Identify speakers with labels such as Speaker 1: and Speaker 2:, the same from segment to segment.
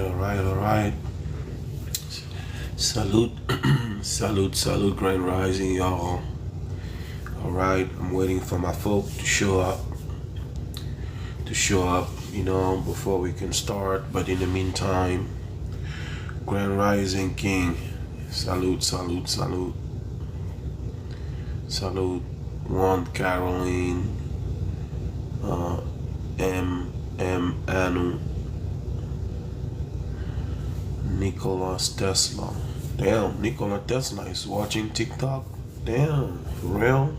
Speaker 1: all right. Salute, salute, Grand Rising, y'all. All right, I'm waiting for my folk to show up, before we can start. But in the meantime, Grand Rising King, salute. One Caroline, Anu, Nikola Tesla. Damn, Nikola Tesla is watching TikTok. Damn, for real?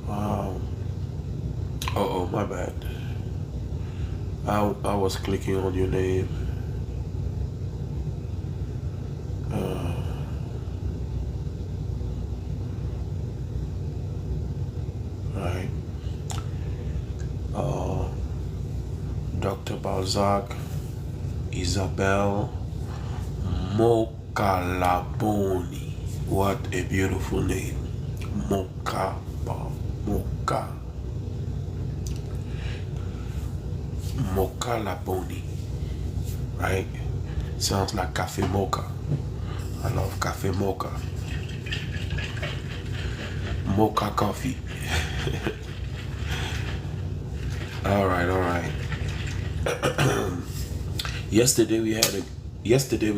Speaker 1: Wow. Uh-oh, my bad. I was clicking on your name. Right. Dr. Balzac, Isabel Mokalaboni. What a beautiful name. Moka. Mokalaboni. Right? Sounds like cafe mocha. I love cafe mocha. Mocha coffee. All right. Yesterday we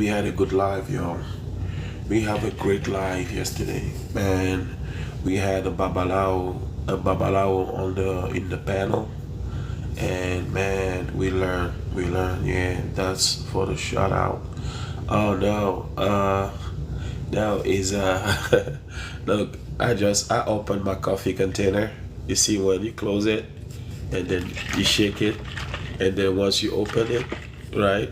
Speaker 1: had a good live, y'all. We have a great live yesterday, man. We had a babalawo in the panel, and man, we learned. Yeah, that's for the shout out. Oh no, now is look. I opened my coffee container. You see when you close it, and then you shake it, and then once you open it, right?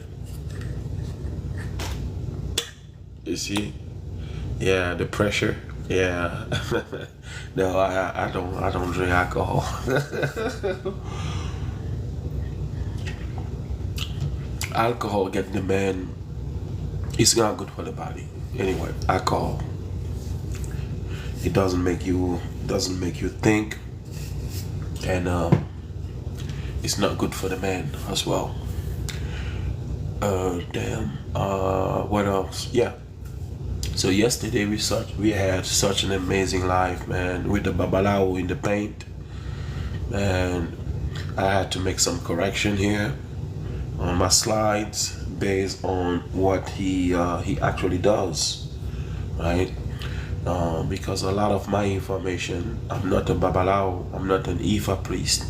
Speaker 1: You see? Yeah, the pressure. Yeah. No, I don't drink alcohol. Alcohol get the man. It's not good for the body. Anyway, alcohol. It doesn't make you think, and it's not good for the man as well. What else? Yeah. So yesterday we had such an amazing live, man, with the babalawo in the paint, and I had to make some correction here on my slides based on what he actually does, right? Because a lot of my information, I'm not a babalawo, I'm not an IFA priest,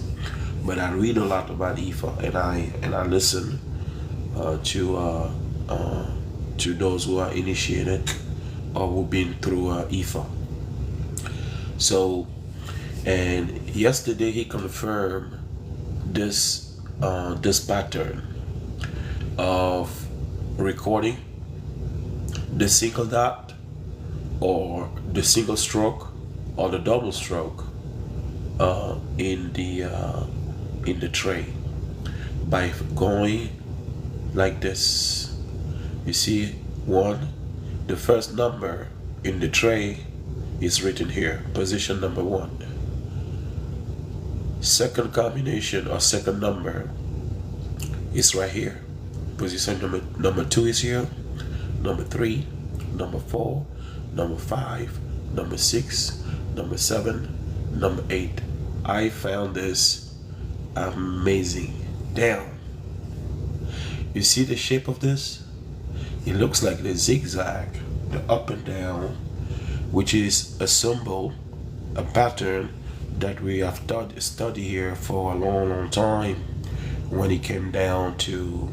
Speaker 1: but I read a lot about IFA, and I listen to those who are initiated or who've been through IFA. So, and yesterday he confirmed this pattern of recording the single dot or the single stroke or the double stroke in the tray by going like this. You see, the first number in the tray is written here, position number 1. Second combination or second number is right here. Position number 2 is here, number 3, number 4, number 5, number 6, number 7, number 8. I found this amazing. Damn. You see the shape of this? It looks like the zigzag, the up and down, which is a symbol, a pattern that we have studied here for a long time when it came down to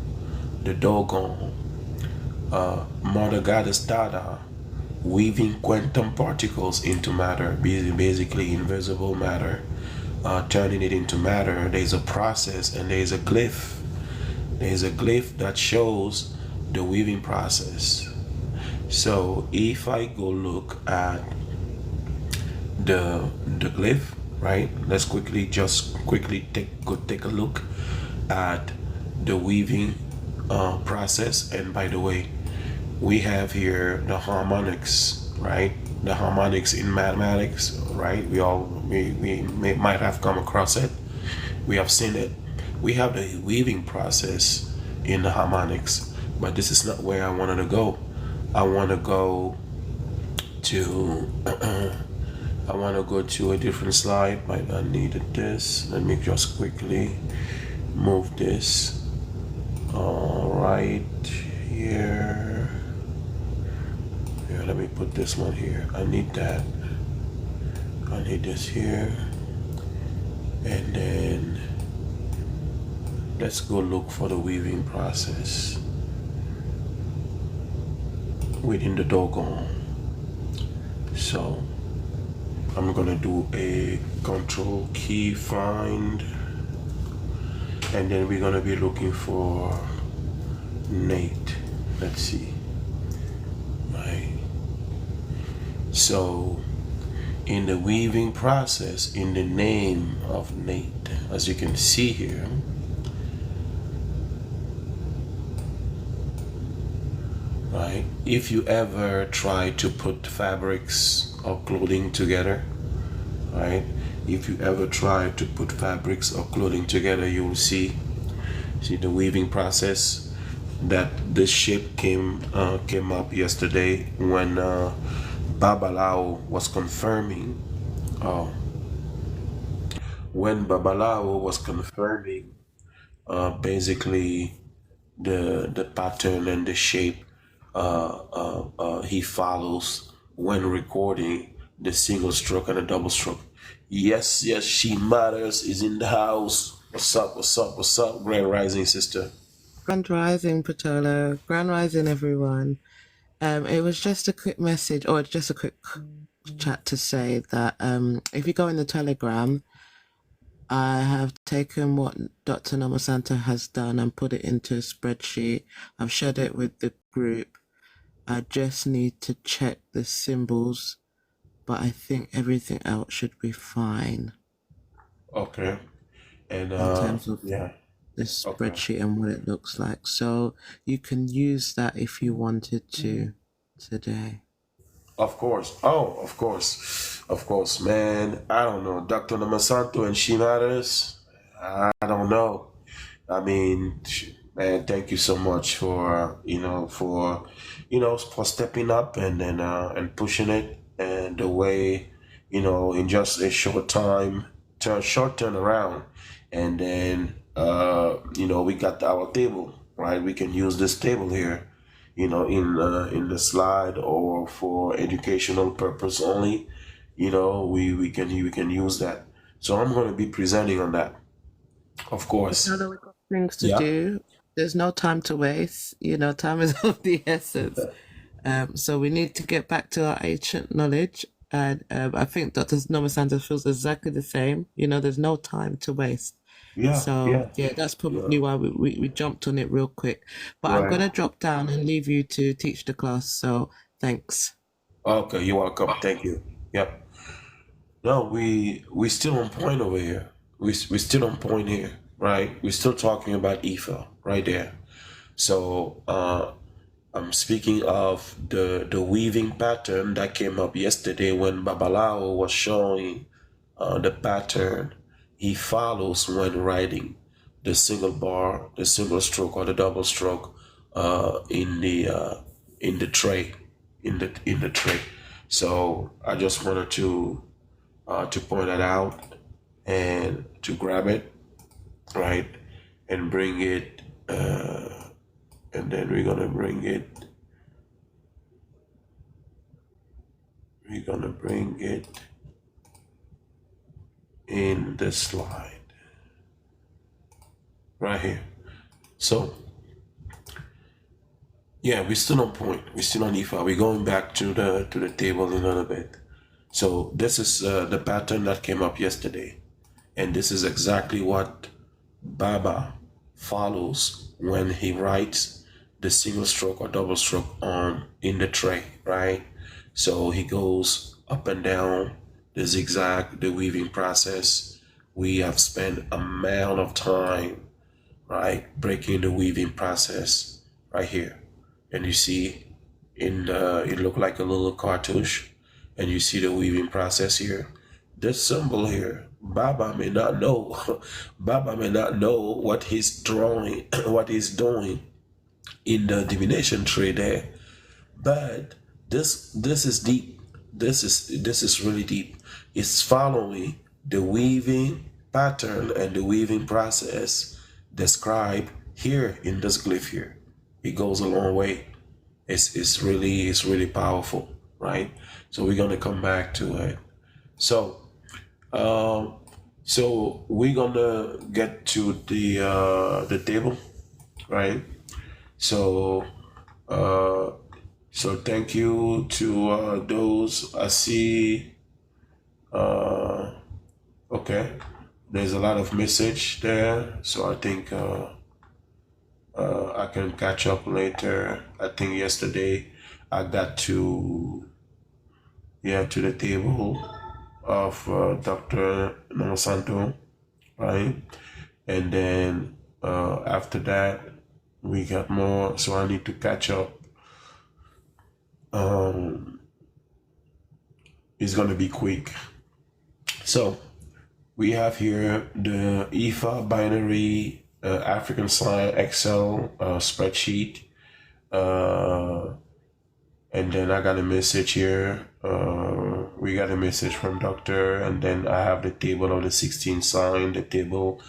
Speaker 1: the Dogon, Mother Goddess Dada, weaving quantum particles into matter, basically invisible matter, turning it into matter. There's a process and there's a glyph. There's a glyph that shows the weaving process. So if I go look at the glyph, right? Let's quickly take a look at the weaving process. And by the way, we have here the harmonics, right? The harmonics in mathematics, right? We might have come across it. We have seen it. We have the weaving process in the harmonics. But this is not where I wanted to go. I want to go to I want to go to a different slide, but I needed this. Let me just quickly move this. All right, here. Here, let me put this one here. I need that. I need this here. And then let's go look for the weaving process within the doggone. So I'm gonna do a control key find, and then we're gonna be looking for Nate. Let's see. Right. So in the weaving process, in the name of Nate, as you can see here, right? If you ever try to put fabrics or clothing together, right? If you ever try to put fabrics or clothing together, you'll see the weaving process. That this shape came up yesterday when Babalawo was confirming. When Babalawo was confirming, basically the pattern and the shape he follows when recording the single stroke and the double stroke. Yes, she matters is in the house. What's up? Grand Rising, sister.
Speaker 2: Grand Rising, Patola. Grand Rising, everyone. It was just a quick message, or just a quick chat to say that if you go in the Telegram, I have taken what Dr. Nomasanta has done and put it into a spreadsheet. I've shared it with the group. I just need to check the symbols, but I think everything else should be fine.
Speaker 1: Okay. And
Speaker 2: in terms of
Speaker 1: yeah.
Speaker 2: the spreadsheet and what it looks like. So you can use that if you wanted to today.
Speaker 1: Of course. Oh, of course, man. I don't know. Dr. Namasanto and She Matters. I don't know. I mean, man, thank you so much for for stepping up and pushing it, and the way, in just a short time, short turnaround, and then we got our table, right? We can use this table here, in the slide, or for educational purpose only. We can use that. So I'm going to be presenting on that, of course.
Speaker 2: Now that we've got things to
Speaker 1: Yeah.
Speaker 2: do, there's no time to waste. Time is of the essence. So we need to get back to our ancient knowledge. And I think Dr. Nomasanta feels exactly the same. There's no time to waste.
Speaker 1: Yeah.
Speaker 2: So yeah, that's probably why we jumped on it real quick. But I'm
Speaker 1: Right.
Speaker 2: gonna drop down and leave you to teach the class. So thanks.
Speaker 1: Okay, you're welcome. Thank you. Yep. No, we still on point over here. We still on point here, right? We're still talking about IFA right there. So I'm speaking of the weaving pattern that came up yesterday when Babalawo was showing the pattern he follows when writing the single bar, the single stroke, or the double stroke in the tray, in the tray. So I just wanted to point that out and to grab it, right, and bring it, and then we're gonna bring it. We're gonna bring it in the slide right here. So yeah, we're still on point. We're still on IFA. We're going back to the table in a little bit. So this is the pattern that came up yesterday, and this is exactly what Baba follows when he writes the single stroke or double stroke on in the tray, right? So he goes up and down the zigzag, the weaving process. We have spent amount of time, right, breaking the weaving process right here. And you see it looked like a little cartouche, and you see the weaving process here. This symbol here, Baba may not know. Baba may not know what he's drawing, what he's doing in the divination tree there. But this is deep. This is really deep. It's following the weaving pattern and the weaving process described here in this glyph here. It goes a long way. It's really powerful, right? So we're gonna come back to it. So so we're gonna get to the table, right? So so thank you to those I see. Okay, there's a lot of message there, so I think I can catch up later. I think yesterday I got to the table of Dr. Monsanto, right? And then after that we got more, so I need to catch up. It's gonna be quick. So we have here the IFA binary African sign Excel spreadsheet, and then I got a message here. We got a message from doctor, and then I have the table of the 16 sign, the table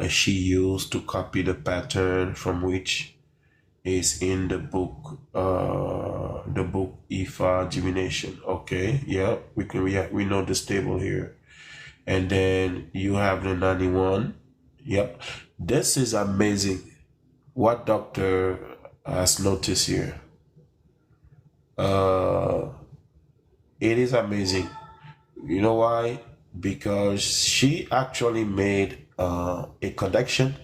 Speaker 1: she used to copy the pattern from which is in the book IFA divination. Okay, yeah, we know this table here. And then you have the 91. Yep, this is amazing what doctor has noticed here. It is amazing. You know why? Because she actually made a connection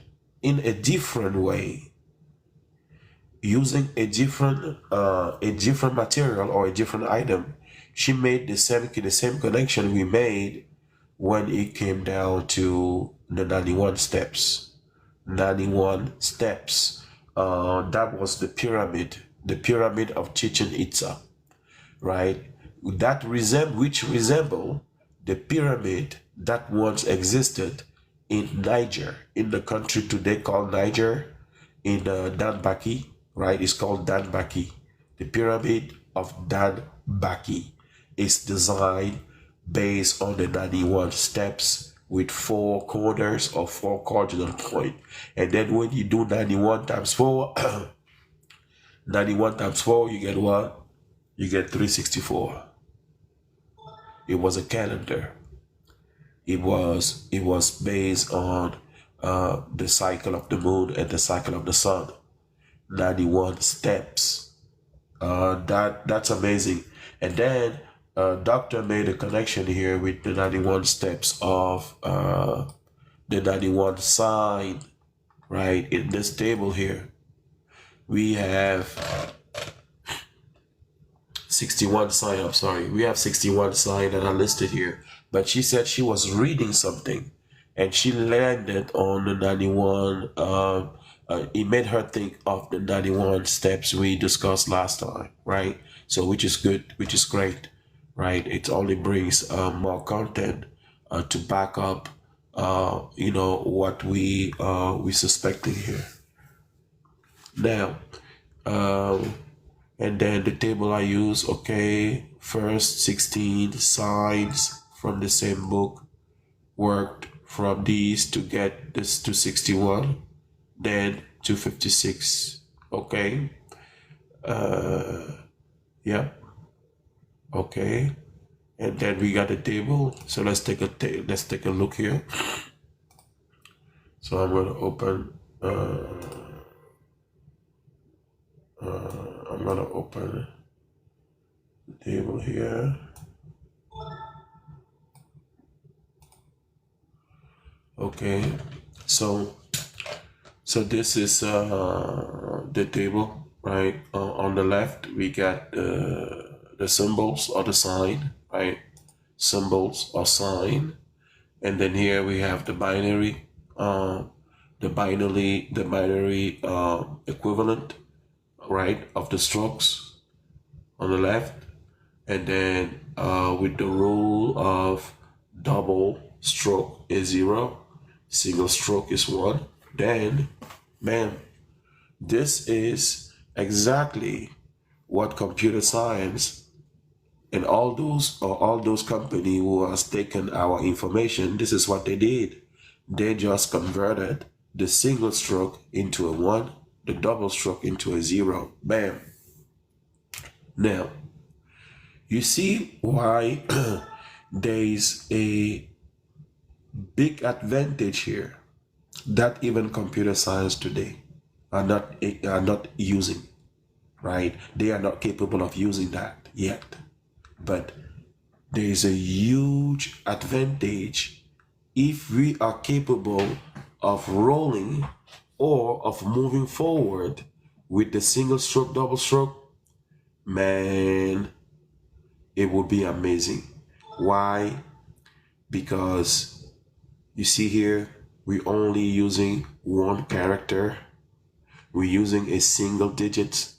Speaker 1: in a different way, using a different material or a different item. She made the same connection we made when it came down to the 91 steps. 91 steps. That was the pyramid of Chichen Itza, right? Which resemble the pyramid that once existed in Niger, in the country today called Niger, in Danbaki, right? It's called Danbaki. The pyramid of Danbaki is designed based on the 91 steps with 4 corners or 4 cardinal points. And then when you do 91 times 4, 91 times 4, you get what? You get 364. It was a calendar. It was based on the cycle of the moon and the cycle of the sun. 91 steps. That's amazing. And then doctor made a connection here with the 91 steps of the 91 sign, right? In this table here, we have 61 sign. I'm sorry, we have 61 sign that are listed here. But she said she was reading something, and she landed on the 91. It made her think of the 91 steps we discussed last time, right? So which is good, which is great, right? It only brings more content to back up, what we suspecting here. Now, and then the table I use, okay, first 16 signs from the same book, worked from these to get this to 61, then to 56, okay. Yeah, okay. And then we got a table, so let's take a look here. So I'm gonna open the table here. Okay, so this is the table, right? On the left we got the symbols or the sign, right? Symbols or sign. And then here we have the binary equivalent, right, of the strokes on the left. And then with the rule of double stroke is 0, single stroke is 1. Then, man, this is exactly what computer science and all those company who has taken our information, this is what they did. They just converted the single stroke into a 1, the double stroke into a 0. Bam. Now, you see why there is a big advantage here that even computer science today are not using, right? They are not capable of using that yet. But there is a huge advantage if we are capable of rolling or of moving forward with the single stroke, double stroke. Man, it would be amazing. Why? Because you see here, we're only using one character. We're using a single digit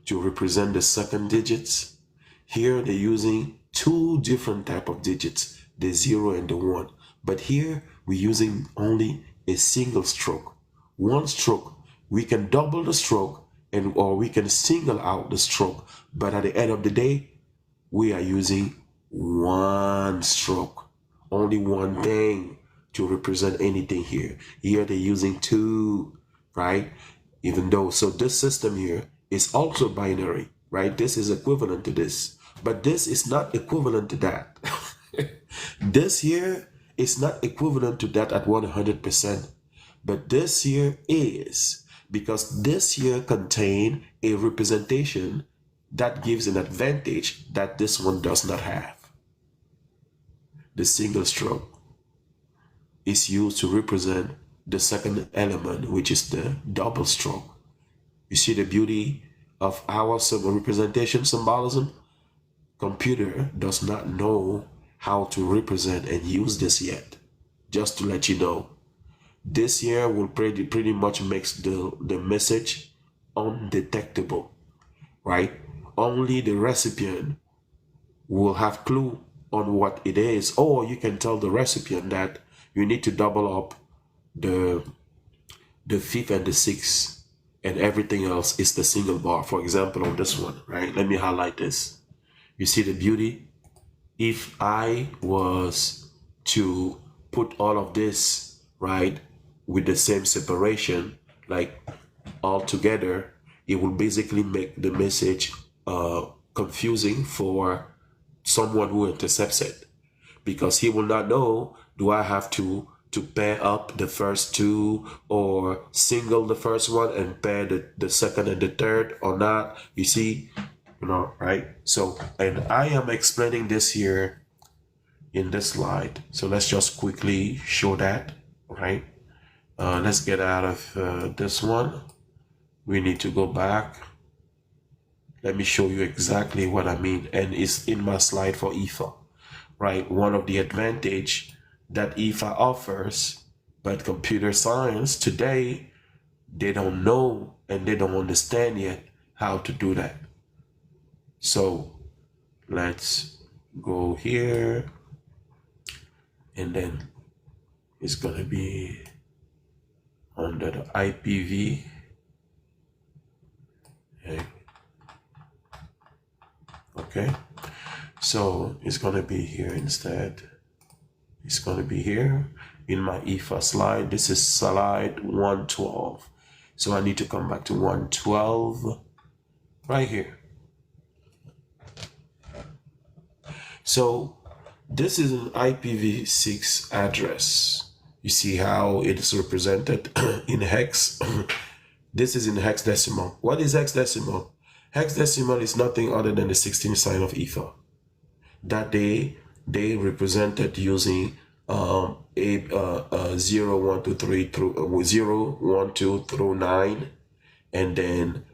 Speaker 1: to represent the second digits. Here they're using two different type of digits, the 0 and the 1. But here we're using only a single stroke. One stroke. We can double the stroke or we can single out the stroke. But at the end of the day, we are using one stroke. Only one thing to represent anything here. Here they're using two, right? Even though, so this system here is also binary, right? This is equivalent to this, but this is not equivalent to that. This here is not equivalent to that at 100%, but this here is, because this here contain a representation that gives an advantage that this one does not have. The single stroke is used to represent the second element, which is the double stroke. You see the beauty of our representation symbolism? Computer does not know how to represent and use this yet. Just to let you know, this here will pretty much makes the message undetectable, right? Only the recipient will have clue on what it is, or you can tell the recipient that you need to double up the 5th and the 6th, and everything else is the single bar. For example, on this one, right? Let me highlight this. You see the beauty? If I was to put all of this, right, with the same separation, like all together, it will basically make the message confusing for someone who intercepts it, because he will not know, do I have to pair up the first two or single the first one and pair the second and the third or not? You see, right? So, and I am explaining this here in this slide. So let's just quickly show that, right? Let's get out of this one. We need to go back. Let me show you exactly what I mean. And it's in my slide for IFA, right? One of the advantage that IFA offers, but computer science today, they don't know and they don't understand yet how to do that. So let's go here, and then it's gonna be under the IPV. Okay, so it's gonna be here instead. It's gonna be here in my IFA slide. This is slide 112. So I need to come back to 112 right here. So this is an IPv6 address. You see how it is represented in hex. This is in hexadecimal. What is hexadecimal? Hexadecimal is nothing other than the 16th sign of IFA that they represented using 0, 1, 2, 3 through 0, 1, 2 through 9, and then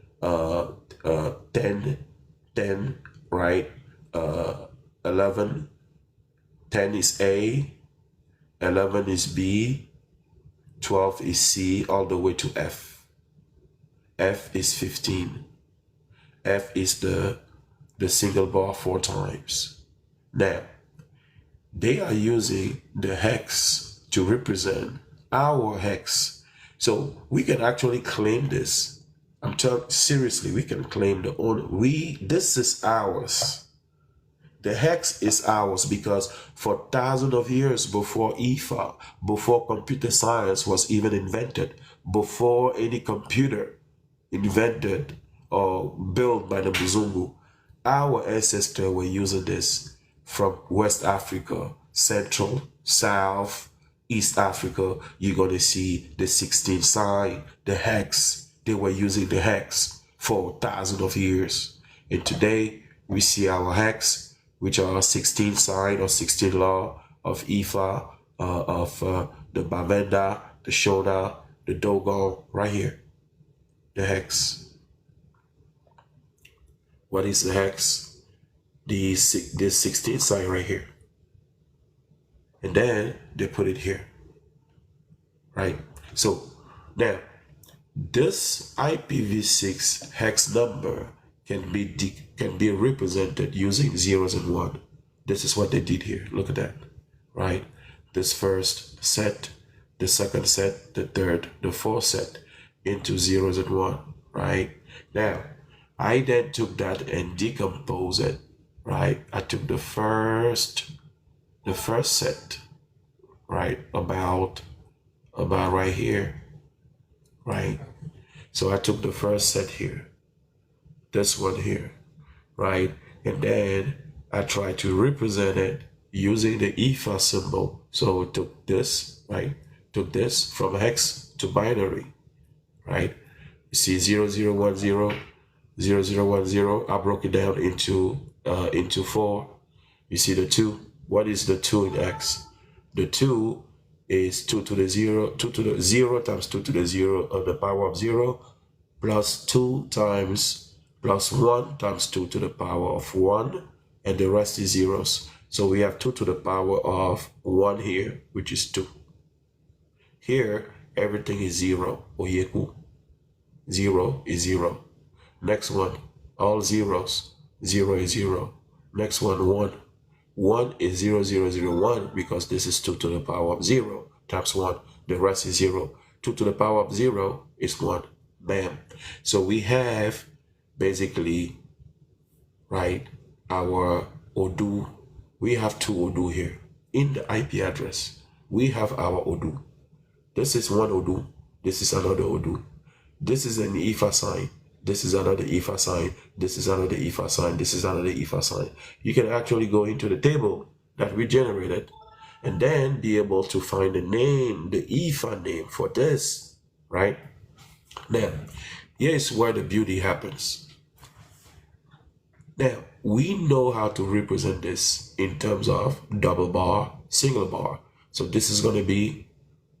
Speaker 1: 10, right? 11, 10 is A, 11 is B, 12 is C, all the way to F. F is 15. F is the single bar 4 times. Now, they are using the hex to represent our hex. So we can actually claim this. I'm talking seriously, we can claim the owner. This is ours. The hex is ours because for thousands of years before IFA, before computer science was even invented, before any computer invented or built by the Mzungu, our ancestors were using this from West Africa, Central, South, East Africa. You're going to see the 16 sign, the hex. They were using the hex for thousands of years. And today we see our hex, which are 16 sign or 16 law of IFA, of the Bavenda, the Shona, the Dogon, right here. The hex. What is the hex? This 16 sign right here. And then they put it here. Right? So now this IPv6 hex number can be represented using zeros and one. This is what they did here. Look at that. Right? This first set, the second set, the third, the fourth set into zeros and one. Right? Now, I then took that and decomposed it. Right? I took the first set, right, about right here, right? So I took the first set here, this one here, right? And then I tried to represent it using the IFA symbol. So I took this, right? Took this from hex to binary, right? You see 0010, 0010, I broke it down into 4. You see the 2. What is the 2 in X? The 2 is 2 to the 0, 2 to the 0 times 2 to the 0 of the power of 0 plus 2 times plus 1 times 2 to the power of 1, and the rest is zeros. So we have 2 to the power of 1 here, which is 2. Here, everything is 0. Oyeku. 0 is 0. Next one, all zeros. 0 is 0. Next one, 1. 1 is 0001 because this is 2 to the power of 0 times 1. The rest is 0. 2 to the power of 0 is 1. Bam. So we have basically, right, our ODU. We have 2 ODU here. In the IP address, we have our ODU. This is one ODU. This is another ODU. This is an IFA sign. This is another IFA sign. This is another IFA sign. This is another IFA sign. You can actually go into the table that we generated and then be able to find the name, the IFA name for this, right? Now, here's where the beauty happens. Now, we know how to represent this in terms of double bar, single bar. So this is going to be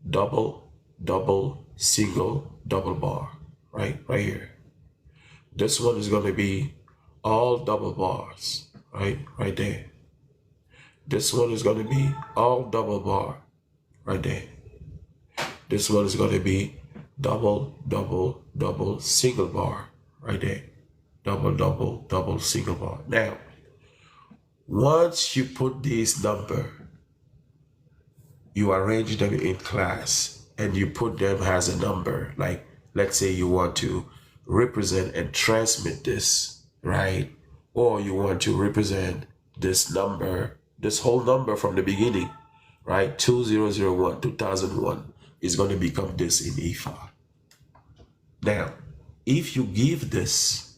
Speaker 1: double, double, single, double bar, right here. This one is going to be all double bars, right there. This one is going to be all double bar, right there. This one is going to be double, double, double, single bar, right there. Double, double, double, single bar. Now, once you put this number, you arrange them in class and you put them as a number. Like, let's say you want to represent and transmit this, right? Or you want to represent this number, this whole number from the beginning, right? 2001, 2001 is going to become this in IFA. Now, if you give this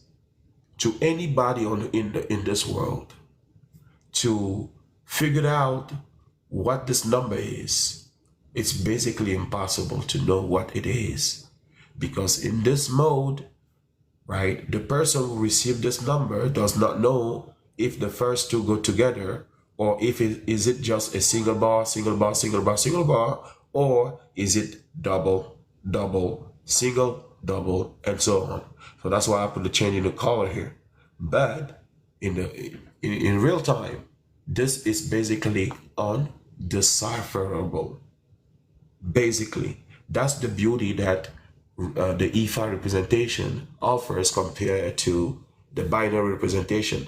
Speaker 1: to anybody in this world to figure out what this number is, it's basically impossible to know what it is. Because in this mode, right, the person who received this number does not know if the first two go together, or if is it just a single bar, single bar, single bar, single bar, or is it double, double, single, double, and so on. So that's why I put the change in the color here. But in real time, this is basically undecipherable. Basically, that's the beauty that the IFA representation offers compared to the binary representation.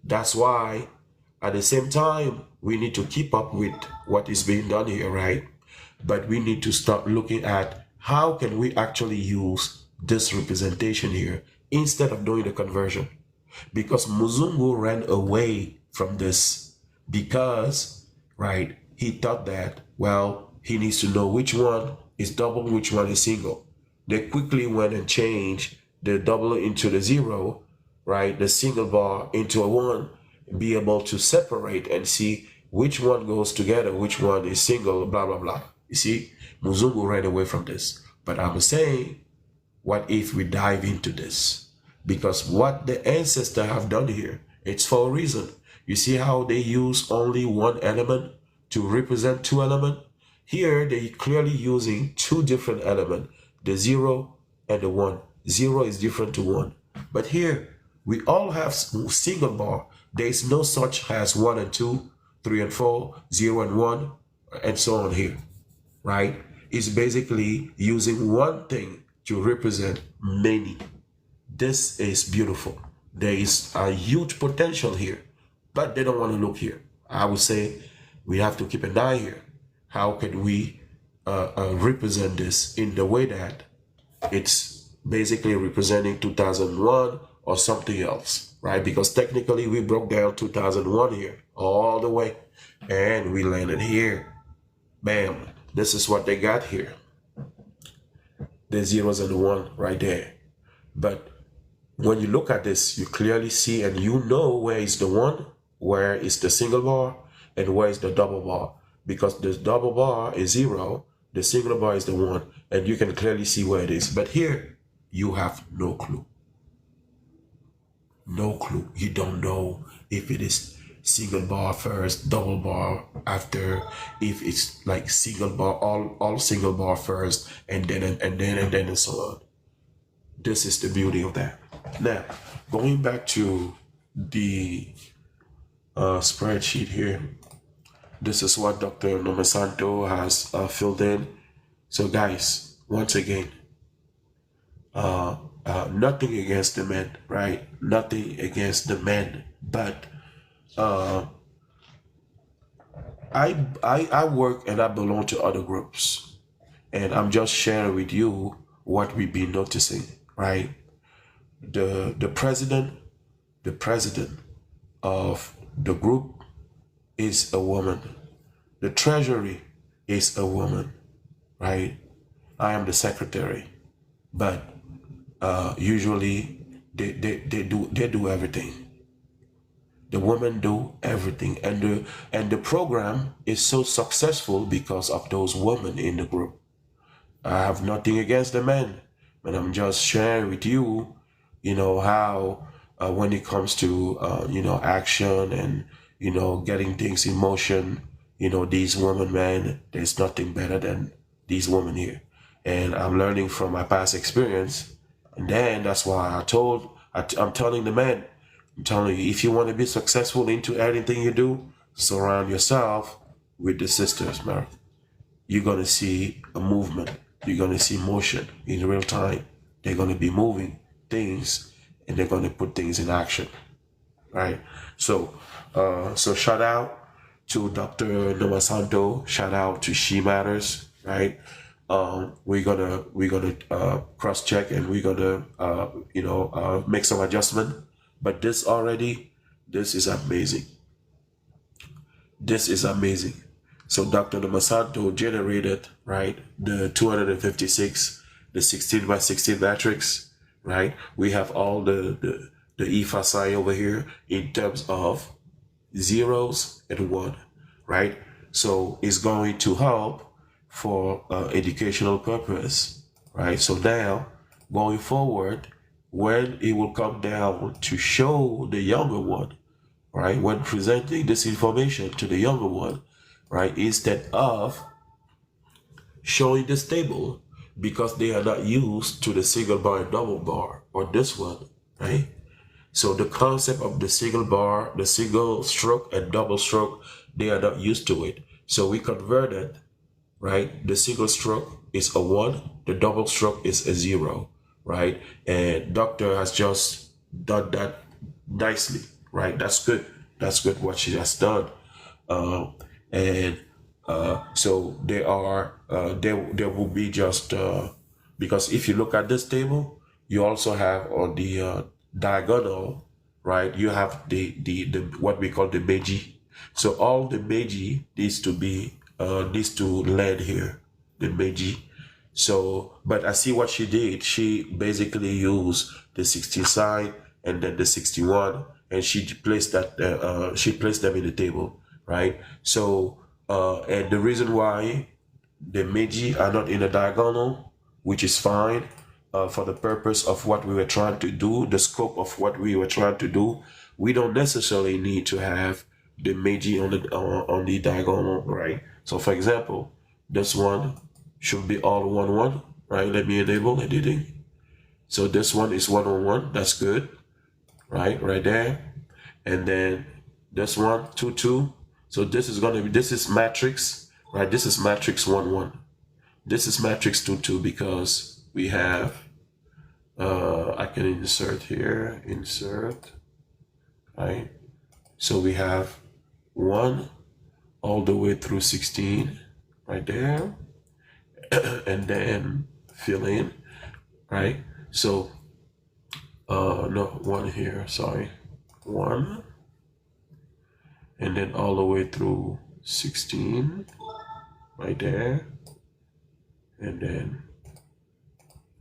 Speaker 1: That's why at the same time we need to keep up with what is being done here, right? But we need to start looking at how can we actually use this representation here instead of doing the conversion. Because Muzungu ran away from this because, right, he thought that, well, he needs to know which one is double, which one is single. They quickly went and changed the double into the 0, right, the single bar into a 1, be able to separate and see which one goes together, which one is single, blah, blah, blah. You see, Muzungu ran away from this. But I'm saying, what if we dive into this? Because what the ancestors have done here, it's for a reason. You see how they use only one element to represent two elements? Here, they're clearly using two different elements, the 0 and the 1. 0 is different to 1. But here, we all have single bar. There is no such as 1 and 2, 3 and 4, 0 and 1, and so on here, right? It's basically using one thing to represent many. This is beautiful. There is a huge potential here, but they don't want to look here. I would say we have to keep an eye here. How can we represent this in the way that it's basically representing 2001 or something else, right? Because technically we broke down 2001 here all the way and we landed here. Bam. This is what they got here. The zeros and the 1 right there. But when you look at this, you clearly see and you know where is the 1, where is the single bar, and where is the double bar. Because the double bar is 0, the single bar is the 1, and you can clearly see where it is. But here, you have no clue. No clue. You don't know if it is single bar first, double bar after, if it's like single bar, all single bar first, and then and so on. This is the beauty of that. Now, going back to the spreadsheet here, this is what Dr. Nomasanto has filled in. So guys, once again, nothing against the men, right? Nothing against the men, but I work and I belong to other groups, and I'm just sharing with you what we've been noticing, right? The president of the group is a woman. The treasury is a woman, right? I am the secretary, but usually they do everything. The women do everything, and the program is so successful because of those women in the group. I have nothing against the men, but I'm just sharing with you, how when it comes to action and getting things in motion, these women, man, there's nothing better than these women here, and I'm learning from my past experience, and then that's why I'm telling the men. I'm telling you, if you want to be successful into anything you do, surround yourself with the sisters, man. You're going to see a movement. You're going to see motion in real time. They're going to be moving things and they're going to put things in action, right? So shout out to Dr. Nomasanto. Shout out to She Matters, right? We're gonna cross check and we're gonna make some adjustment. But this is amazing. This is amazing. So Dr. Nomasanto generated, right, the 256, the 16 by 16 matrix, right? We have all the IFA sign over here in terms of zeros and 1, right? So it's going to help for educational purpose, right? So now, going forward, when it will come down to show the younger one, right, when presenting this information to the younger one, right, instead of showing this table, because they are not used to the single bar and double bar, or this one, right? So the concept of the single bar, the single stroke and double stroke, they are not used to it. So we converted, right? The single stroke is a 1, the double stroke is a 0, right? And doctor has just done that nicely, right? That's good. That's good what she has done. uh, and so there will be just because if you look at this table, you also have on the diagonal, right? You have the what we call the Meiji. So all the Meiji needs to land here, the Meiji. So, but I see what she did. She basically used the 60 sign and then the 61, and she placed them in the table, right? So, and the reason why the Meiji are not in a diagonal, which is fine, for the purpose of what we were trying to do, the scope of what we were trying to do. We don't necessarily need to have the Meiji on the diagonal, right? So, for example, this one should be all 1-1, right? Let me enable editing. So this one is 1-on-1. That's good, right? Right there. And then this one 2-2. So this is matrix, right? This is matrix 1-1. This is matrix 2-2 because we have I can insert here, right? So we have 1 all the way through 16 right there. And then fill in, right? So no, 1 here, sorry, 1, and then all the way through 16 right there, and then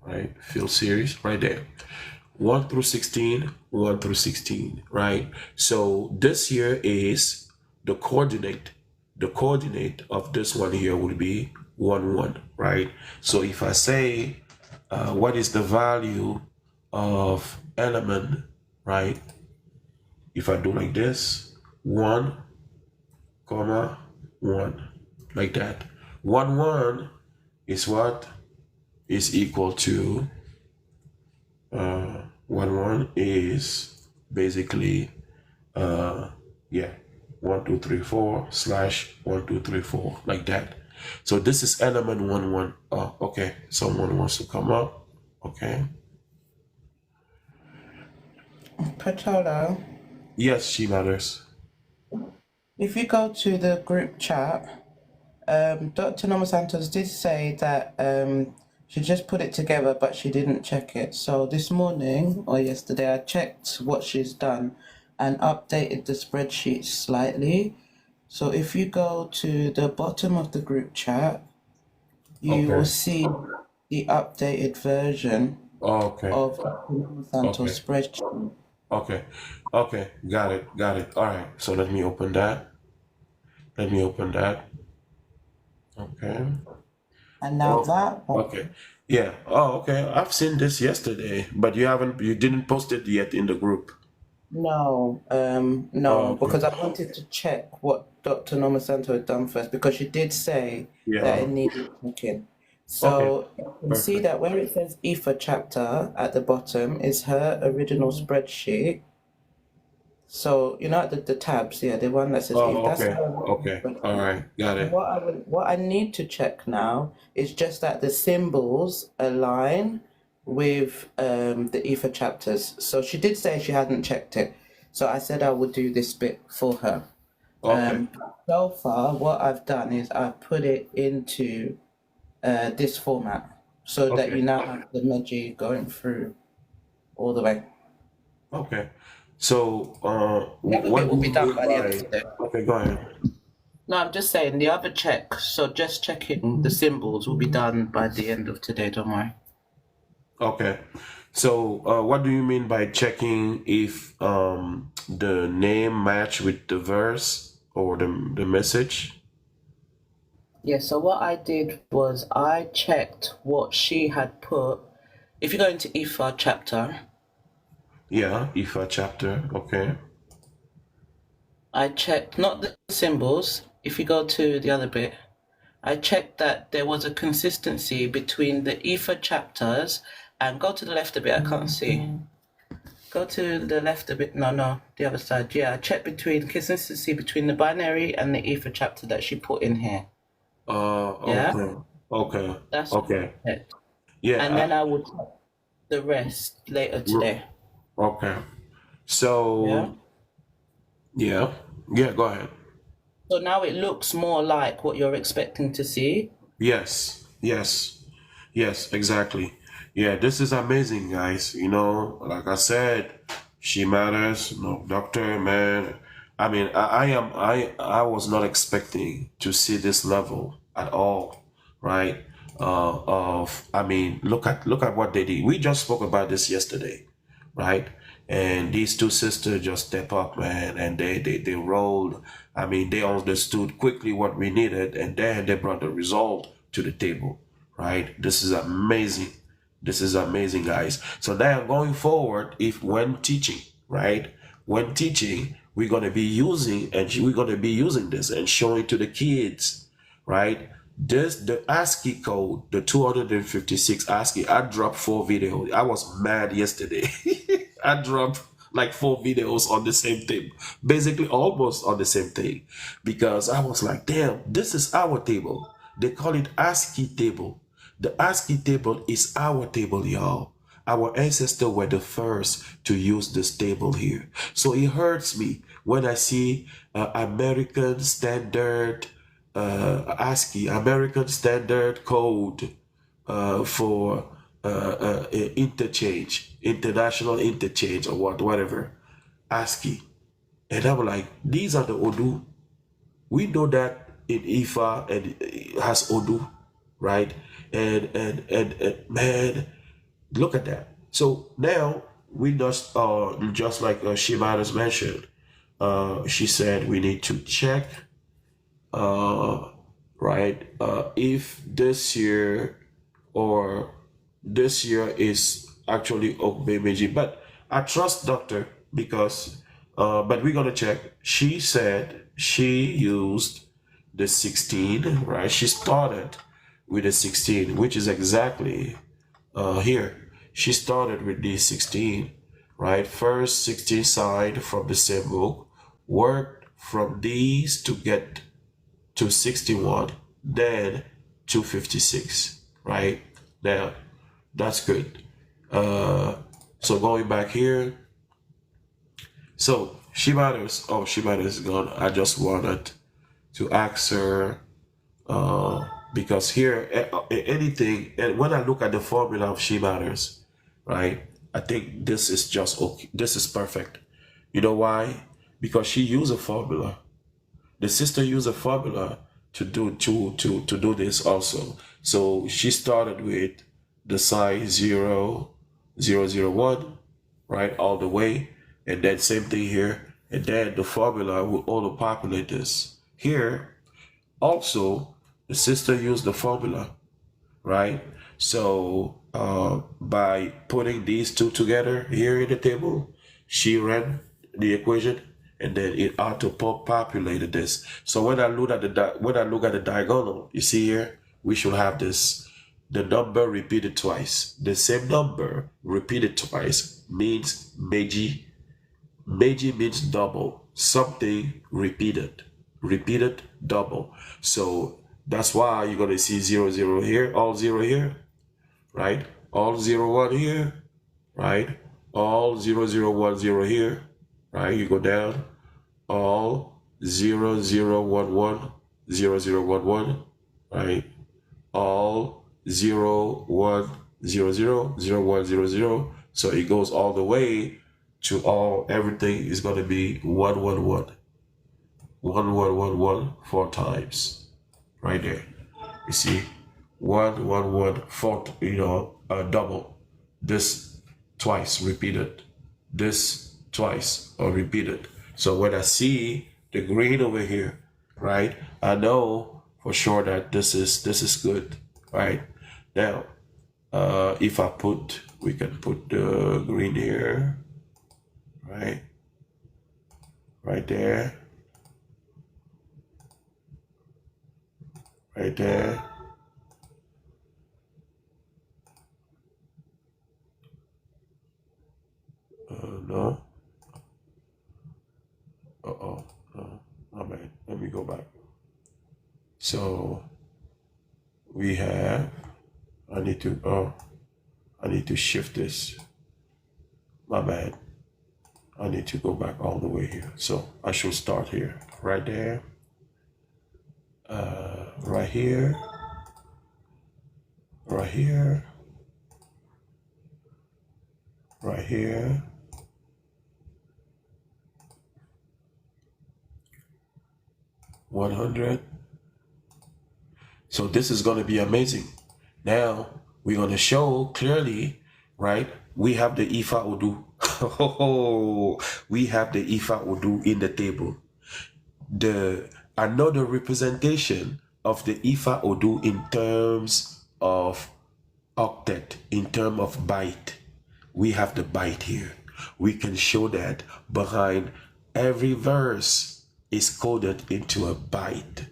Speaker 1: right, fill series right there, 1 through 16, 1 through 16, right? So this here is the coordinate of this one here would be 1-1, right? So if I say what is the value of element, right? If I do like this, 1, 1, like that, 1-1 is what is equal to 1-1 is basically 1 2 3 4 / 1 2 3 4, like that. So this is element 1-1. Oh, okay. Someone wants to come up. Okay.
Speaker 2: Patola,
Speaker 1: Yes, she matters.
Speaker 2: if you go to the group chat, Dr. Norma Santos did say that she just put it together, but she didn't check it. So this morning or yesterday, I checked what she's done and updated the spreadsheet slightly. So if you go to the bottom of the group chat, you will see the updated version of Dr. Norma Santos' spreadsheet.
Speaker 1: Okay. Got it. All right. So let me open that. Okay.
Speaker 2: And now that one.
Speaker 1: Okay. Yeah. Oh, okay. I've seen this yesterday, but you didn't post it yet in the group.
Speaker 2: No, because I wanted to check what Dr. Norma Santo had done first, because she did say that it needed checking. So you can see that where it says IFA chapter at the bottom is her original spreadsheet. So you know at the tabs, the one that says IFA. That's
Speaker 1: Okay. All right. Got it.
Speaker 2: What I need to check now is just that the symbols align with the IFA chapters. So she did say she hadn't checked it. So I said I would do this bit for her. So far, what I've done is I've put it into this format so that you now have the Meiji going through all the way.
Speaker 1: Okay. So
Speaker 2: It will be done by the end of the day.
Speaker 1: Okay, go ahead.
Speaker 2: No, I'm just saying the other check. So just checking the symbols will be done by the end of today. Don't worry.
Speaker 1: Okay. So what do you mean by checking if the name match with the verse or the message?
Speaker 2: Yeah, so what I did was I checked what she had put. If you go into IFA chapter.
Speaker 1: Yeah, IFA chapter, okay.
Speaker 2: I checked not the symbols. If you go to the other bit, I checked that there was a consistency between the IFA chapters, and go to the left a bit, I can't see. Go to the left a bit, no, the other side. Yeah, I checked consistency between the binary and the IFA chapter that she put in here.
Speaker 1: Okay.
Speaker 2: That's
Speaker 1: okay.
Speaker 2: It.
Speaker 1: Yeah.
Speaker 2: And then I will check the rest later today.
Speaker 1: Okay. So yeah, go ahead.
Speaker 3: So now it looks more like what you're expecting to see.
Speaker 1: Yes, yes, yes, exactly. Yeah, this is amazing, guys. You know, like I said, she matters. No, doctor, man. I mean, I was not expecting to see this level at all, right? I mean, look at what they did. We just spoke about this yesterday, right? And these two sisters just step up, man, and they rolled. I mean, they understood quickly what we needed, and then they brought the result to the table, right? This is amazing. This is amazing, guys. So now going forward, if when teaching, right? When teaching, we're gonna be using this and showing to the kids, right? This the ASCII code, the 256 ASCII. I dropped 4 videos. I was mad yesterday. I dropped like 4 videos on the same thing, basically almost on the same thing, because I was like, damn, this is our table. They call it ASCII table. The ASCII table is our table, y'all. Our ancestors were the first to use this table here. So it hurts me when I see American Standard ASCII, American Standard Code for interchange, international interchange, or whatever, ASCII. And I'm like, these are the Odu. We know that in IFA and it has Odu, right? And man, look at that. So now we just like Shimada's mentioned, she said we need to check, right, if this year or this year is actually Ogbemeji. But I trust doctor because, but we're gonna check. She said she used the 16, right? She started with the 16, which is exactly here. She started with the 16, right? First 16 side from the same book, worked from these to get to 61, then 256, right? Now, that's good. So going back here, so Shimada is gone. I just wanted to ask her, because here, anything, and when I look at the formula of Shimada's, right, I think this is just okay. This is perfect. You know why? Because she used a formula. The sister used a formula to do this also. So she started with the size 0, 0, 0, 1, right, all the way, and then same thing here, and then the formula will auto populate this here. Also, the sister used the formula, right? So by putting these two together here in the table, she ran the equation, and then it auto populated this. So when I look at the diagonal, you see here, we should have this. The number repeated twice. The same number repeated twice means Meiji. Meiji means double. Something repeated. Repeated double. So that's why you're gonna see 0, 0 here, all 0 here, right? All 0, 1 here, right? All 0, 0, 1, 0 here, right? You go down, all 0, 0, 1, 1, 0, 0, 1, 1, right? All 0, 1, 0, 0, 0, 1, 0, 0. So it goes all the way to all, everything is going to be 1, 1, 1. 1, 1, 1, 1, 4 times. Right there. You see? 1, 1, 1, 4, double. This twice repeated. This twice or repeated. So when I see the green over here, right, I know for sure that this is good, right? Now, if we can put the green here, right, right there, right there. No. Uh-oh. No. My bad. Let me go back. So we have, I need to shift this. My bad. I need to go back all the way here. So I should start here, right there. right here, right here, right here, 100. So this is going to be amazing. Now we're going to show clearly, right? We have the IFA-ODU. We have the IFA-ODU in the table. Another representation of the IFA-ODU in terms of octet, in terms of byte. We have the byte here. We can show that behind every verse is coded into a byte.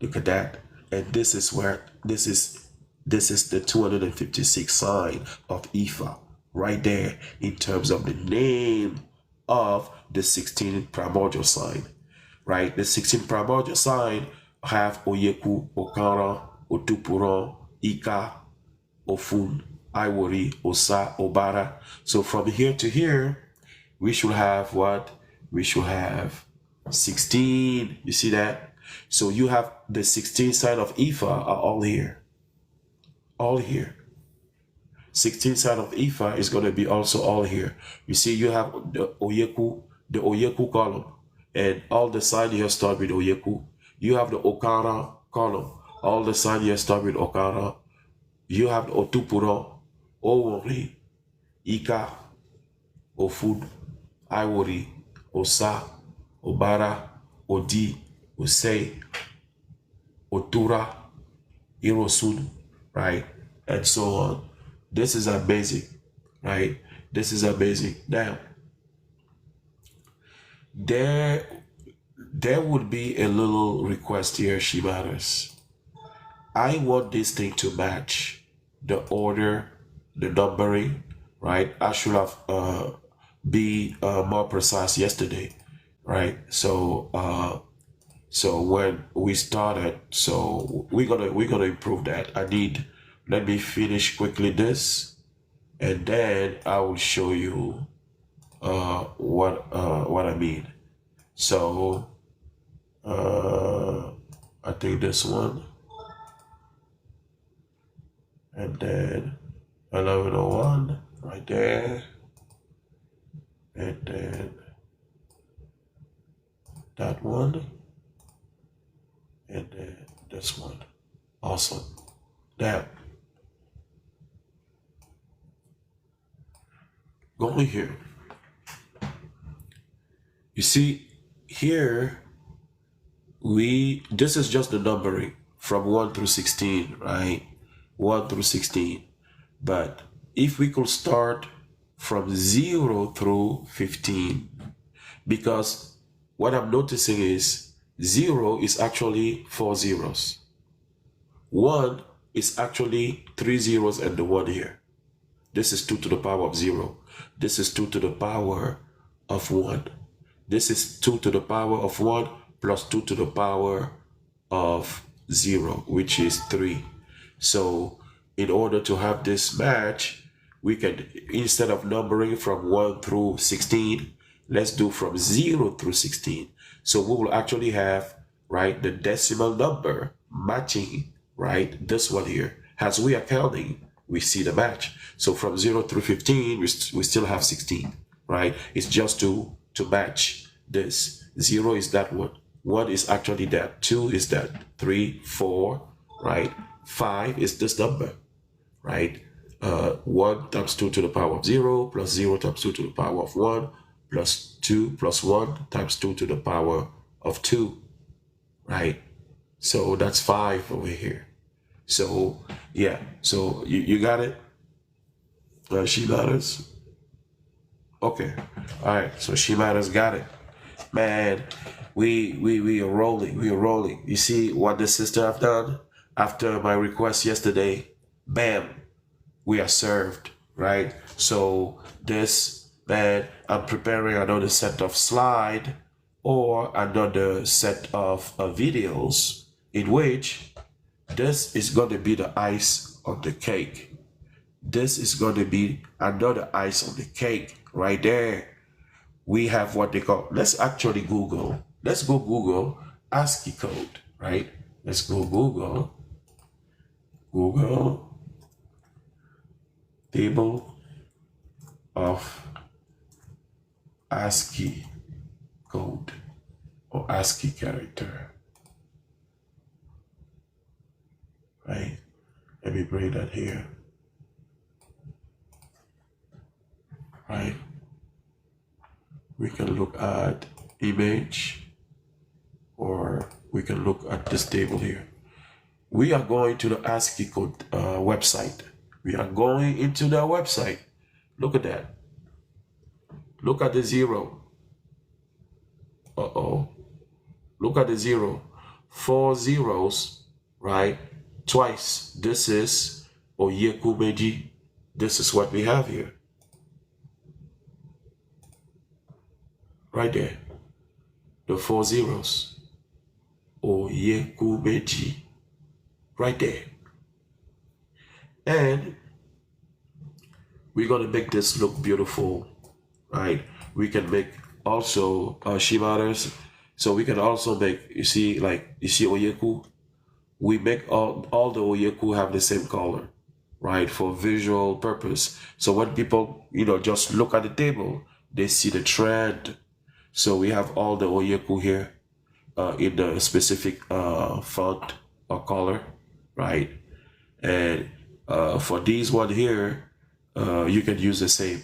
Speaker 1: Look at that. And this is where this is the 256 sign of IFA right there in terms of the name of the 16 primordial sign. Right? The 16 primordial sign have Oyeku, Okara, Otupuron, Ika, Ofun, Iwori, Osa, Obara. So from here to here, we should have what? We should have 16. You see that? So you have the 16 sign of IFA are all here. All here. 16 sign of IFA is going to be also all here. You see, you have the Oyeku column. And all the sign here start with Oyeku. You have the Okara column. All the sign here start with Okara. You have the Otupuro, Owori, Ika, Ofud, Iwori, Osa, Obara, Odi, Osei, Otura, Irosun, right? And so on. This is amazing, right? This is amazing. Now, there would be a little request here, Shimaras. I want this thing to match the order, the numbering, right? I should have be more precise yesterday, right? So so when we started, so we're gonna improve that. Let me finish quickly this, and then I will show you what I mean. So I think this one, and then 1101 right there, and then that one, and then this one. Awesome. Now going here, you see here, this is just the numbering from 1 through 16, right? 1 through 16. But if we could start from 0 through 15, because what I'm noticing is 0 is actually 4 zeros. 1 is actually 3 zeros and the 1 here. This is 2 to the power of 0. This is 2 to the power of 1. This is 2 to the power of 1 plus 2 to the power of 0, which is 3. So in order to have this match, we can, instead of numbering from 1 through 16, let's do from 0 through 16. So we will actually have, right, the decimal number matching, right, this one here. As we are counting, we see the match. So from 0 through 15, we still have 16, right? It's just to match this. 0 is that one. 1 is actually that. 2 is that. 3, 4, right? 5 is this number, right? 1 times 2 to the power of 0 plus 0 times 2 to the power of 1 plus 2 plus 1 times 2 to the power of 2, right? So that's 5 over here. So yeah, so you got it? She matters. Okay, all right. So she matters. Got it, man. We are rolling. We are rolling. You see what the sister have done after my request yesterday? Bam, we are served, right? So this, man, I'm preparing another set of slide or another set of videos in which this is going to be the ice on the cake. This is going to be another ice on the cake right there. We have what they call, let's actually Google. Let's go Google ASCII code, right? Let's go Google table of ASCII code or ASCII character, right? Let me bring that here, right? We can look at image, or we can look at this table here. We are going to the ASCII code website. We are going into the website. Look at that. Look at the 0. Look at the 0. 4 zeros, right? Twice. This is Oyekumeji. This is what we have here. Right there. The 4 zeros. Oyekumeji. Right there. And we're going to make this look beautiful, right? We can make also shimadas. So we can also make, you see Oyeku? We make all the Oyeku have the same color, right? For visual purpose. So when people, just look at the table, they see the trend. So we have all the Oyeku here in the specific font or color, right? And for these one here, you can use the same,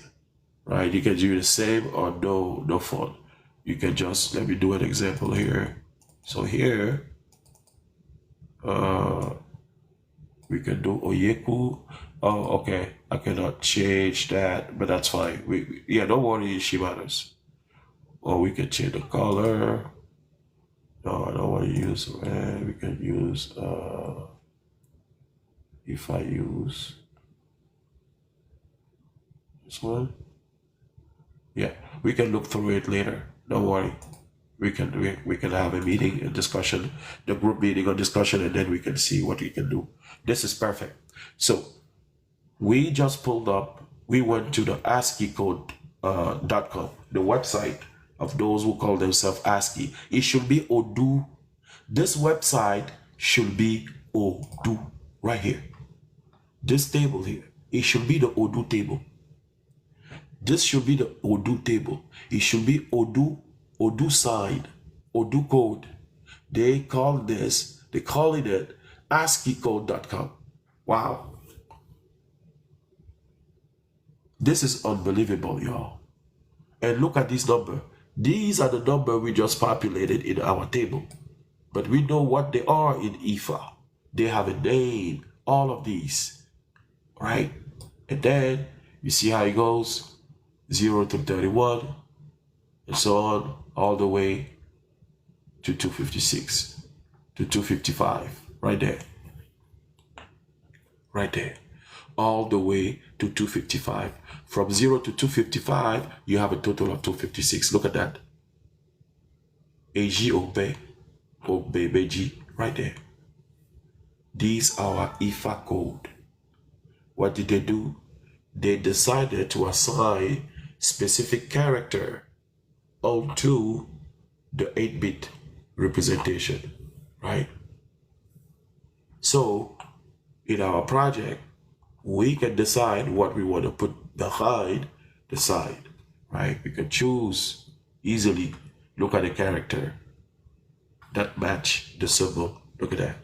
Speaker 1: right? You can do the same or no font. You can just, let me do an example here. So here, we can do Oyeku. Oh, okay. I cannot change that, but that's fine. Yeah, don't worry, Shimadas. Or we can change the color. No, I don't want to use red. We can use, if I use this one, yeah, we can look through it later. Don't worry. We can have a meeting, a discussion, the group meeting or discussion, and then we can see what we can do. This is perfect. So we just pulled up, we went to the ASCII.com, the website of those who call themselves ASCII. It should be Odu. This website should be Odu right here. This table here, it should be the Odu table. This should be the Odu table. It should be Odu sign, Odu code. They call it ASCIIcode.com. Wow. This is unbelievable, y'all. And look at this number. These are the number we just populated in our table. But we know what they are in IFA. They have a name, all of these, right? And then you see how it goes, 0 to 31, and so on, all the way to 256, to 255, right there. Right there. All the way to 255. From 0 to 255, you have a total of 256. Look at that. AG Obe, right there. These are our IFA code. What did they do? They decided to assign specific character onto the 8-bit representation, right? So in our project, we can decide what we want to put behind the side, right? We can choose easily. Look at the character that match the symbol. Look at that.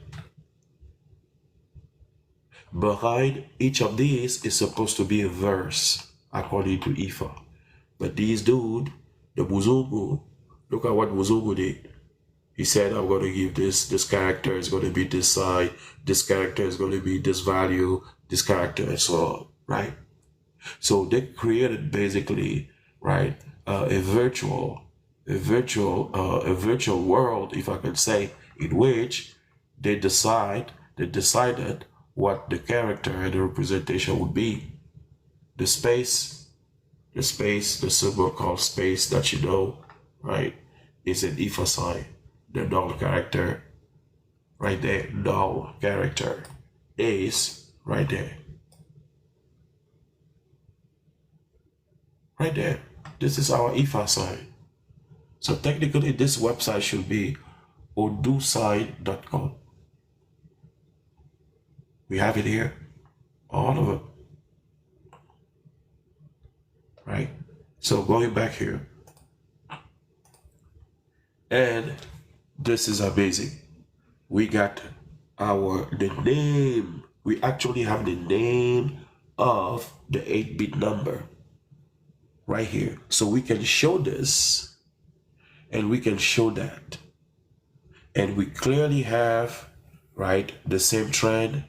Speaker 1: Behind each of these is supposed to be a verse according to IFA. But these dude, the Muzungu, look at what Muzungu did. He said, I'm going to give this character is going to be this side, this character is going to be this value, this character, and so on, right? So they created basically, right, a virtual world, if I can say, in which they decided what the character and the representation would be. The symbol called space that you know, right, is an IFA sign. The null character, right there, null character is right there. Right there. This is our IFA sign. So technically this website should be oduside.com. We have it here, all of it, right? So going back here, and this is amazing. We got the name. We actually have the name of the 8-bit number right here. So we can show this and we can show that. And we clearly have, right, the same trend.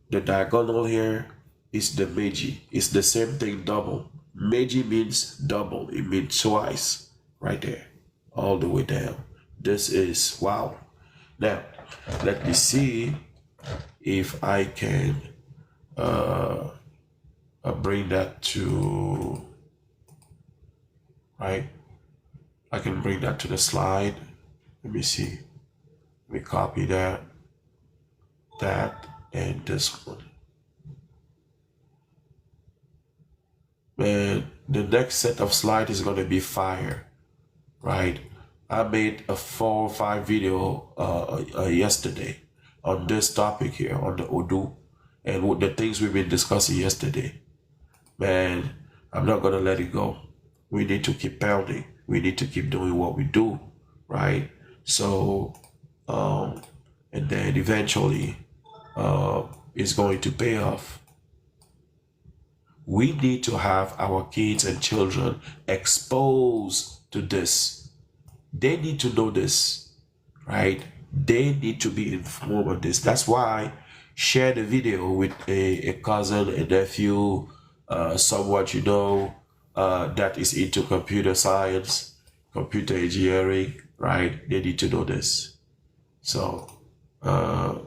Speaker 1: The diagonal here is the Meiji. It's the same thing, double. Meiji means double. It means twice right there, all the way down. This is wow. Now, let me see if I can bring that to, right? I can bring that to the slide. Let me see. Let me copy that, and this one. And the next set of slides is going to be fire, right? I made a 4 or 5 video yesterday on this topic here, on the Odu, and with the things we've been discussing yesterday. Man, I'm not going to let it go. We need to keep pounding. We need to keep doing what we do, right? So, and then eventually, it's going to pay off. We need to have our kids and children exposed to this. They need to know this, right? They need to be informed of this. That's why share the video with a cousin, a nephew, someone you know that is into computer science, computer engineering, right? They need to know this. So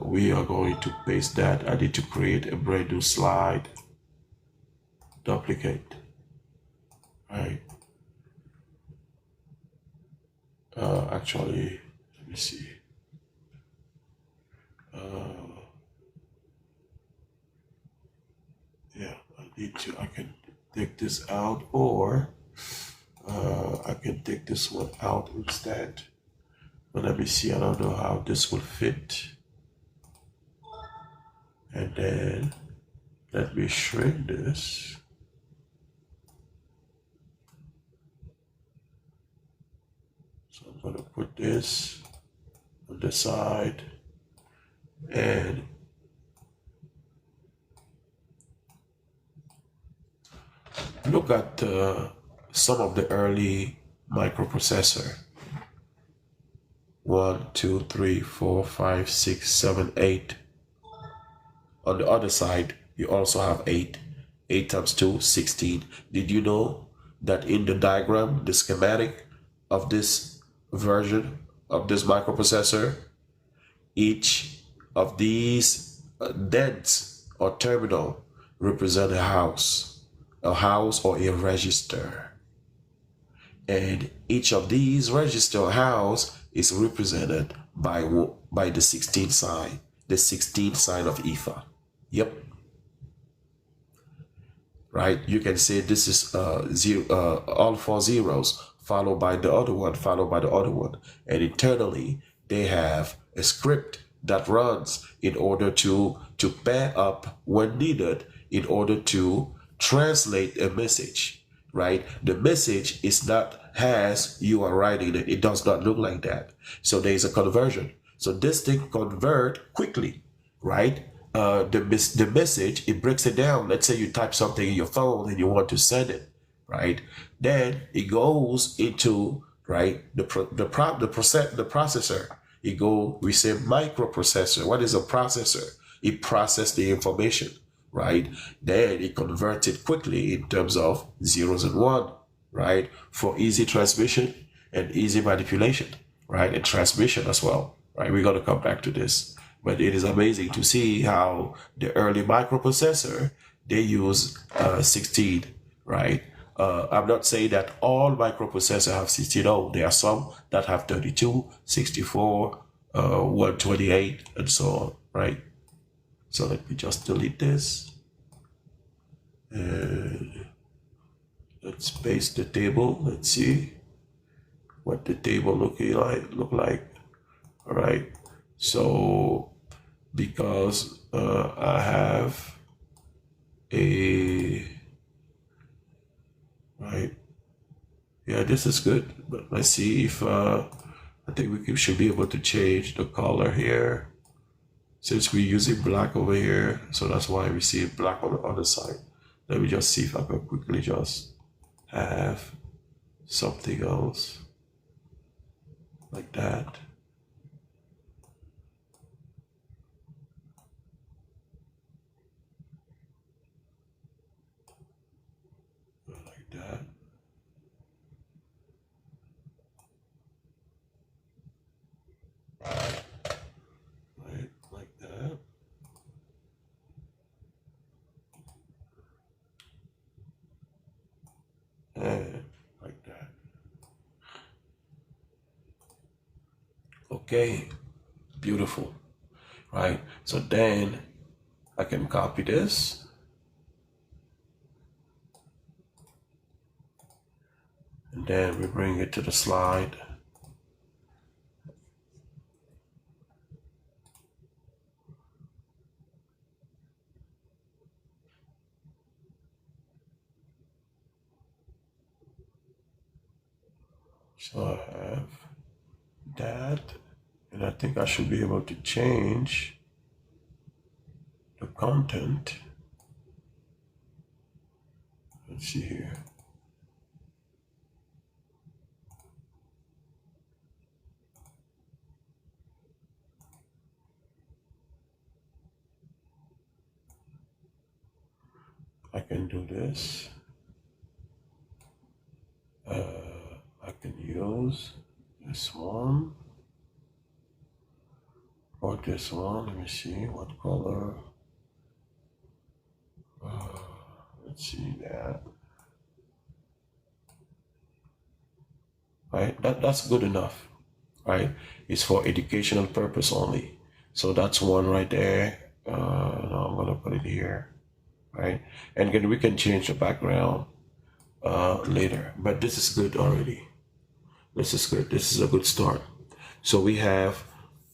Speaker 1: we are going to paste that. I need to create a brand new slide. Duplicate, right? Actually, let me see. Yeah, I can take this out, or I can take this one out instead. But let me see, I don't know how this will fit. And then let me shrink this. So I'm going to put this on the side, and look at some of the early microprocessor. 1, 2, 3, 4, 5, 6, 7, 8. On the other side, you also have 8. 8 times 2, 16. Did you know that in the diagram, the schematic of this version of this microprocessor, each of these dents or terminal represent a house or a register, and each of these register or house is represented by the 16th sign, the 16th sign of IFA. Yep. Right, you can say this is all 4 zeros followed by the other one, followed by the other one. And internally, they have a script that runs in order to pair up when needed, in order to translate a message, right? The message is not as you are writing it. It does not look like that. So there is a conversion. So this thing convert quickly, right? The message, it breaks it down. Let's say you type something in your phone and you want to send it, right? Then it goes into, right, the processor. We say microprocessor. What is a processor? It processes the information, right? Then it converts it quickly in terms of zeros and one, right? For easy transmission and easy manipulation, right? And transmission as well, right? We're going to come back to this. But it is amazing to see how the early microprocessor, they use 16, right? I'm not saying that all microprocessors have 16. No, there are some that have 32, 64, 128, and so on, right? So let me just delete this. And let's paste the table. Let's see. what the table look like. All right. So because I have a right. Yeah, this is good. But let's see if I think we should be able to change the color here. Since we're using black over here, so that's why we see black on the other side. Let me just see if I can quickly just have something else like that. Like that. Right, like that. And like that. Okay, beautiful. Right, so then I can copy this and then we bring it to the slide. So I have that, and I think I should be able to change the content. Let's see here. I can do this. I can use this one or this one. Let me see what color. Let's see that. Right, that's good enough. Right, it's for educational purpose only. So that's one right there. Now I'm gonna put it here. Right, and then we can change the background later. But this is good already. This is good. This is a good start. So we have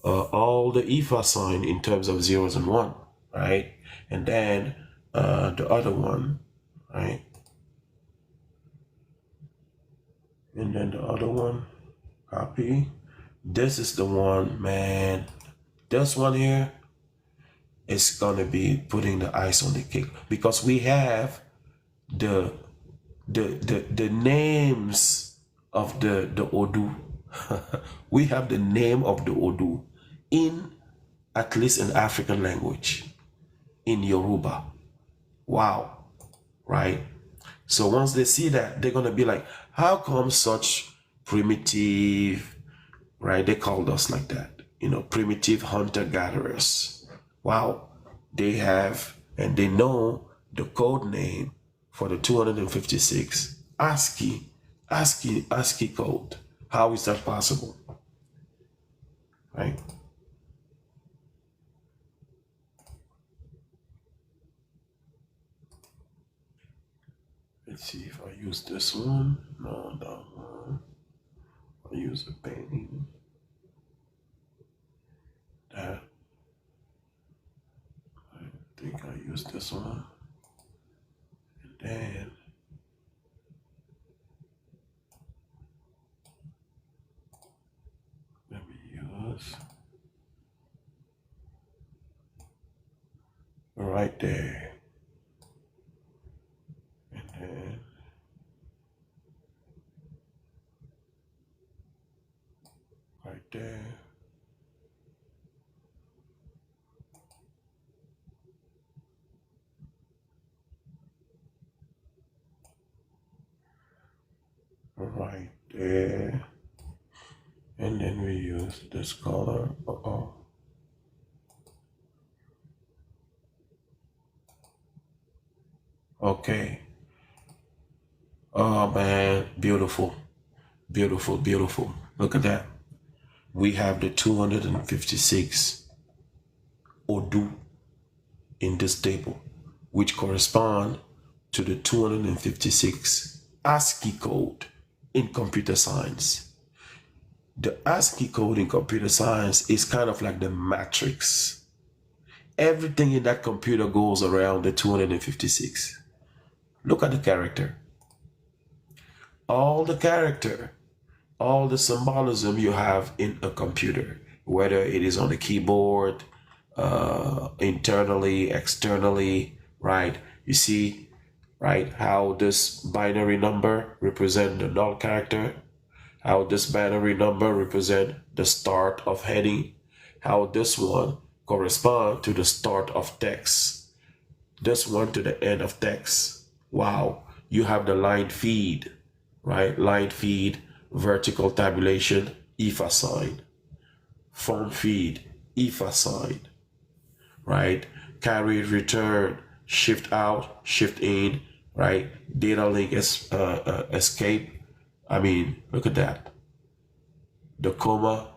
Speaker 1: all the IFA sign in terms of zeros and one, right? And then the other one, right? And then the other one, copy. This is the one, man. This one here is gonna be putting the ice on the cake because we have the names of the Odu. We have the name of the Odu in at least an African language, in Yoruba. Wow, right? So once they see that, they're gonna be like, how come such primitive, right? They called us like that, you know, primitive hunter-gatherers. Wow, they have, and they know the code name for the 256 ASCII code. How is that possible? Right? Let's see if I use this one. No, that one. I'll use a painting. That. I think I use this one. And then let me use right there. And then right there. Right there. And then we use this color. Okay. Oh man, beautiful. Beautiful, beautiful. Look at that. We have the 256 Odu in this table, which correspond to the 256 ASCII code in computer science. The ASCII code in computer science is kind of like the matrix. Everything in that computer goes around the 256. Look at the character. All the character, all the symbolism you have in a computer, whether it is on the keyboard, internally, externally, right? You see, right, how this binary number represent the null character, how this binary number represent the start of heading, how this one correspond to the start of text, this one to the end of text. Wow, you have the line feed, right? Line feed, vertical tabulation, IFA sign, form feed, IFA sign, right? Carry return, shift out, shift in, right? Data link is escape. I mean, look at that. The comma,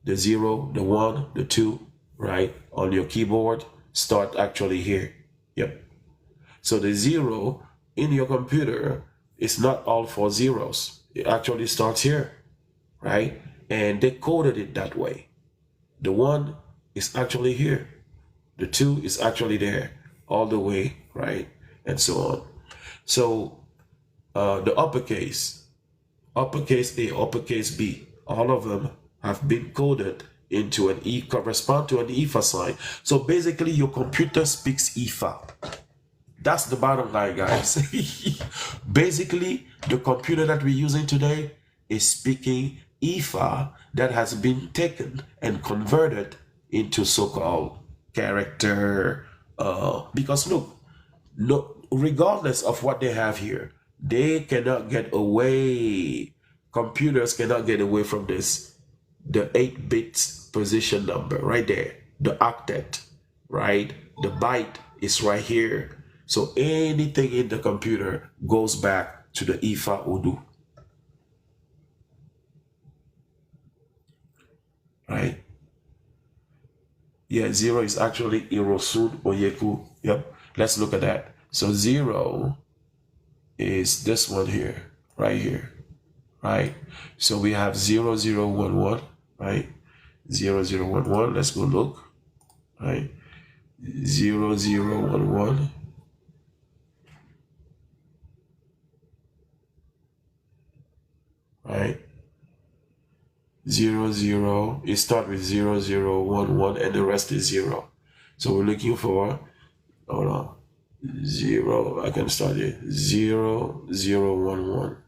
Speaker 1: the 0, the 1, the 2, right? On your keyboard, start actually here. Yep. So the 0 in your computer is not all 4 zeros. It actually starts here, right? And they coded it that way. The 1 is actually here. The 2 is actually there, all the way, right? And so on. So the uppercase A, uppercase B, all of them have been coded into an E, correspond to an IFA sign. So basically your computer speaks IFA. That's the bottom line, guys. Basically, the computer that we're using today is speaking IFA that has been taken and converted into so-called character. Because look, no, regardless of what they have here, they cannot get away. Computers cannot get away from this. The 8-bit position number right there, the octet, right? The byte is right here. So anything in the computer goes back to the IFA-ODU, right? Yeah, 0 is actually Irosun Oyeku. Yep, let's look at that. So 0 is this one here, right here, right? So we have 0011, right? 0011, let's go look, right? 0011. Right? 00, it starts with 0011 and the rest is 0. So we're looking for, hold on, 0, I can start it, 0011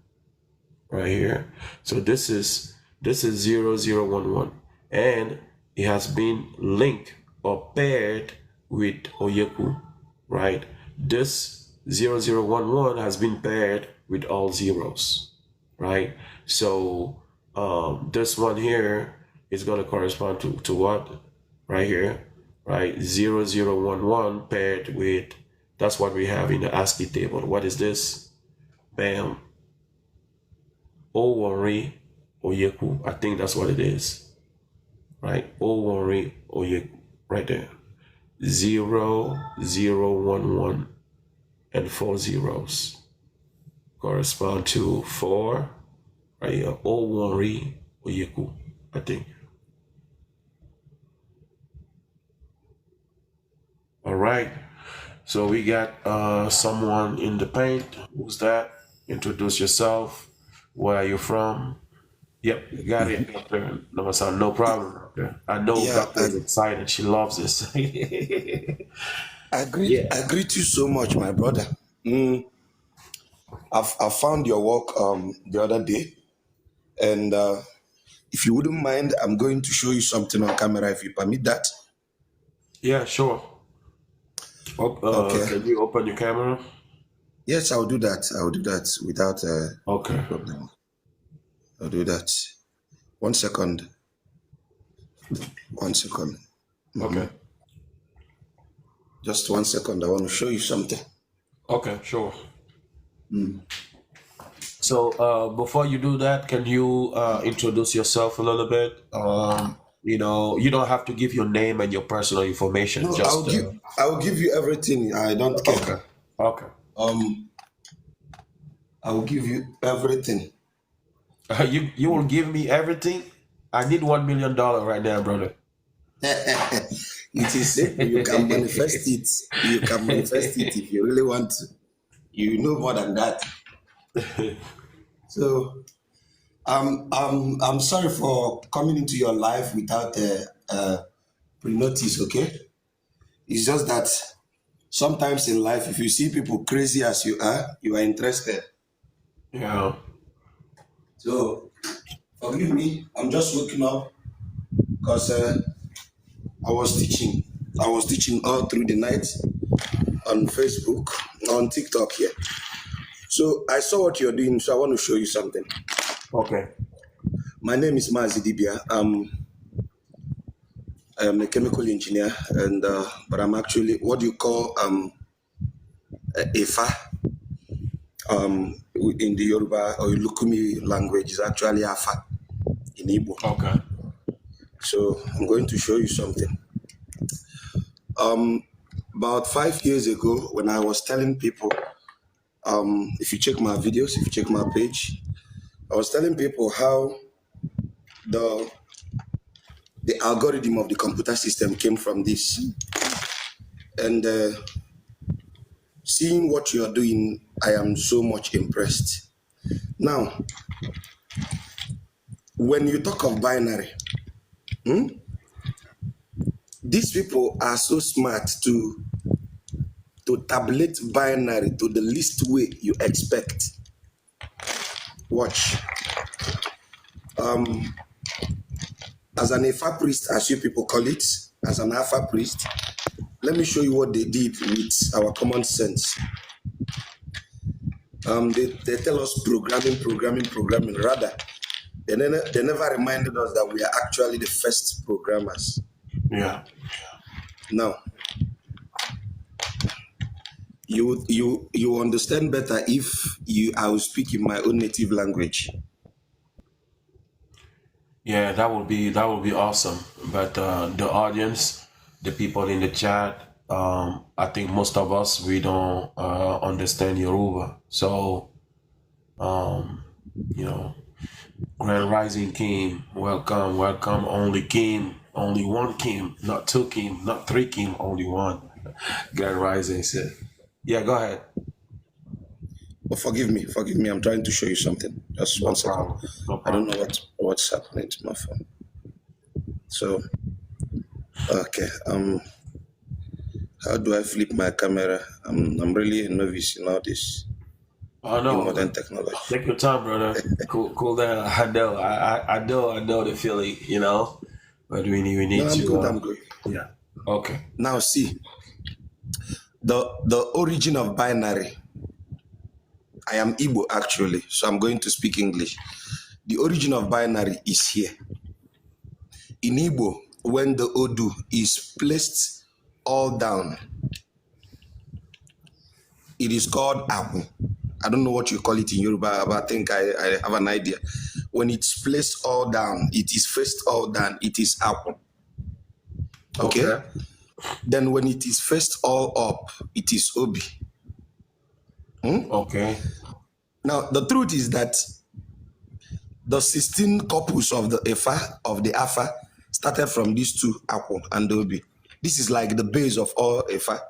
Speaker 1: right here. So this is 0011 and it has been linked or paired with Oyeku, right? This 0011 has been paired with all zeros, right? So this one here is going to correspond to what? Right here, right? 0011 paired with, that's what we have in the ASCII table. What is this? Bam. Owori Oyeku. I think that's what it is, right? Owori Oyeku, right there. 0011 and 4 zeros correspond to 4. Right here, Owori Oyeku, I think. All right, so we got someone in the paint. Who's that? Introduce yourself. Where are you from? Yep, you got it, Doctor. No problem, Doctor. I know Doctor is excited. She loves this.
Speaker 4: I greet you so much, my brother. I found your work the other day, and if you wouldn't mind, I'm going to show you something on camera, if you permit that.
Speaker 1: Yeah, sure.
Speaker 4: Okay.
Speaker 1: Can you open your camera?
Speaker 4: Yes, I'll do that. I'll do that without
Speaker 1: Okay.
Speaker 4: problem. I'll do that. 1 second. 1 second.
Speaker 1: Okay.
Speaker 4: Just 1 second. I want to show you something.
Speaker 1: Okay, sure. So before you do that, can you introduce yourself a little bit? You know, you don't have to give your name and your personal information.
Speaker 4: No,
Speaker 1: Just
Speaker 4: I'll give you everything. I don't care.
Speaker 1: Okay.
Speaker 4: I'll give you everything.
Speaker 1: You will give me everything? I need $1 million right now, brother.
Speaker 4: It is simple. You can manifest it. You can manifest it if you really want to. You know more than that. So I'm sorry for coming into your life without pre-notice, okay? It's just that sometimes in life, if you see people crazy as you are interested.
Speaker 1: Yeah.
Speaker 4: So forgive me, I'm just waking up because I was teaching. I was teaching all through the night on Facebook, on TikTok here. So I saw what you're doing, so I want to show you something.
Speaker 1: Okay.
Speaker 4: My name is Mazi Dibia. I am a chemical engineer, and but I'm actually what you call IFA. In the Yoruba or Lukumi language is actually AFA in Igbo.
Speaker 1: Okay.
Speaker 4: So I'm going to show you something. About 5 years ago, when I was telling people, if you check my videos, if you check my page, I was telling people how the algorithm of the computer system came from this. And seeing what you are doing, I am so much impressed. Now, when you talk of binary, these people are so smart to tabulate binary to the least way you expect. Watch. As an IFA priest, as you people call it, as an AFA priest, let me show you what they did with our common sense. They tell us programming. Rather, they never reminded us that we are actually the first programmers.
Speaker 1: Yeah.
Speaker 4: Now, you understand better if I will speak in my own native language.
Speaker 1: Yeah, that would be awesome. But the audience, the people in the chat, I think most of us we don't understand Yoruba. So, you know, Grand Rising Kim, welcome. Only Kim, only one Kim, not two Kim, not three Kim, only one. Grand Rising said, "Yeah, go ahead."
Speaker 4: But forgive me. I'm trying to show you something. Just
Speaker 1: No
Speaker 4: 1 second.
Speaker 1: problem. No
Speaker 4: I don't
Speaker 1: problem.
Speaker 4: know what's happening to my phone. So, okay. How do I flip my camera? I'm really a novice in all this
Speaker 1: Oh
Speaker 4: in modern
Speaker 1: no,
Speaker 4: technology.
Speaker 1: take your time, brother. Cool down. I know. I know the feeling. You know, but we
Speaker 4: No,
Speaker 1: need
Speaker 4: I'm good.
Speaker 1: to.
Speaker 4: I'm good.
Speaker 1: Yeah. Okay.
Speaker 4: Now see the origin of binary. I am Igbo actually, so I'm going to speak English. The origin of binary is here. In Igbo, when the Odu is placed all down, it is called Abu. I don't know what you call it in Yoruba, but I think I have an idea. When it's placed all down, it is faced all down, it is Abu. Okay? Then when it is faced all up, it is Obi.
Speaker 1: Okay.
Speaker 4: Now, the truth is that the 16 couples of the AFA started from these two, Akwu and Obi. This is like the base of all AFA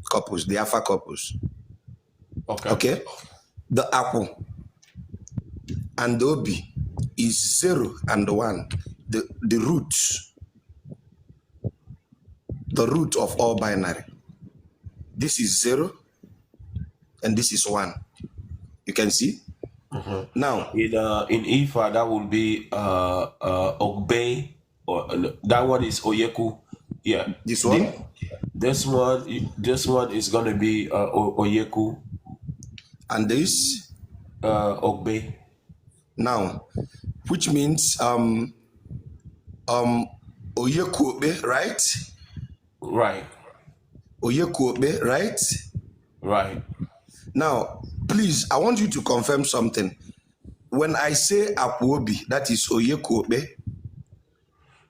Speaker 4: couples, the AFA couples. Okay? The Akwu and Obi is 0 and 1. The root of all binary. This is 0 and this is 1. You can see? Now,
Speaker 1: In Ifa, that would be Ogbe, or that one is Oyeku. Yeah.
Speaker 4: this one?
Speaker 1: This one is gonna be Oyeku,
Speaker 4: And this?
Speaker 1: Ogbe.
Speaker 4: Now, which means Oyekuobe, right?
Speaker 1: Right.
Speaker 4: Oyekuobe, right?
Speaker 1: Right.
Speaker 4: Now, please, I want you to confirm something. When I say Akwobi, that is Oyekuobe.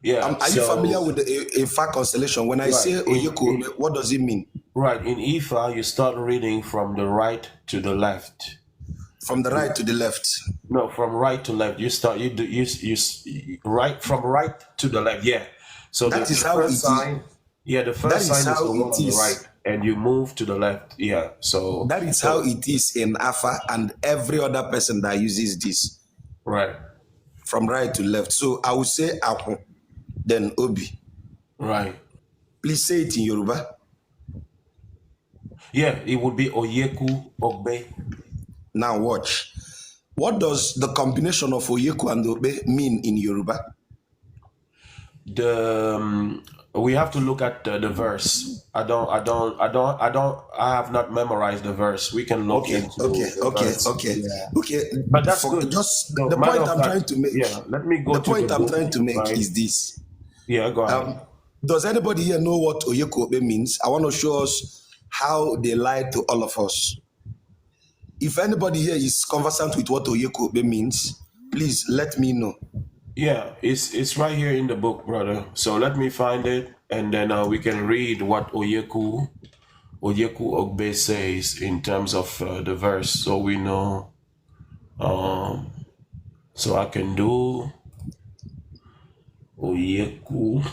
Speaker 1: Yeah.
Speaker 4: Are you familiar with the Ifa constellation? When I say Oyekuobe, what does it mean?
Speaker 1: Right. In Ifa, you start reading from the right to the left.
Speaker 4: From the right to the left.
Speaker 1: No, from right to left. You start. You do. Right from right to the left. Yeah. So
Speaker 4: That
Speaker 1: the
Speaker 4: is how it
Speaker 1: first
Speaker 4: is.
Speaker 1: sign. Yeah, the
Speaker 4: That
Speaker 1: first
Speaker 4: is
Speaker 1: sign is
Speaker 4: how
Speaker 1: the one
Speaker 4: it
Speaker 1: on the
Speaker 4: is.
Speaker 1: right, and you move to the left. Yeah. So
Speaker 4: That is how it is in AFA and every other person that uses this.
Speaker 1: right.
Speaker 4: From right to left. So I will say Aku, then Obi.
Speaker 1: Right.
Speaker 4: Please say it in Yoruba.
Speaker 1: Yeah, it would be Oyeku Ogbe.
Speaker 4: Now watch. What does the combination of Oyeku and Obe mean in Yoruba?
Speaker 1: We have to look at the verse. I have not memorized the verse. We can look
Speaker 4: Okay,
Speaker 1: into the verse. Yeah.
Speaker 4: okay.
Speaker 1: But that's good.
Speaker 4: Just
Speaker 1: No,
Speaker 4: the
Speaker 1: matter
Speaker 4: point
Speaker 1: of
Speaker 4: I'm
Speaker 1: fact,
Speaker 4: trying to make.
Speaker 1: yeah, let me go
Speaker 4: The
Speaker 1: to
Speaker 4: point
Speaker 1: the
Speaker 4: I'm
Speaker 1: book,
Speaker 4: trying to make
Speaker 1: right?
Speaker 4: is this.
Speaker 1: Yeah, go ahead.
Speaker 4: Does anybody here know what Oyeku Obe means? I want to show us how they lied to all of us. If anybody here is conversant with what Oyeku Obe means, please let me know.
Speaker 1: Yeah, it's right here in the book, brother. So let me find it, and then we can read what Oyeku Ogbe says in terms of the verse, so we know. So I can do Oyeku.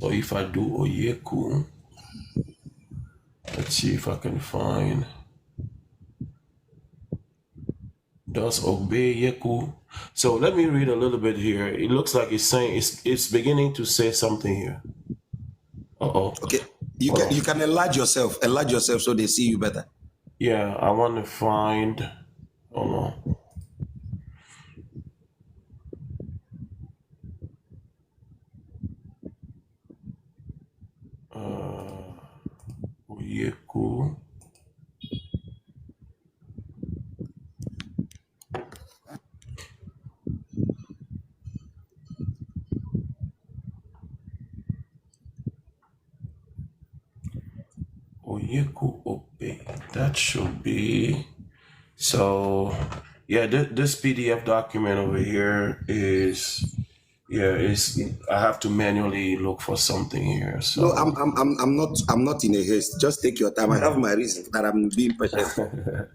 Speaker 1: So if I do Oyeku, let's see if I can find. Does Ogbe Yeku. So let me read a little bit here. It looks like it's saying it's beginning to say something here.
Speaker 4: Okay, you can enlarge yourself so they see you better.
Speaker 1: Yeah, I want to find. Hold on. Oyeku. Oyeku Ope. That should be. So, yeah, this PDF document over here is. Yeah, I have to manually look for something here. So
Speaker 4: No, I'm not in a haste. Just take your time. I have my reason that I'm being patient.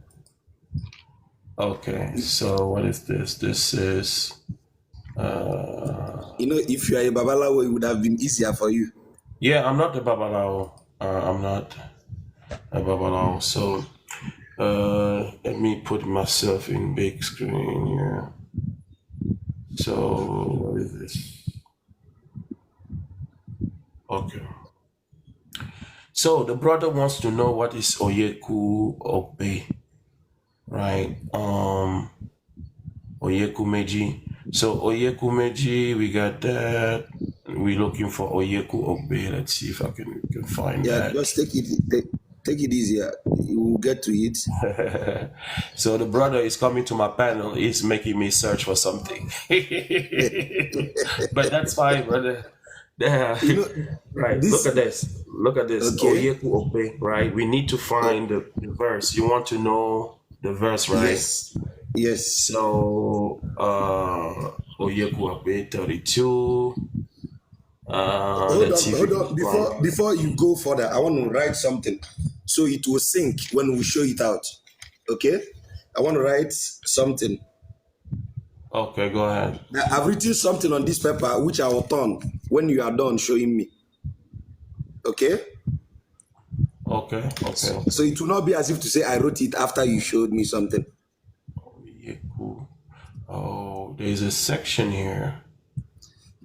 Speaker 1: okay. So what is this? This is.
Speaker 4: If you are a Babalawo, it would have been easier for you.
Speaker 1: Yeah, I'm not a Babalawo. I'm not a Babalawo. So let me put myself in big screen here. So what is this? Okay. So the brother wants to know what is Oyeku Ope, right? Oyeku Meji. So Oyeku Meji, we got that. We're looking for Oyeku Ope. Let's see if I can find that.
Speaker 4: Yeah, just take it easier. You will get to it.
Speaker 1: So the brother is coming to my panel. He's making me search for something. But that's fine, brother. Right. Look at this. Look at this.
Speaker 4: Okay.
Speaker 1: Oyeku Ope, right? We need to find the verse. You want to know the verse, right?
Speaker 4: Yes.
Speaker 1: So Oyeku Ope 32.
Speaker 4: Hold on. Before you go further, I want to write something so it will sync when we show it out. Okay? I want to write something.
Speaker 1: Okay, go ahead.
Speaker 4: Now, I've written something on this paper which I will turn when you are done showing me. Okay?
Speaker 1: Okay.
Speaker 4: So it will not be as if to say I wrote it after you showed me something.
Speaker 1: Oyeku. Oh, there's a section here.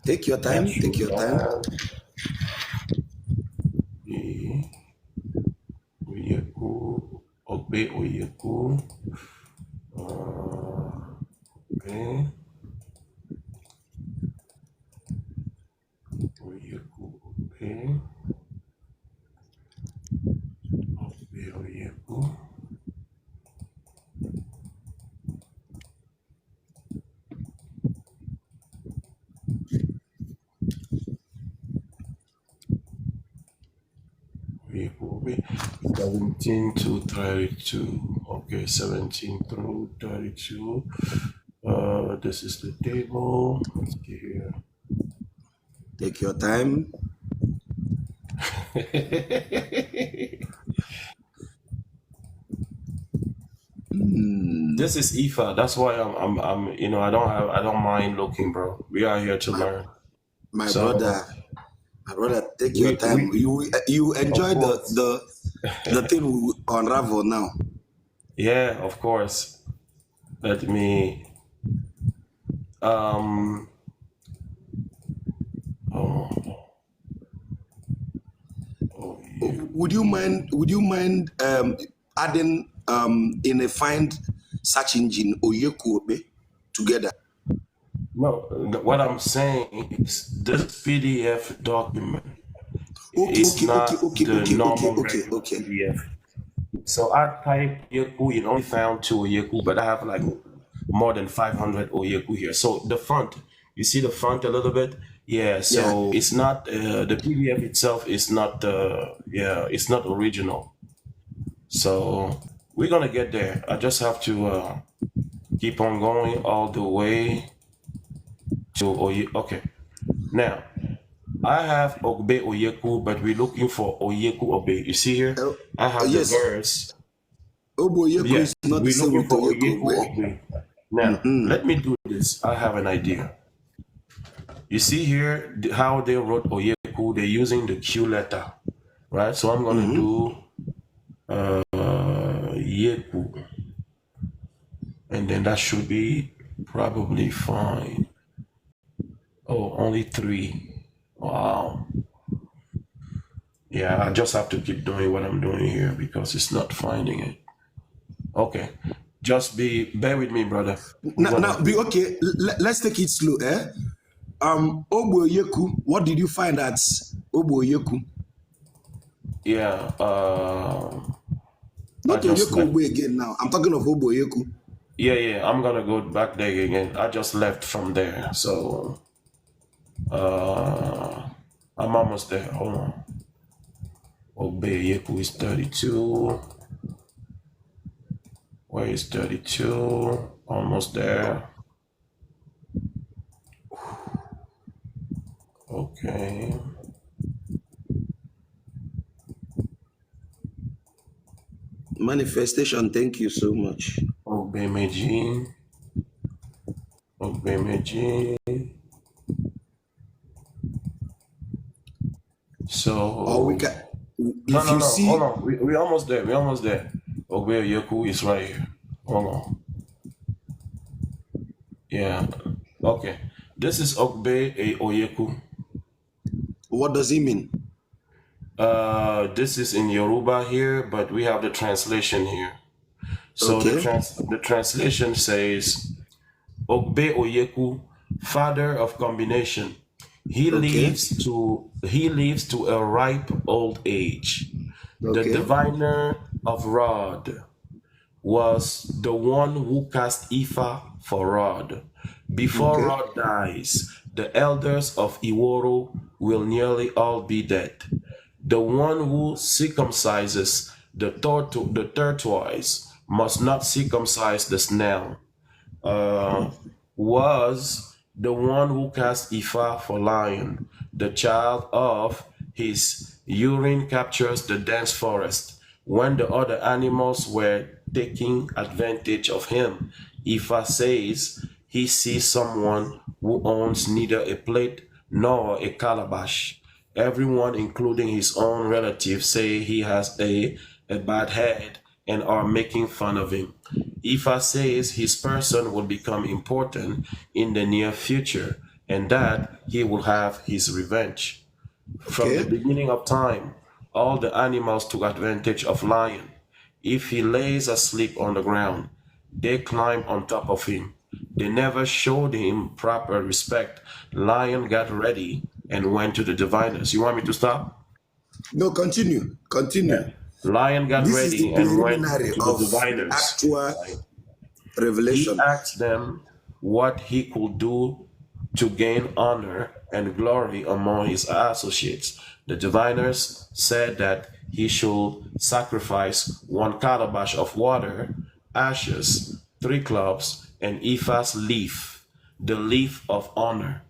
Speaker 4: Take your time. Take your time.
Speaker 1: Oyeku. Obe Oyeku. Okay. Oyeku Obe. Obe Oyeku. Oyeku Obe. 17 to 32. Okay, 17 through 32. This is the table. Let's see here.
Speaker 4: Take your time.
Speaker 1: This is IFA. That's why I'm you know, I don't mind looking, bro. We are here to learn.
Speaker 4: My
Speaker 1: So
Speaker 4: brother, take your time. You enjoy the thing we unravel now.
Speaker 1: yeah, of course. Let me oh,
Speaker 4: Would you mind adding in a find search engine Oyeku Obe together?
Speaker 1: no, what I'm saying is this PDF document is not the normal regular
Speaker 4: Okay.
Speaker 1: PDF. So I typed Oyeku, it only found 2 Oyeku, but I have like more than 500 Oyeku here. So the font, you see the font a little bit? Yeah, so it's not, the PDF itself is not, it's not original. So we're gonna get there. I just have to keep on going all the way to okay. Now, I have Ogbe Oyeku, but we're looking for Oyeku Obe. You see here? I have the verse.
Speaker 4: Oyeku
Speaker 1: Yes,
Speaker 4: is not the
Speaker 1: we're
Speaker 4: same
Speaker 1: looking
Speaker 4: with
Speaker 1: for
Speaker 4: Oyeku
Speaker 1: Oyeku
Speaker 4: Obe.
Speaker 1: Obe. Now, let me do this. I have an idea. You see here how they wrote Oyeku? They're using the Q letter, right? So I'm going to do Yeku. And then that should be probably fine. Oh, only 3. Wow. Yeah, I just have to keep doing what I'm doing here because it's not finding it. Okay. Just bear with me, brother.
Speaker 4: Now be okay. Let's take it slow, eh? Obo Oyeku, what did you find at Obo Oyeku?
Speaker 1: Yeah,
Speaker 4: Not Oyeku Obo again now. I'm talking of Obo Oyeku.
Speaker 1: Yeah, I'm gonna go back there again. I just left from there, so I'm almost there. Hold on. Oyeku is 32. Where is 32? Almost there. Okay.
Speaker 4: Manifestation, thank you so much.
Speaker 1: Obemeji. So
Speaker 4: We can.
Speaker 1: no, hold on. We almost there. Oyeku is right here. Hold on. Yeah. Okay. This is Oyeku.
Speaker 4: What does it mean?
Speaker 1: This is in Yoruba here, but we have the translation here. So the translation says, Ogbe Oyeku, father of combination. He lives to a ripe old age. The diviner of Rod was the one who cast Ifa for Rod. Before Rod dies, the elders of Iworo will nearly all be dead. The one who circumcises the tortoise must not circumcise the snail. Was the one who cast Ifa for lion. The child of his urine captures the dense forest. When the other animals were taking advantage of him, Ifa says he sees someone who owns neither a plate nor a calabash. Everyone, including his own relatives, say he has a bad head and are making fun of him. Ifa says his person will become important in the near future and that he will have his revenge. From the beginning of time, all the animals took advantage of lion. If he lays asleep on the ground, they climb on top of him. They never showed him proper respect. Lion got ready and went to the diviners. You want me to stop?
Speaker 4: No, continue.
Speaker 1: Yeah. Lion got ready and went to the diviners.
Speaker 4: Actual revelation.
Speaker 1: He asked them what he could do to gain honor and glory among his associates. The diviners said that he should sacrifice 1 calabash of water, ashes, 3 clubs, and Ifa's leaf, the leaf of honor.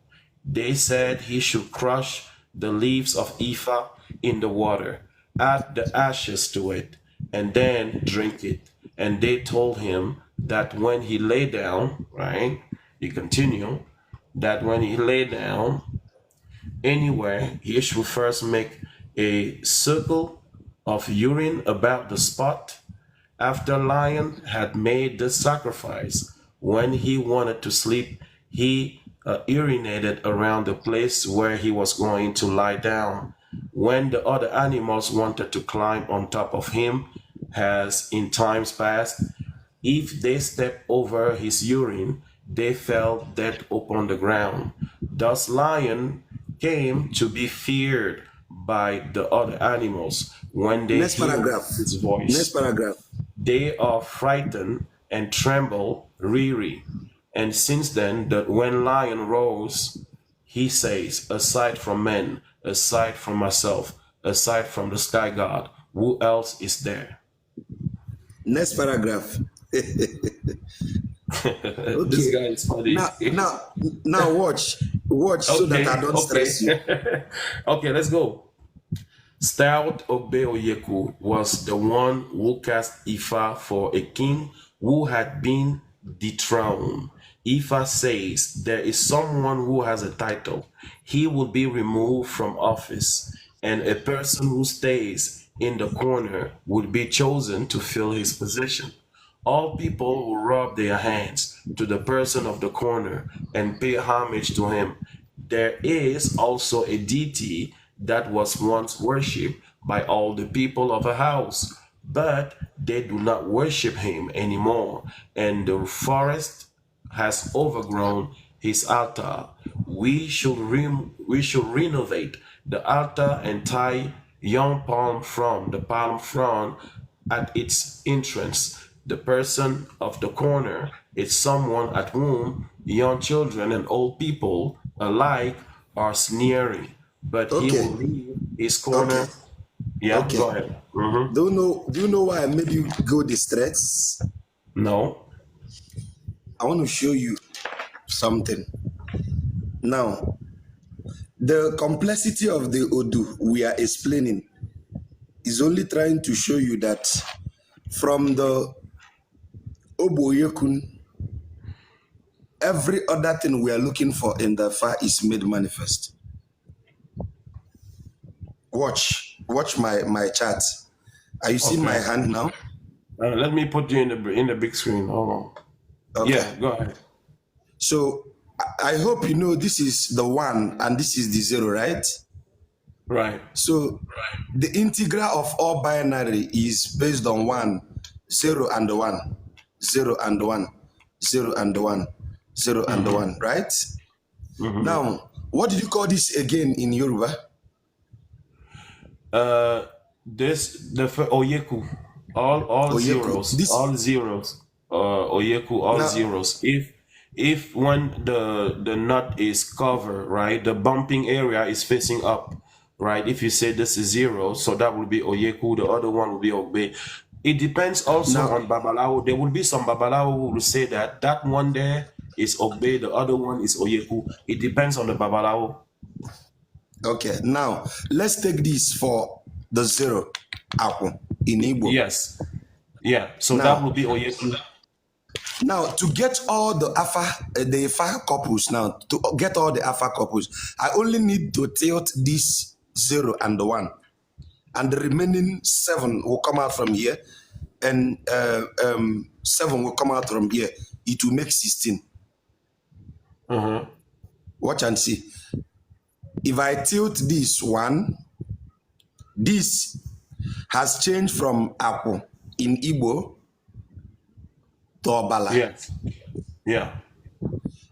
Speaker 1: They said he should crush the leaves of Ifa in the water, add the ashes to it, and then drink it. And they told him that when he lay down, right? He continue that when he lay down anywhere, he should first make a circle of urine about the spot. After lion had made the sacrifice, when he wanted to sleep, he urinated around the place where he was going to lie down. When the other animals wanted to climb on top of him, as in times past, if they stepped over his urine, they fell dead upon the ground. Thus lion came to be feared by the other animals when they
Speaker 4: Next
Speaker 1: hear
Speaker 4: paragraph.
Speaker 1: his
Speaker 4: Next
Speaker 1: voice.
Speaker 4: paragraph.
Speaker 1: They are frightened and tremble, weary. And since then, that when lion rose, he says, aside from men, aside from myself, aside from the sky god, who else is there?
Speaker 4: Next paragraph.
Speaker 1: This
Speaker 4: Okay.
Speaker 1: guy is funny.
Speaker 4: Now watch so that I don't stress you.
Speaker 1: Okay, let's go. Stout Obeoyeku was the one who cast Ifa for a king who had been dethroned. Ifa says there is someone who has a title. He will be removed from office, and a person who stays in the corner would be chosen to fill his position. All people will rub their hands to the person of the corner and pay homage to him. There is also a deity that was once worshipped by all the people of a house, but they do not worship him anymore, and the forest has overgrown his altar. We should renovate the altar and tie young the palm frond at its entrance. The person of the corner is someone at whom young children and old people alike are sneering, but he
Speaker 4: Okay.
Speaker 1: will leave his corner.
Speaker 4: Okay.
Speaker 1: Yeah,
Speaker 4: Okay.
Speaker 1: go ahead.
Speaker 4: Do you know why I made you go the threats?
Speaker 1: No.
Speaker 4: I want to show you something. Now, the complexity of the Odu we are explaining is only trying to show you that from the Oboyekun, every other thing we are looking for in the far is made manifest. Watch my chart. Are you seeing my hand now?
Speaker 1: Let me put you in the big screen. Hold on.
Speaker 4: Okay.
Speaker 1: Yeah, go ahead.
Speaker 4: So I hope you know this is the 1 and this is the 0, right?
Speaker 1: Right.
Speaker 4: So the integral of all binary is based on 1, 0 and 1, 0 and 1, 0 and 1, 0 and 1, right? Now, what did you call this again in Yoruba?
Speaker 1: Oyeku, all
Speaker 4: Oyeku.
Speaker 1: zeros, all zeros. Oyeku, all
Speaker 4: Now-
Speaker 1: zeros. If when the nut is covered, right, the bumping area is facing up, right? If you say this is 0, so that will be Oyeku. The other one will be Obe. It depends also
Speaker 4: Now-
Speaker 1: on Babalawo. There will be some Babalawo who will say that one there is Obe, the other one is Oyeku. It depends on the Babalawo.
Speaker 4: Okay, now let's take this for the 0 Aku in Igbo.
Speaker 1: Yes. Yeah. So
Speaker 4: Now-
Speaker 1: that will be Oyeku.
Speaker 4: Now, to get all the AFA couples, now, to get all the AFA couples, I only need to tilt this 0 and 1. And the remaining 7 will come out from here. And 7 will come out from here. It will make 16. Watch and see. If I tilt this 1, this has changed from Apu in Igbo to Obala.
Speaker 1: Yes. Yeah.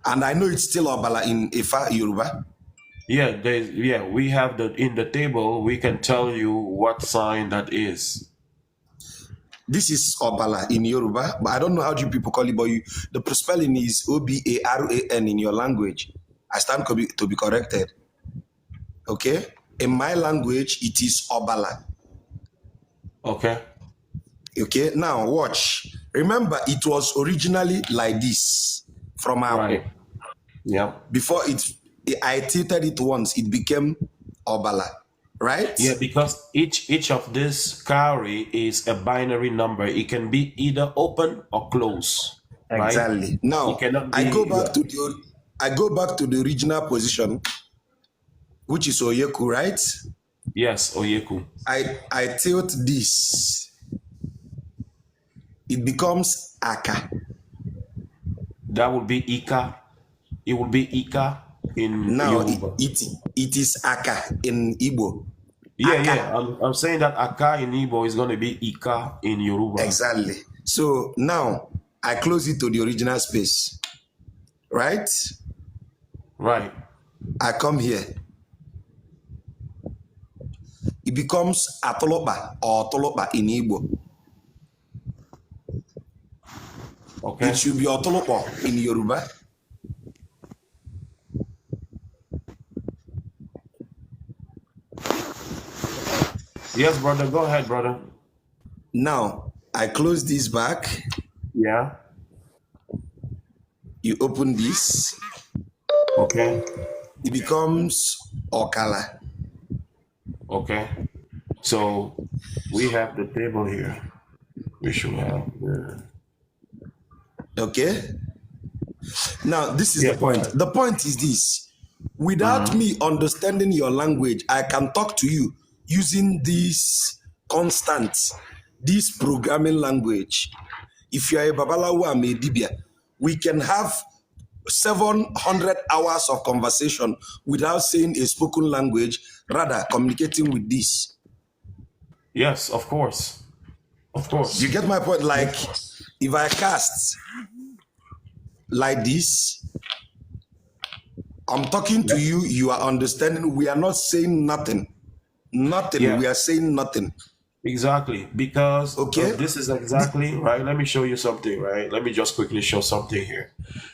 Speaker 4: And I know it's still Obala in Ifa Yoruba.
Speaker 1: Yeah, we have in the table, we can tell you what sign that is.
Speaker 4: This is Obala in Yoruba, but I don't know how you people call it, but the spelling is Obaran in your language. I stand to be corrected. Okay? In my language, it is Obala.
Speaker 1: Okay.
Speaker 4: Okay? Now, watch. Remember, it was originally like this from our
Speaker 1: Right. Yeah.
Speaker 4: before I tilted it once, it became Obala, right?
Speaker 1: Yeah, because each of this cowrie is a binary number. It can be either open or close. right?
Speaker 4: Exactly.
Speaker 1: It
Speaker 4: Now
Speaker 1: cannot
Speaker 4: I
Speaker 1: be.
Speaker 4: go back to the original position, which is Oyeku, right?
Speaker 1: Yes, Oyeku.
Speaker 4: I tilt this. It becomes Aka.
Speaker 1: That would be Ika. It would be Ika in
Speaker 4: Now
Speaker 1: Yoruba.
Speaker 4: it is Aka in Igbo.
Speaker 1: Yeah,
Speaker 4: Aka.
Speaker 1: yeah. I'm saying that Aka in Igbo is going to be Ika in Yoruba.
Speaker 4: Exactly. So now I close it to the original space. Right?
Speaker 1: Right.
Speaker 4: I come here. It becomes Atolopa or Tolopa in Igbo.
Speaker 1: Okay.
Speaker 4: It should be Otolopo in Yoruba.
Speaker 1: Yes, brother. Go ahead, brother.
Speaker 4: Now I close this back.
Speaker 1: Yeah.
Speaker 4: You open this.
Speaker 1: Okay.
Speaker 4: It becomes Okala.
Speaker 1: Okay. So we have the table here. We should have the...
Speaker 4: Okay? Now, this is
Speaker 1: Yeah,
Speaker 4: the point.
Speaker 1: go ahead.
Speaker 4: The point is this. Without me understanding your language, I can talk to you using this constant, this programming language. If you are a Babalawo-MAAHDI-GOOGLE, we can have 700 hours of conversation without saying a spoken language, rather communicating with this.
Speaker 1: Yes, of course. Of course.
Speaker 4: You get my point? Like, if I cast like this, I'm talking to you, you are understanding. We are not saying nothing. Nothing.
Speaker 1: Yeah.
Speaker 4: We are saying nothing.
Speaker 1: Exactly, because
Speaker 4: Okay.
Speaker 1: this is exactly right. Let me show you something, right? Let me just quickly show something here,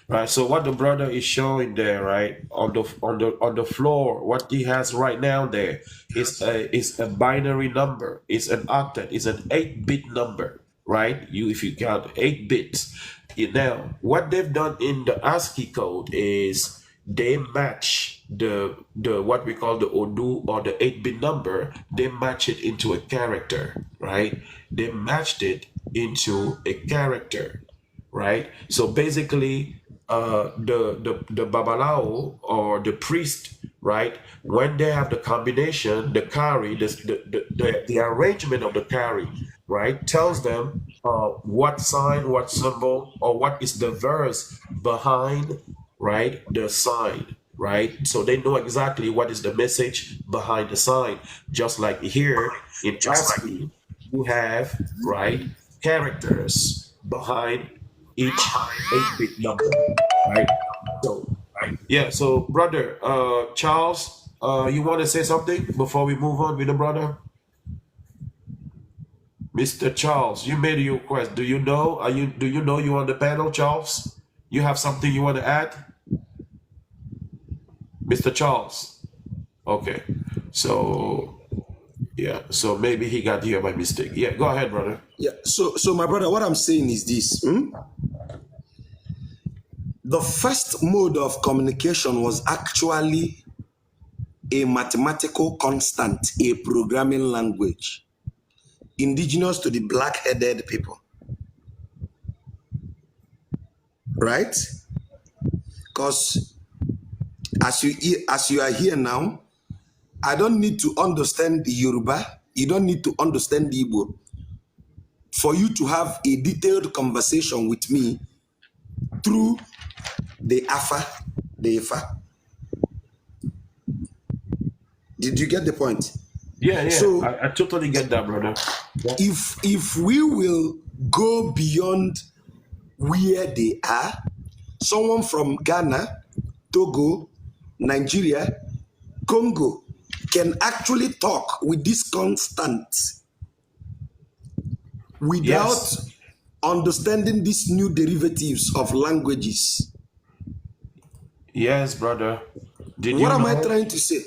Speaker 1: right? So what the brother is showing there, right, on the floor, what he has right now there is a binary number. It's an octet. It's an 8-bit number, right? If you count 8 bits, now what they've done in the ASCII code is they match the what we call the ODU or the 8-bit number. They match it into a character, right? They matched it into a character, right? So basically, the Babalawo or the priest, right? When they have the combination, the carry, the arrangement of the carry, right, tells them what sign, what symbol, or what is the verse behind, right, the sign, right? So they know exactly what is the message behind the sign. Just like here in ASCII, you have, right, characters behind each 8-bit number, right? So, yeah, so brother, Charles, you want to say something before we move on with the brother? Mr. Charles, you made a request. Do you know you on the panel, Charles? You have something you want to add? Mr. Charles. Okay. So yeah, so maybe he got here by mistake. Yeah, go ahead, brother.
Speaker 4: Yeah. So my brother, what I'm saying is this. The first mode of communication was actually a mathematical constant, a programming language, indigenous to the black-headed people. Right? Because as you are here now, I don't need to understand the Yoruba. You don't need to understand the Igbo for you to have a detailed conversation with me through the IFA. Did you get the point?
Speaker 1: Yeah,
Speaker 4: So
Speaker 1: I totally get that, brother. Yeah.
Speaker 4: if we will go beyond where they are, someone from Ghana, Togo, Nigeria, Congo can actually talk with this constant without understanding these new derivatives of languages.
Speaker 1: Yes, brother.
Speaker 4: What am I trying to say?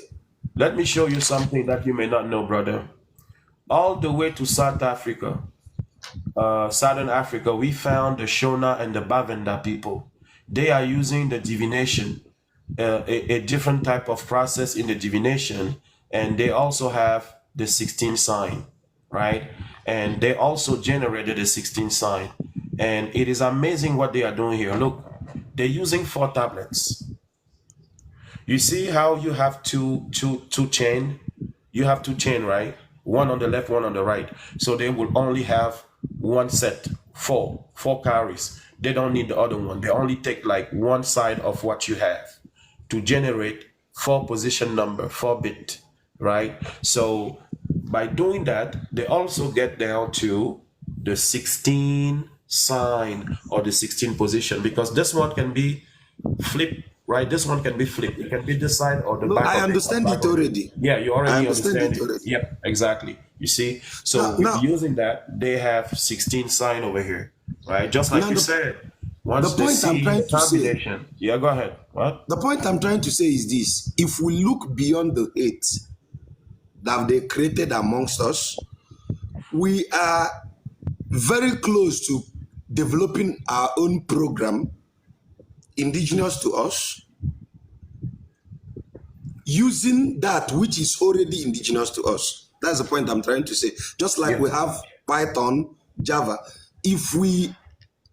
Speaker 1: Let me show you something that you may not know, brother. All the way to South Africa, Southern Africa, we found the Shona and the Bavenda people. They are using the divination, a different type of process in the divination, and they also have the 16 sign, right? And they also generated a 16 sign. And it is amazing what they are doing here. Look, they're using 4 tablets. You see how you have two chain? You have 2 chain, right? One on the left, one on the right. So they will only have one set, four carries. They don't need the other one. They only take like one side of what you have to generate 4 position number, 4 bit, right? So by doing that, they also get down to the 16 sign or the 16 position, because this one can be flipped, right? This one can be flipped. It can be this side or the
Speaker 4: No,
Speaker 1: back.
Speaker 4: I understand it already.
Speaker 1: Yeah, you
Speaker 4: I
Speaker 1: already
Speaker 4: understand
Speaker 1: understand
Speaker 4: it
Speaker 1: it.
Speaker 4: already.
Speaker 1: Yep, exactly. You see, so
Speaker 4: Now-
Speaker 1: using that, they have 16 sign over here, right? Just like
Speaker 4: Now
Speaker 1: you
Speaker 4: the-
Speaker 1: said. Once
Speaker 4: the
Speaker 1: they
Speaker 4: point
Speaker 1: see
Speaker 4: I'm trying
Speaker 1: the
Speaker 4: to say-
Speaker 1: combination, yeah, go ahead. What?
Speaker 4: The point I'm trying to say is this: if we look beyond the hate that they created amongst us, we are very close to developing our own program indigenous to us, using that which is already indigenous to us. That's the point I'm trying to say. Just like we have Python, Java, if we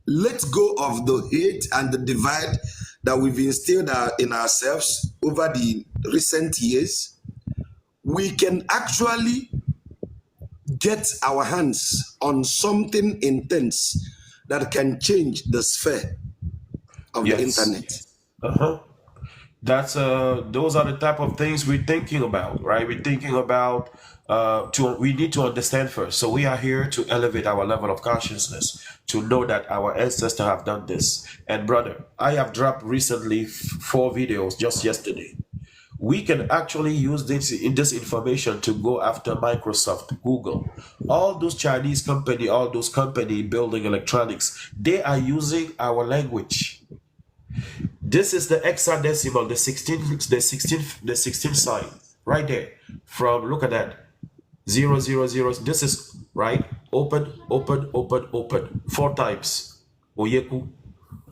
Speaker 4: let go of the hate and the divide that we've instilled in ourselves over the recent years, we can actually get our hands on something intense that can change the sphere of the internet.
Speaker 1: That's those are the type of things we're thinking about, right? We're thinking about we need to understand first. So we are here to elevate our level of consciousness, to know that our ancestors have done this. And brother, I have dropped recently 4 videos just yesterday. We can actually use this information to go after Microsoft, Google, all those Chinese company, all those company building electronics. They are using our language. This is the hexadecimal, the 16 sign right there. From, look at that, 0, 0, 0. This is right. Open, open, open, open 4 times. Oyeku,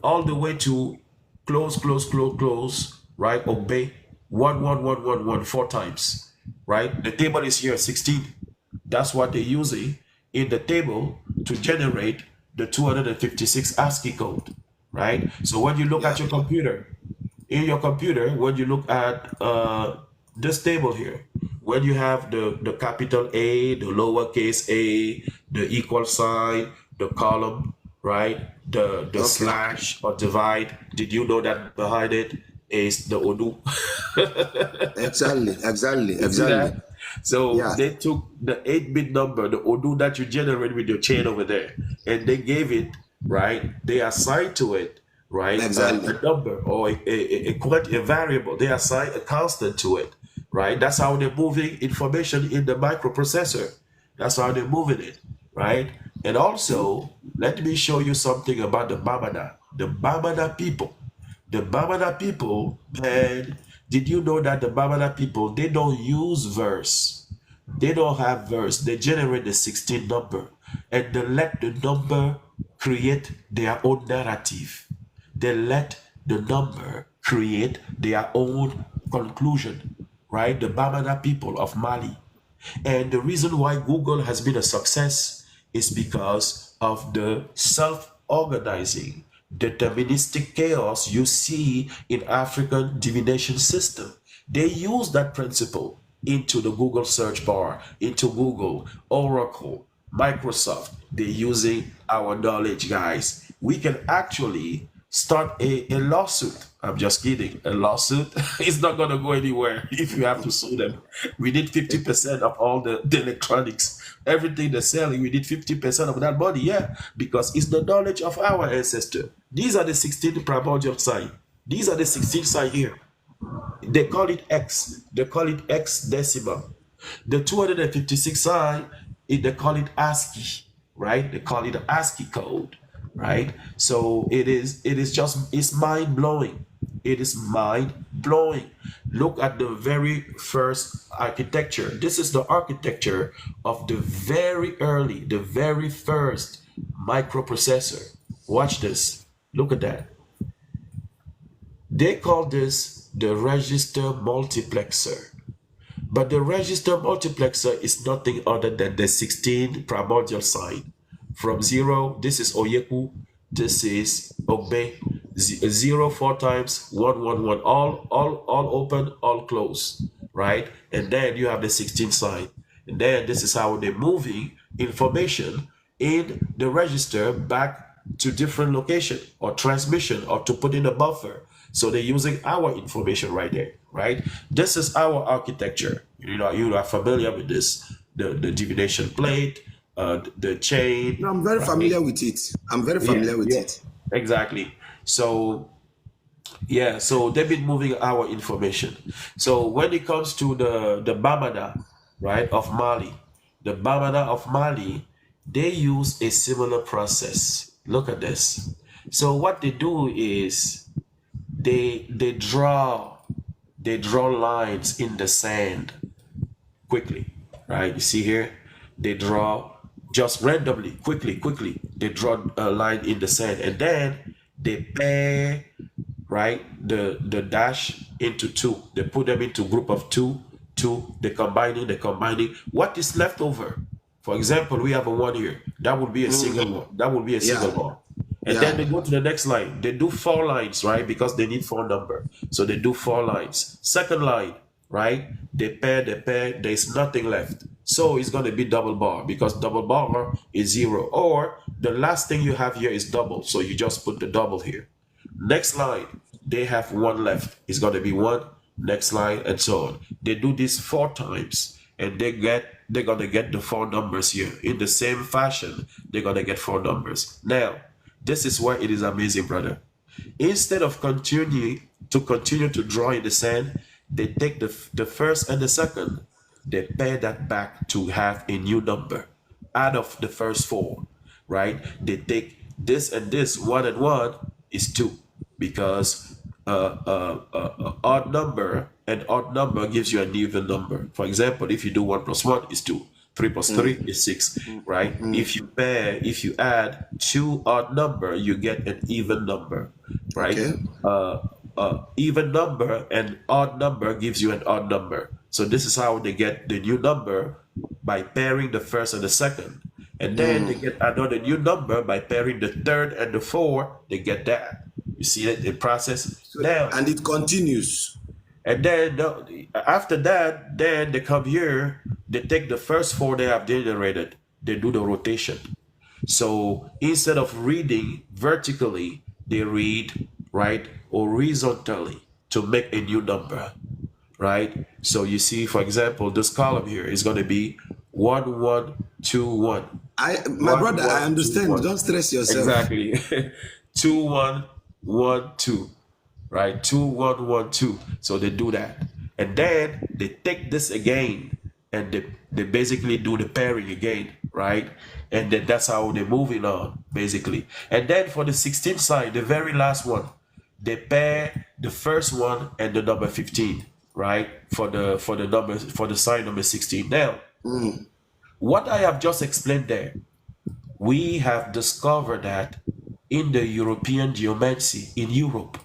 Speaker 1: all the way to close, close, close, close. Right. Obey. 1, 1, 1, 1, 1 4 times. Right. The table is here 16. That's what they're using in the table to generate the 256 ASCII code. Right. So when you look at your computer, in your computer, when you look at this table here, when you have the capital A, the lowercase a, the equal sign, the column, right, the slash or divide, did you know that behind it is the Odu?
Speaker 4: Exactly.
Speaker 1: So they took the 8-bit number, the Odu that you generate with your chain over there, and they gave it, right, they assigned to it, right, a number or a variable. They assign a constant to it, right? That's how they're moving information in the microprocessor. That's how they're moving it, right? And also, let me show you something about the Bamana. The Bamana people. The Bamana people, man, did you know that the Bamana people, they don't use verse. They don't have verse. They generate the 16 number. And they let the number create their own narrative. They let the number create their own conclusion, right? The Bamana people of Mali. And the reason why Google has been a success is because of the self-organizing, deterministic chaos you see in African divination system. They use that principle into the Google search bar, into Google, Oracle, Microsoft. They're using our knowledge, guys. We can actually start a lawsuit. I'm just kidding. A lawsuit is not going to go anywhere if you have to sue them. We need 50% of all the electronics. Everything they're selling, we need 50% of that money, yeah, because it's the knowledge of our ancestor. These are the 16 primordial sign. These are the 16 sign here. They call it X. They call it X decimal. The 256 sign, they call it ASCII, right? They call it ASCII code, right? So it's mind blowing. It is mind blowing. Look at the very first architecture. This is the architecture of the very early, the very first microprocessor. Watch this. Look at that. They call this the register multiplexer. But the register multiplexer is nothing other than the 16 primordial sign. From 0, this is Oyeku, this is obey. 0 4 times, 1 1 1, all open, all close, right? And then you have the 16 sign. And then this is how they're moving information in the register back to different location or transmission or to put in a buffer. So they're using our information right there, right? This is our architecture. You are familiar with this, the divination plate, the chain.
Speaker 4: No, I'm very familiar with it. I'm very familiar with it.
Speaker 1: Exactly. So yeah, so they've been moving our information. So when it comes to the Bamana, right, of Mali, the Bamana of Mali, they use a similar process. Look at this. So what they do is they draw lines in the sand quickly, right? You see here, they draw just randomly, quickly. They draw a line in the sand, and then they pair, right, the dash into two. They put them into group of two. They're combining. What is left over? For example, we have a 1 here. That would be a single one. That would be a single one. And then they go to the next line. They do 4 lines, right? Because they need 4 number. So they do 4 lines. Second line, right? They pair. There's nothing left. So it's going to be double bar because double bar is 0. Or the last thing you have here is double. So you just put the double here. Next line, they have 1 left. It's going to be 1. Next line, and so on. They do this 4 times, and they're going to get the 4 numbers here. In the same fashion, they're going to get 4 numbers. Now, this is where it is amazing, brother. Instead of continue to draw in the sand, they take the first and the second. They pair that back to have a new number out of the first 4, right? They take this and this, 1 and 1 is 2, because odd number and odd number gives you an even number. For example, if you do 1 plus 1 is 2, 3 plus 3 is 6, right? If you add 2 odd number, you get an even number, right? Even number and odd number gives you an odd number. So this is how they get the new number, by pairing the first and the second. And then they get another new number by pairing the third and the fourth. They get that. You see it in process now,
Speaker 4: and it continues.
Speaker 1: And then after that, then they come here. They take the first 4 they have generated. They do the rotation. So instead of reading vertically, they read, right, horizontally to make a new number, right? So you see, for example, this column here is going to be 1 1 2 1.
Speaker 4: My brother, I understand. Don't stress yourself.
Speaker 1: Exactly. 2 1 1 2, right? 2 1 1 2. So they do that, and then they take this again, and they basically do the pairing again, right? And then that's how they're moving on, basically. And then for the 16th side, the very last one, they pair the first one and the number 15, right? For the sign number 16. Now, what I have just explained there, we have discovered that in the European geomancy in Europe,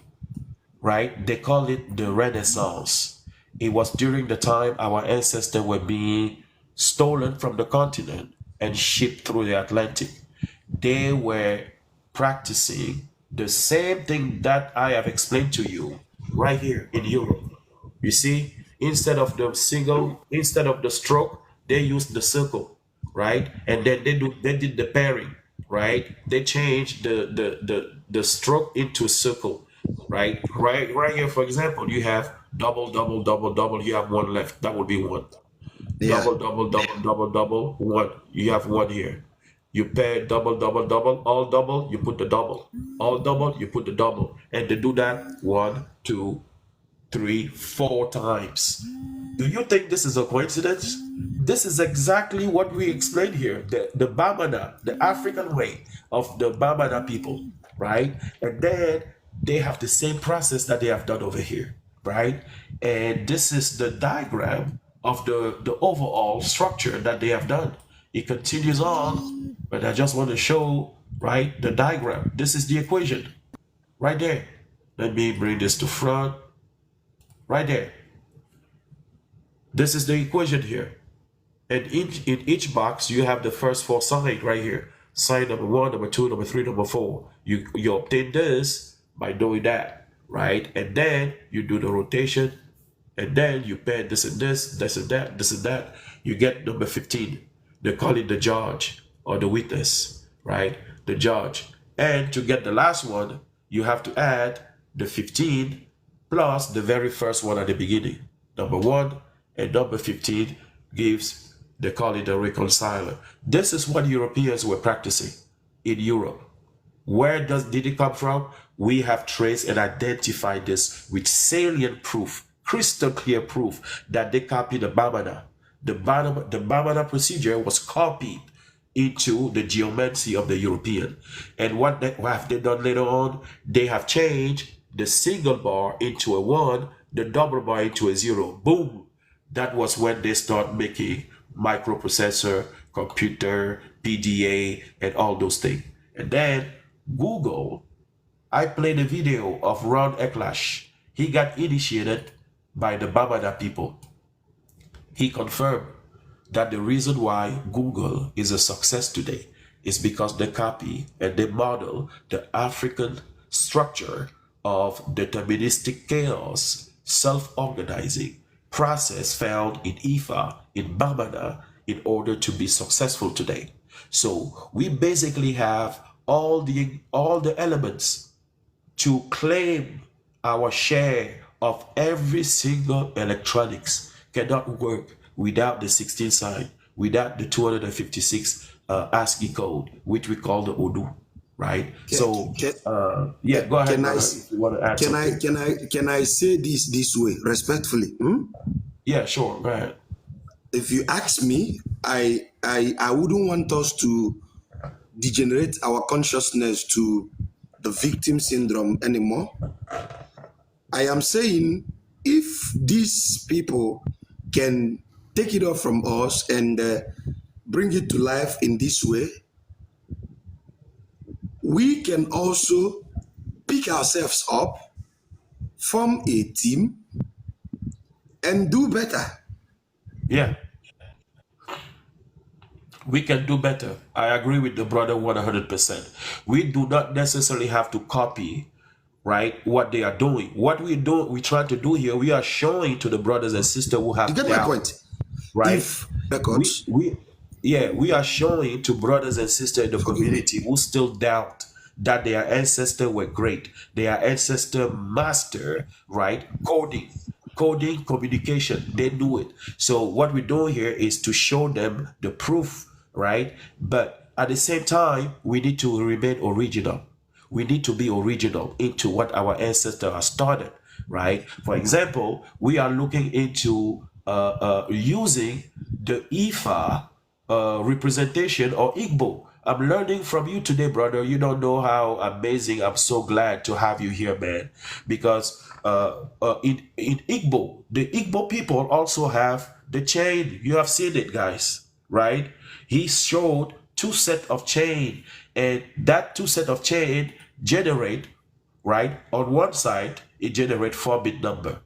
Speaker 1: right? They call it the Renaissance. It was during the time our ancestors were being stolen from the continent and shipped through the Atlantic. They were practicing the same thing that I have explained to you right here in Europe. You see, instead of the stroke, they used the circle, right? And then they did the pairing, right? They changed the stroke into circle, right? Right here, for example, you have double, double, double, double. You have 1 left. That would be 1.
Speaker 4: Yeah.
Speaker 1: Double, double, double, double, double, 1. You have 1 here. You pair double, double, double, all double. You put the double. All double. You put the double, and they do that 1, 2, 3, 4 times. Do you think this is a coincidence? This is exactly what we explained here. The Bamana, the African way of the Bamana people, right? And then they have the same process that they have done over here, right? And this is the diagram of the overall structure that they have done. It continues on, but I just want to show, right, the diagram. This is the equation right there. Let me bring this to front. Right there. This is the equation here. And in each box, you have the first 4 signs right here. sign number 1, number 2, number 3, number 4. You obtain this by doing that, right? And then you do the rotation, and then you pair this and this, this and that, this and that. You get number 15. They call it the judge or the witness, right? The judge. And to get the last one, you have to add the 15 plus the very first one at the beginning. Number 1 and number 15 gives, they call it a reconciler. This is what Europeans were practicing in Europe. Where did it come from? We have traced and identified this with salient proof, crystal clear proof that they copied the Bamana. The Bamana procedure was copied into the geomancy of the European. And what have they done later on? They have changed the single bar into a 1, the double bar into a 0. Boom! That was when they start making microprocessor, computer, PDA, and all those things. And then Google, I played a video of Ron Eklash. He got initiated by the Bamana people. He confirmed that the reason why Google is a success today is because they copy and they model the African structure of deterministic chaos, self-organizing process found in IFA, in Bamana, in order to be successful today. So we basically have all the elements to claim our share of every single electronics. Cannot work without the 16 sign, without the 256 ASCII code, which we call the ODU, right? Yeah, go ahead.
Speaker 4: Can I say this way respectfully?
Speaker 1: Yeah, sure. Go ahead.
Speaker 4: If you ask me, I wouldn't want us to degenerate our consciousness to the victim syndrome anymore. I am saying if these people can take it off from us and bring it to life in this way, we can also pick ourselves up, form a team, and do better.
Speaker 1: Yeah. We can do better. I agree with the brother 100%. We do not necessarily have to copy, right, what they are doing. What we try to do here, we are showing to the brothers and sisters who have
Speaker 4: you get
Speaker 1: doubt,
Speaker 4: my point,
Speaker 1: right? We are showing to brothers and sisters in the community who still doubt that their ancestors were great. Their ancestor master, right, coding, communication. They knew it. So what we're doing here is to show them the proof, right? But at the same time, we need to remain original. We need to be original into what our ancestors have started, right? For example, we are looking into using the IFA representation or Igbo. I'm learning from you today, brother. You don't know how amazing. I'm so glad to have you here, man. Because in Igbo, the Igbo people also have the chain. You have seen it, guys, right? He showed 2 sets of chain, and that 2 sets of chain generate, right? On one side, it generates 4-bit number.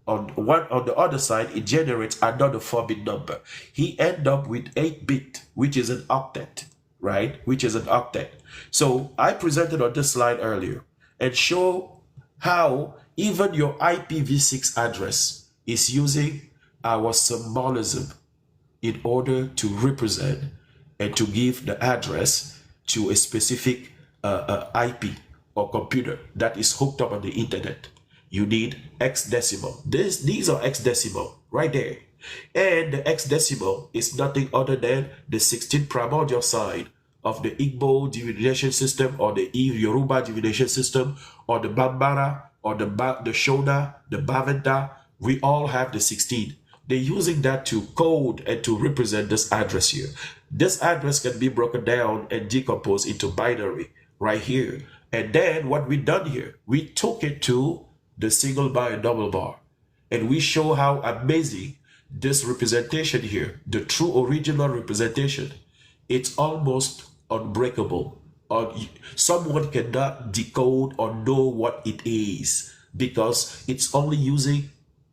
Speaker 1: On the other side, it generates another 4-bit number. He ended up with 8-bit, which is an octet, right? Which is an octet. So I presented on this slide earlier and show how even your IPv6 address is using our symbolism in order to represent and to give the address to a specific IP or computer that is hooked up on the internet. You need hexadecimal. These are hexadecimal right there. And the hexadecimal is nothing other than the 16th primordial sign of the Igbo divination system, or the Yoruba divination system, or the Bambara, or the Shona, the Bavenda. We all have the 16. They're using that to code and to represent this address here. This address can be broken down and decomposed into binary right here. And then what we done here, we took it to the single bar and double bar. And we show how amazing this representation here, the true original representation, it's almost unbreakable. Someone cannot decode or know what it is because it's only using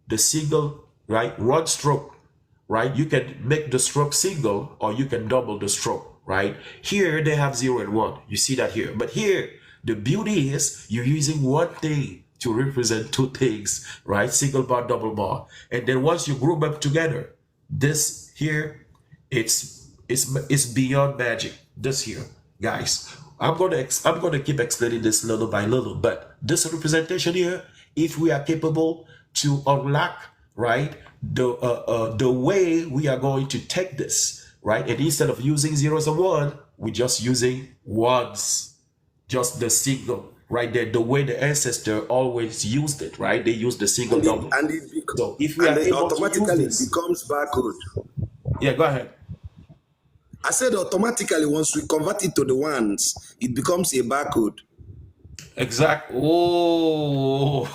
Speaker 1: the single, right, one stroke, right? You can make the stroke single or you can double the stroke. right? Here they have 0 and 1. You see that here. But here, the beauty is you're using one thing to represent two things, right? Single bar, double bar. And then once you group them together, this here, it's beyond magic. This here, guys. I'm gonna keep explaining this little by little, but this representation here, if we are capable to unlock, right, the way we are going to take this, right, and instead of using zeros and one, we're just using ones, just the single, right there, the way the ancestor always used it, right? They use the single double. So if we are able
Speaker 4: automatically
Speaker 1: to use this,
Speaker 4: becomes barcode.
Speaker 1: yeah, go ahead.
Speaker 4: I said automatically once we convert it to the ones, it becomes a barcode.
Speaker 1: Exact. Oh,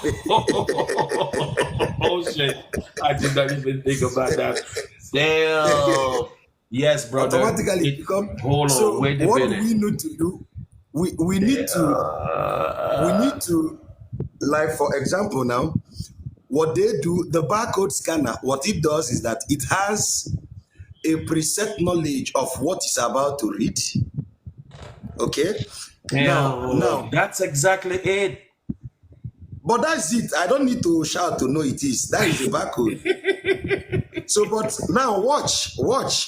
Speaker 1: oh shit! I did not even think about that. Damn. Yes, brother.
Speaker 4: Automatically become.
Speaker 1: Hold on.
Speaker 4: So
Speaker 1: Wait a
Speaker 4: what
Speaker 1: minute.
Speaker 4: we need to do, we need to, like for example now, what they do, the barcode scanner, what it does is that it has a preset knowledge of what it's about to read. Okay. Now
Speaker 1: that's exactly it.
Speaker 4: But that's it. I don't need to shout to know it is. That is the barcode. So, but now watch.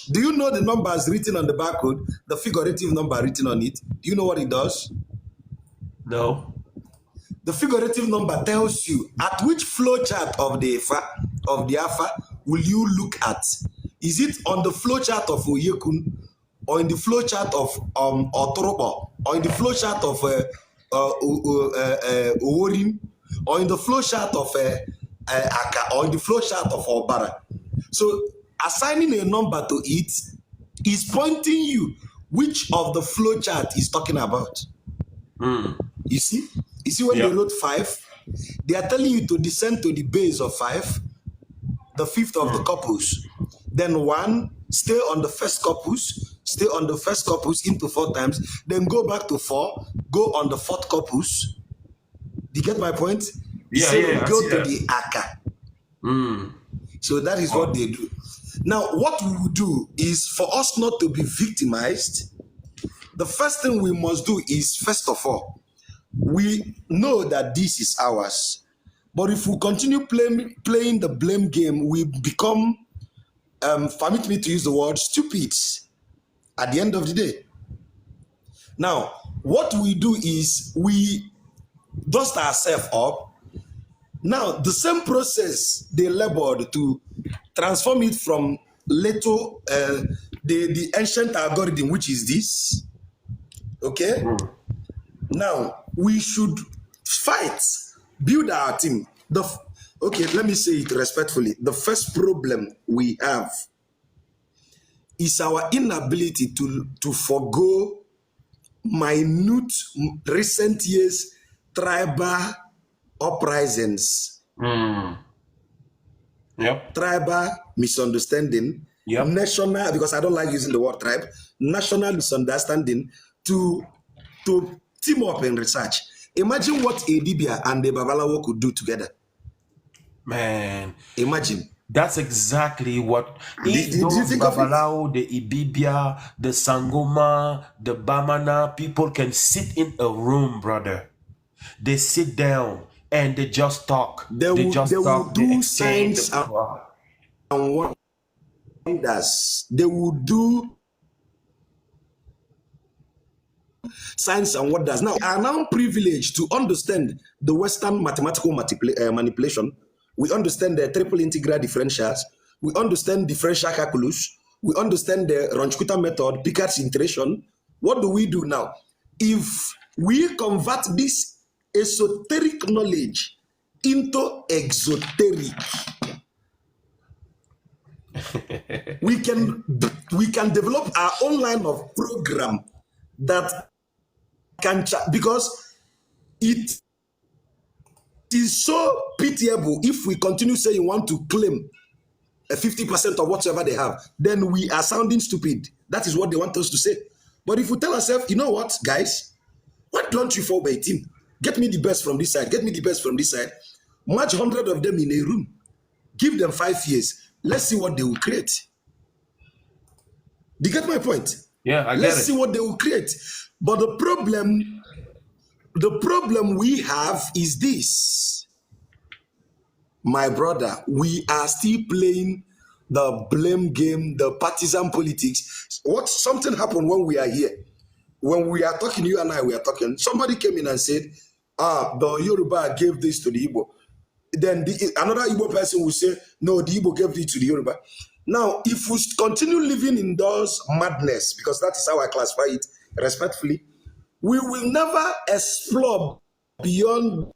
Speaker 4: Do you know the numbers written on the barcode? The figurative number written on it. Do you know what it does?
Speaker 1: No.
Speaker 4: The figurative number tells you at which flowchart of the AFA will you look at. Is it on the flowchart of Oyekun, or in the flowchart of Otorobo, or in the flowchart of Oworin, or in the flowchart of Aka, or in the flowchart of Obara? So assigning a number to it is pointing you which of the flowchart is talking about. You see when they wrote 5, they are telling you to descend to the base of 5, the fifth of the corpus. Then 1, stay on the first corpus into 4 times, then go back to 4, go on the 4th corpus. Do you get my point?
Speaker 1: Yeah,
Speaker 4: go to the Aka. So that is what they do. Now, what we will do is, for us not to be victimized, the first thing we must do is, first of all, we know that this is ours. But if we continue playing the blame game, we become, permit me to use the word, stupid at the end of the day. Now, what we do is we dust ourselves up. Now, the same process they labored to transform it from little, the ancient algorithm, which is this. Okay? Now, we should fight, build our team. Okay, let me say it respectfully. The first problem we have is our inability to forego minute, recent years tribal uprisings. Tribal misunderstanding. National, because I don't like using the word tribe, national misunderstanding to team up and research. Imagine what a Dibia and the Babalawo could do together.
Speaker 1: Man.
Speaker 4: Imagine.
Speaker 1: That's exactly what
Speaker 4: Did you think
Speaker 1: Babalawo, the Ibibia, the Sangoma, the Bamana, people can sit in a room, brother. They sit down and they just talk. They will
Speaker 4: do signs and wonders. They will do signs and wonders. Now, we are now privileged to understand the Western mathematical manipulation. We understand the triple integral differentials. We understand differential calculus. We understand the Ronchikuta method, Picard's iteration. What do we do now? If we convert this esoteric knowledge into exoteric, we can develop our own line of program that can, because it is so pitiable if we continue saying you want to claim a 50% of whatever they have, then we are sounding stupid. That is what they want us to say. But if we tell ourselves, you know what, guys, why don't you fall by a team? Get me the best from this side, get me the best from this side. Match 100 of them in a room. Give them 5 years. Let's see what they will create. Do you get my point?
Speaker 1: Yeah, I get
Speaker 4: Let's see
Speaker 1: it.
Speaker 4: what they will create. But the problem we have is this, my brother. We are still playing the blame game, the partisan politics. What something happened when we are here. When we are talking, you and I, we are talking. Somebody came in and said, the Yoruba gave this to the Igbo. Then another Igbo person will say, no, the Igbo gave it to the Yoruba. Now, if we continue living in those madness, because that is how I classify it respectfully, we will never explore beyond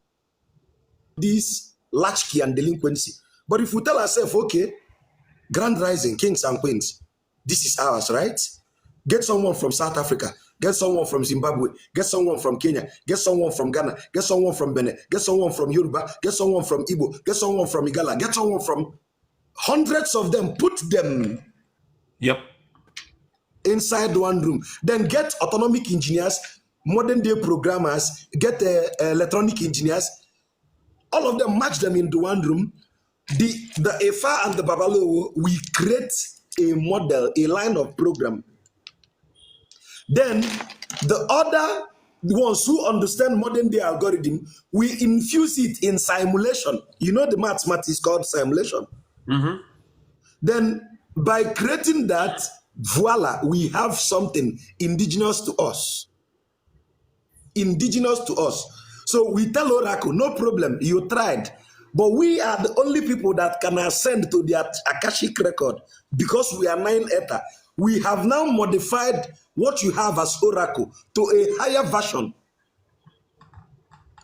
Speaker 4: this latchkey and delinquency. But if we tell ourselves, okay, grand rising, kings and queens, this is ours, right? Get someone from South Africa, get someone from Zimbabwe, get someone from Kenya, get someone from Ghana, get someone from Benin, get someone from Yoruba, get someone from Igbo, get someone from Igala, get someone from hundreds of them, put them
Speaker 1: Yep.
Speaker 4: inside one room. Then get autonomic engineers, modern day programmers, get electronic engineers, all of them, match them into one room. The IFA and the Babalawo, we create a model, a line of program. Then the other ones who understand modern day algorithm, we infuse it in simulation. You know the math is called simulation. Then by creating that, voila, we have something indigenous to us. Indigenous to us. So we tell Oracle, no problem, you tried. But we are the only people that can ascend to the Akashic record because we are 9 Eta. We have now modified what you have as Oracle to a higher version.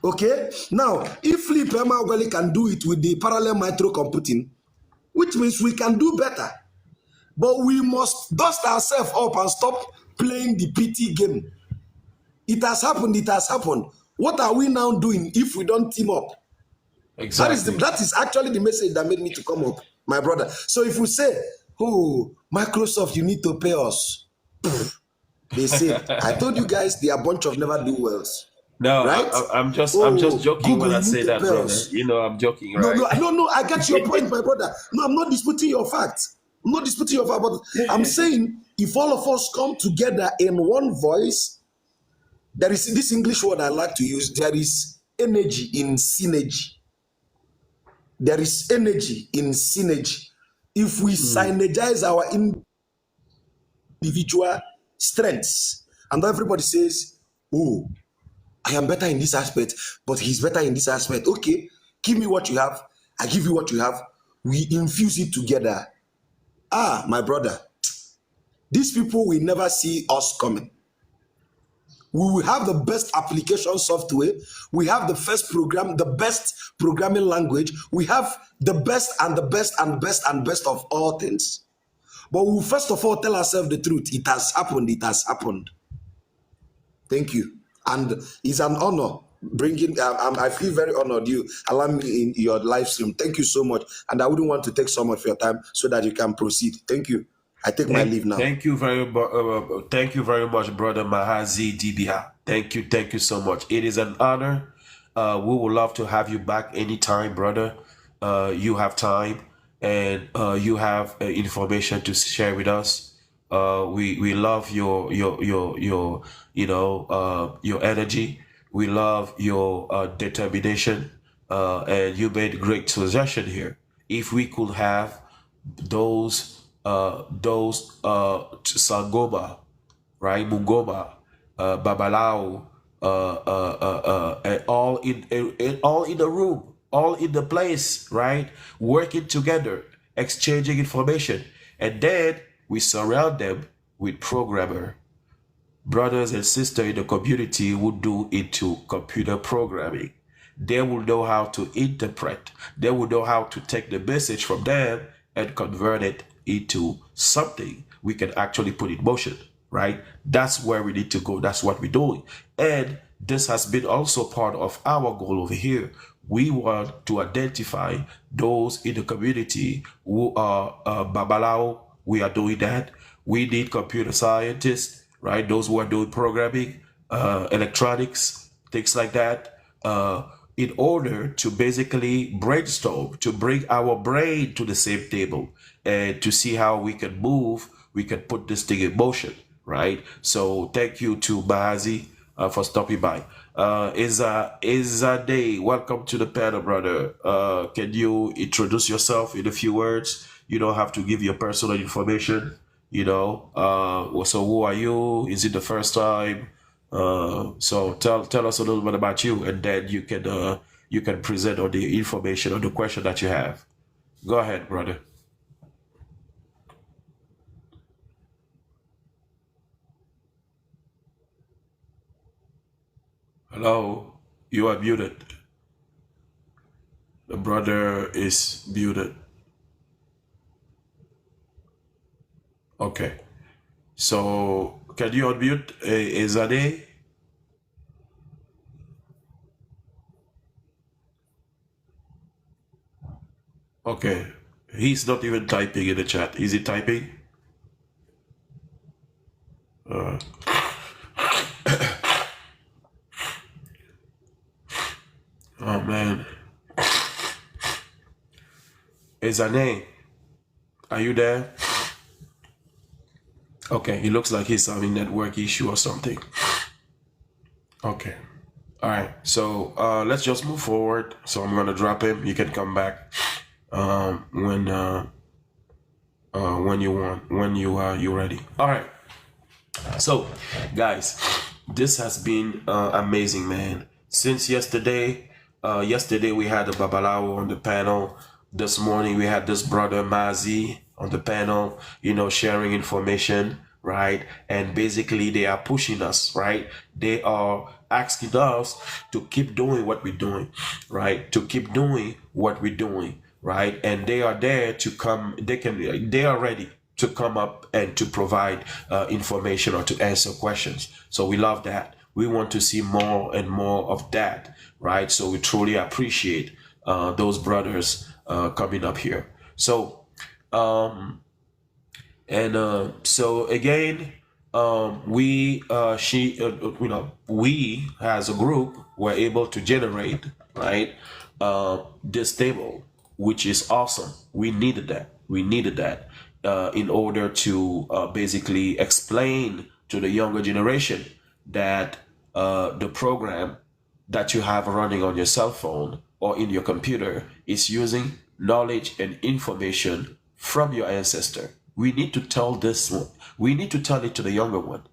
Speaker 4: Okay? Now, if Philip Emeagwali can do it with the parallel micro computing, which means we can do better. But we must dust ourselves up and stop playing the PT game. It has happened, it has happened. What are we now doing if we don't team up?
Speaker 1: Exactly.
Speaker 4: That is actually the message that made me to come up, my brother. So if we say, oh, Microsoft, you need to pay us. They say, I told you guys they are a bunch of never do wells.
Speaker 1: No,
Speaker 4: right?
Speaker 1: I'm just joking
Speaker 4: Google,
Speaker 1: when I
Speaker 4: you
Speaker 1: say
Speaker 4: need
Speaker 1: that,
Speaker 4: to pay
Speaker 1: brother.
Speaker 4: us.
Speaker 1: You know, I'm joking,
Speaker 4: No,
Speaker 1: right?
Speaker 4: no, I get your point, my brother. No, I'm not disputing your facts. I'm not disputing your fact, but I'm saying if all of us come together in one voice, there is this English word I like to use. There is energy in synergy. There is energy in synergy. If we synergize our individual strengths, and everybody says, oh, I am better in this aspect, but he's better in this aspect. Okay, give me what you have. I give you what you have. We infuse it together. Ah, my brother, these people will never see us coming. We will have the best application software. We have the first program, the best programming language. We have the best and the best and best and best of all things. But we will first of all tell ourselves the truth. It has happened. It has happened. Thank you. And it's an honor bringing, I feel very honored you allow me in your live stream. Thank you so much. And I wouldn't want to take so much of your time so that you can proceed. Thank you. I take my leave now.
Speaker 1: Thank you very much, brother Mahazi DBA. Thank you so much. It is an honor. We would love to have you back anytime, brother. You have time and you have information to share with us. We love your energy. We love your determination, and you made great suggestion here. If we could have those Sangoma, right, Mungoma, Babalawo, and all in the room, all in the place, right, working together, exchanging information, and then we surround them with programmer brothers and sisters in the community who do into computer programming. They will know how to interpret. They will know how to take the message from them and convert it into something we can actually put in motion, right? That's where we need to go. That's what we're doing. And this has been also part of our goal over here. We want to identify those in the community who are Babalawo. We are doing that. We need computer scientists, right? Those who are doing programming, electronics, things like that, in order to basically brainstorm, to bring our brain to the same table and to see how we can move, we can put this thing in motion, right? So thank you to Bahazi for stopping by. Izade, welcome to the panel, brother. Can you introduce yourself in a few words? You don't have to give your personal information, you know. So who are you? Is it the first time? So tell us a little bit about you, and then you can present all the information or the question that you have. Go ahead, brother. Hello, you are muted. The brother is muted. Okay. So can you unmute Izade? Okay. He's not even typing in the chat. Is he typing? Uh, oh man. Izade, are you there? Okay, he looks like he's having network issue or something. Okay. All right. So let's just move forward. So I'm gonna drop him. You can come back when you want, when you're ready. All right. So, guys, this has been amazing, man. Since yesterday, we had a Babalawo on the panel. This morning we had this brother Mazi on the panel, you know, sharing information, right? And basically they are pushing us, right? They are asking us to keep doing what we're doing, right? To keep doing what we're doing, right? And they are there to come, they are ready to come up and to provide information or to answer questions. So we love that. We want to see more and more of that, right? So we truly appreciate those brothers coming up here. So, so again, we as a group were able to generate, right, this table, which is awesome. We needed that. We needed that in order to basically explain to the younger generation that the program that you have running on your cell phone or in your computer is using knowledge and information from your ancestor. We need to tell this one. We need to tell it to the younger one.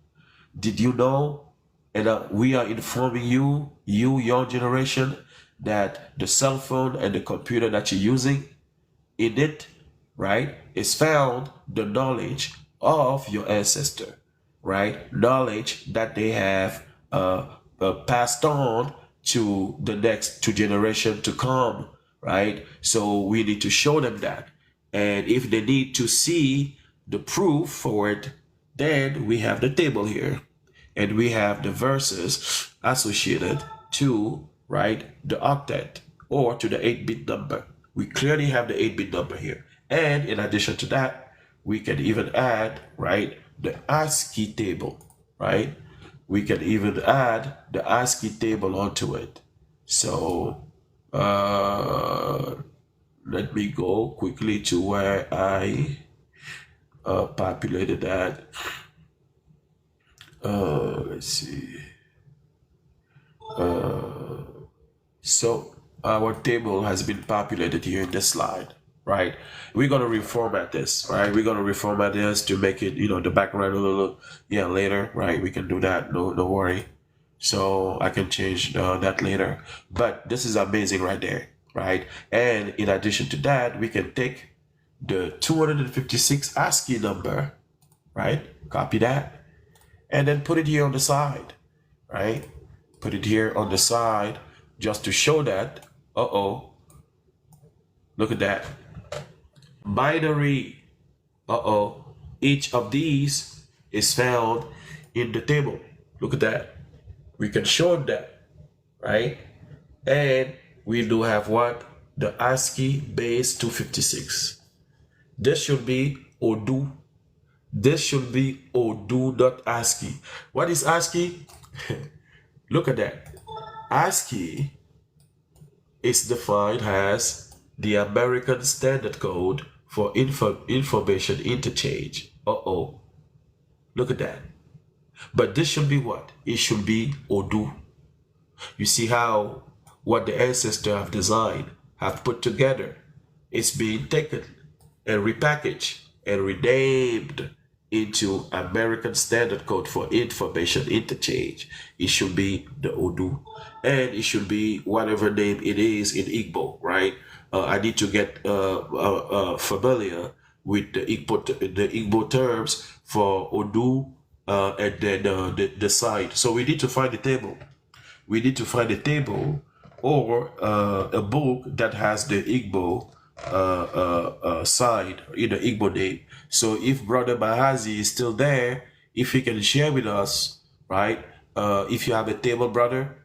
Speaker 1: Did you know? And we are informing you, young generation, that the cell phone and the computer that you're using, in it, right, is found the knowledge of your ancestor, right? Knowledge that they have passed on to the next generation to come, right? So we need to show them that. And if they need to see the proof for it, then we have the table here. And we have the verses associated to, right, the octet or to the 8-bit number. We clearly have the 8-bit number here. And in addition to that, we can even add, right, the ASCII table, right? We can even add the ASCII table onto it. So let me go quickly to where I populated that. Let's see. So our table has been populated here in this slide, right? We're gonna reformat this, right? We're gonna reformat this to make it, you know, the background a little, yeah, later, right? We can do that, no worry. So I can change that later. But this is amazing right there, right? And in addition to that, we can take the 256 ASCII number, right? Copy that, and then put it here on the side, right? Put it here on the side just to show that, look at that. Binary, each of these is found in the table. Look at that. We can show that, right? And we do have what? The ASCII base 256. This should be ODU. This should be ODU.ASCII. What is ASCII? Look at that. ASCII is defined as the American Standard Code for information interchange. Look at that. But this should be what? It should be Odu. You see how what the ancestors have designed, have put together, it's being taken and repackaged and renamed into American Standard Code for Information Interchange. It should be the Odu, and it should be whatever name it is in Igbo, right? I need to get familiar with the Igbo terms for Odu and then the side. So we need to find the table. We need to find a table or a book that has the Igbo side in the Igbo name. So if Brother Bahazi is still there, if he can share with us, right? If you have a table, brother,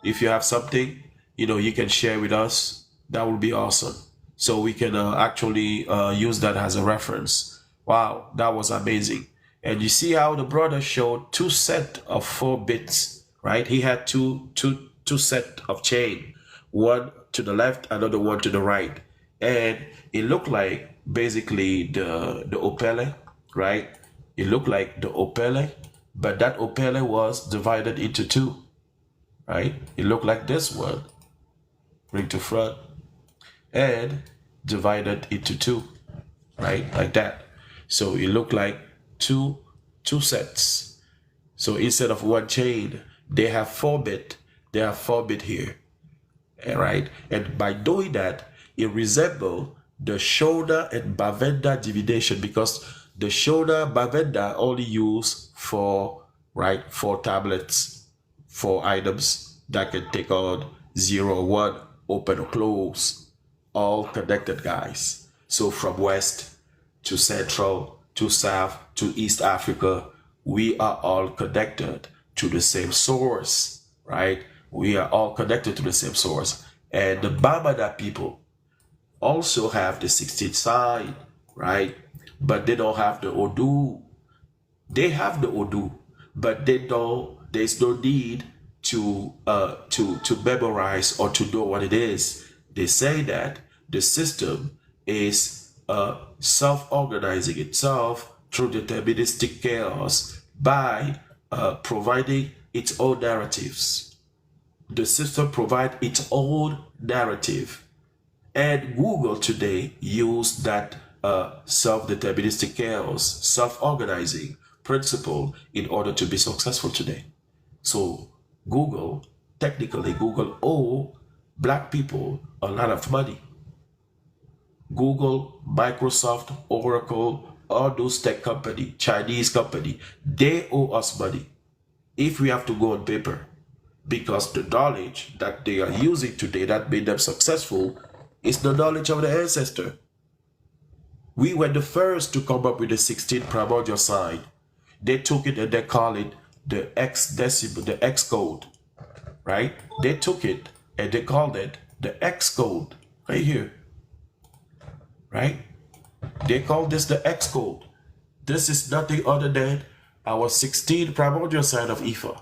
Speaker 1: if you have something, you can share with us. That would be awesome. So we can actually use that as a reference. Wow, that was amazing. And you see how the brother showed 2 sets of 4 bits, right? He had two set of chain, one to the left, another one to the right. And it looked like basically the opele, right? It looked like the opele, but that opele was divided into 2, right? It looked like this one, bring to front, and divided into 2, right? Like that. So it looked like two sets. So instead of 1 chain, they have 4 bit. They have 4 bit here, right? And by doing that, it resembles the shoulder and Bavenda divination, because the shoulder Bavenda only used for, right, 4 tablets, 4 items that can take on 0 or 1, open or close, all connected, guys. So from west to central to south to East Africa, we are all connected to the same source, right? We are all connected to the same source. And the Bamana people also have the 16th side, right? But they don't have the Odu. They have the Odu, but there's no need to memorize or to know what it is. They say that the system is self-organizing itself through deterministic chaos by providing its own narratives. The system provides its own narrative, and Google today used that self-deterministic chaos, self-organizing principle in order to be successful today. So Google, technically Google owe black people a lot of money. Google, Microsoft, Oracle, all those tech company, Chinese company, they owe us money if we have to go on paper, because the knowledge that they are using today that made them successful is the knowledge of the ancestor. We were the first to come up with the 16th primordial sign. They took it and they call it the X decimal, the X code, right? They took it and they called it the X code right here, right? They call this the X code. This is nothing other than our 16th primordial sign of IFA.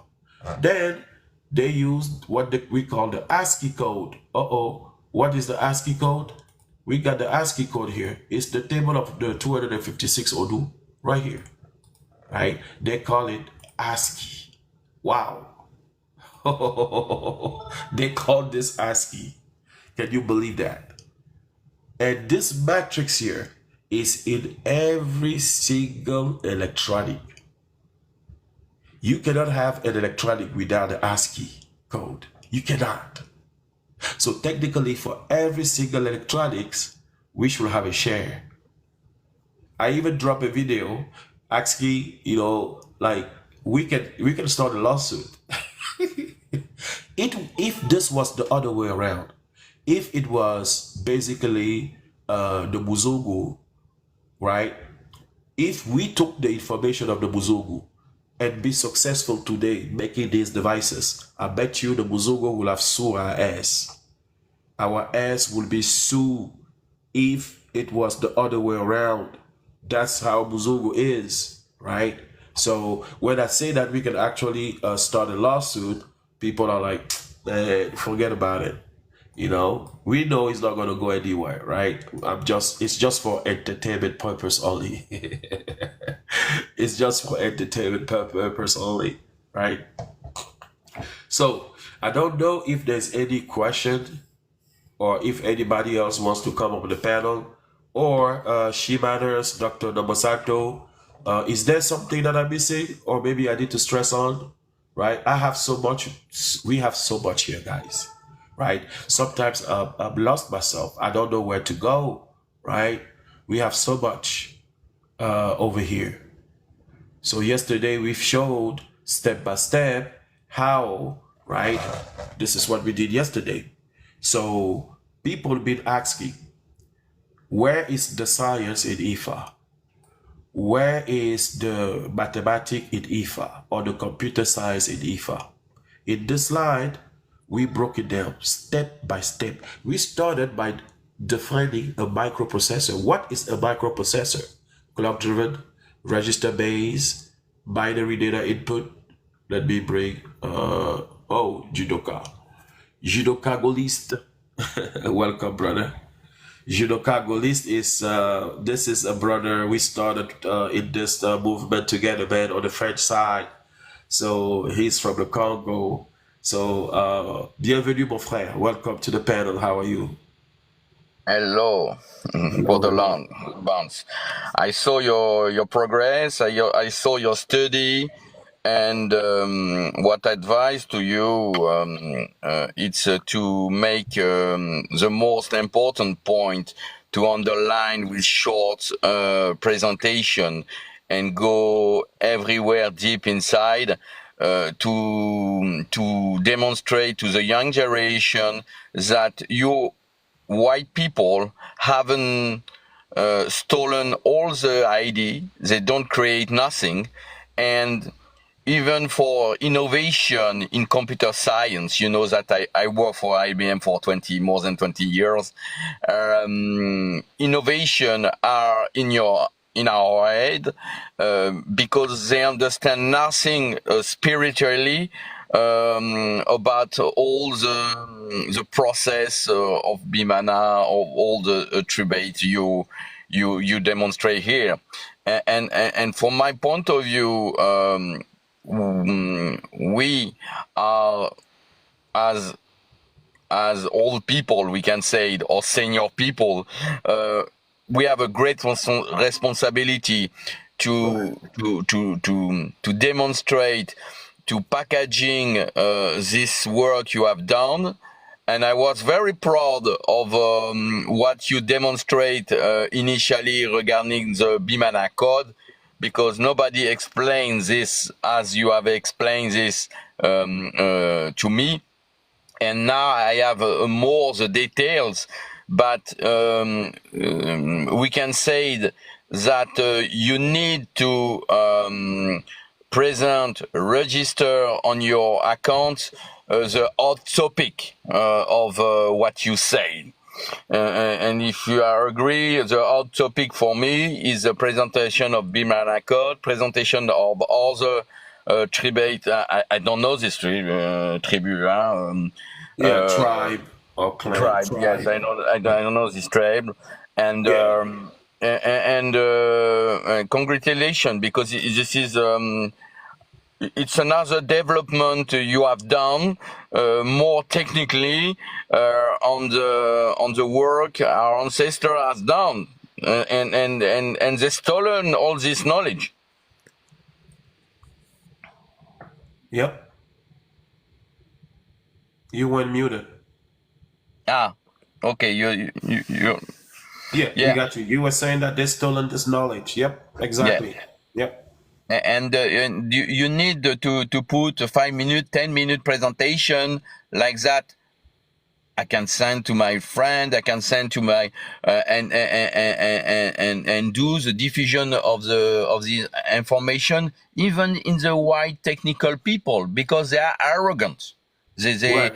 Speaker 1: Then they used what we call the ASCII code. What is the ASCII code? We got the ASCII code here. It's the table of the 256 Odu right here, right? They call it ASCII. Wow. They call this ASCII. Can you believe that? And this matrix here is in every single electronic. You cannot have an electronic without the ASCII code. You cannot. So technically, for every single electronics, we should have a share. I even drop a video asking, like we can start a lawsuit. If this was the other way around, if it was basically the Buzogu, right? If we took the information of the Buzogu and be successful today making these devices, I bet you the Buzogu will have sued our ass. Our ass will be sued if it was the other way around. That's how Buzogu is, right? So when I say that we can actually start a lawsuit, people are like, forget about it. You know, we know it's not gonna go anywhere, right? It's just for entertainment purpose only. It's just for entertainment purpose only, right? So I don't know if there's any question or if anybody else wants to come up with the panel, or She Matters, Dr. Nomosato. Is there something that I'm missing, or maybe I need to stress on? Right? I have so much. We have so much here, guys. Right? Sometimes I'm lost myself. I don't know where to go. Right? We have so much over here. So yesterday we showed step by step how, right? This is what we did yesterday. So people been asking, where is the science in IFA? Where is the mathematics in IFA or the computer science in IFA? In this slide, we broke it down step by step. We started by defining a microprocessor. What is a microprocessor? Clock-driven, register-based, binary data input. Let me bring, Judoka. Judoka Golist. Welcome, brother. Judoka Golist is, this is a brother we started in this movement together, man, on the French side. So he's from the Congo. So, bienvenue, mon frère. Welcome to the panel. How are you?
Speaker 5: Hello, Borderland Bounce. I saw your progress. I saw your study, and what I advise to you, it's to make the most important point to underline with short presentation and go everywhere deep inside. To demonstrate to the young generation that you white people haven't stolen all the ID, they don't create nothing, and even for innovation in computer science, you know that I work for IBM for more than 20 years. Innovation are in our head because they understand nothing spiritually about all the process of BABALAWO, of all the tribute you demonstrate here, and from my point of view, we are as old people, we can say, or senior people, we have a great responsibility to demonstrate, to packaging this work you have done. And I was very proud of what you demonstrate initially regarding the BABALAWO code, because nobody explains this as you have explained this to me. And now I have more the details, but we can say that you need to present, register on your account the hot topic of what you say. And if you are agree, the hot topic for me is the presentation of BABALAWO code, presentation of other tribute. I don't know this tribute.
Speaker 1: Tribe or clan.
Speaker 5: Tribe. Yes, I know. I don't know this tribe, and congratulations, because this is it's another development you have done more technically on the work our ancestor has done, and they stolen all this knowledge.
Speaker 1: Yep. You went muted.
Speaker 5: Ah, okay. You.
Speaker 1: Yeah, we got you. You were saying that they stolen this knowledge. Yep, exactly.
Speaker 5: Yeah.
Speaker 1: Yep.
Speaker 5: And you need to put a 5-minute, 10-minute presentation like that. I can send to my friend. I can send to my and do the diffusion of the information even in the white technical people, because they are arrogant. They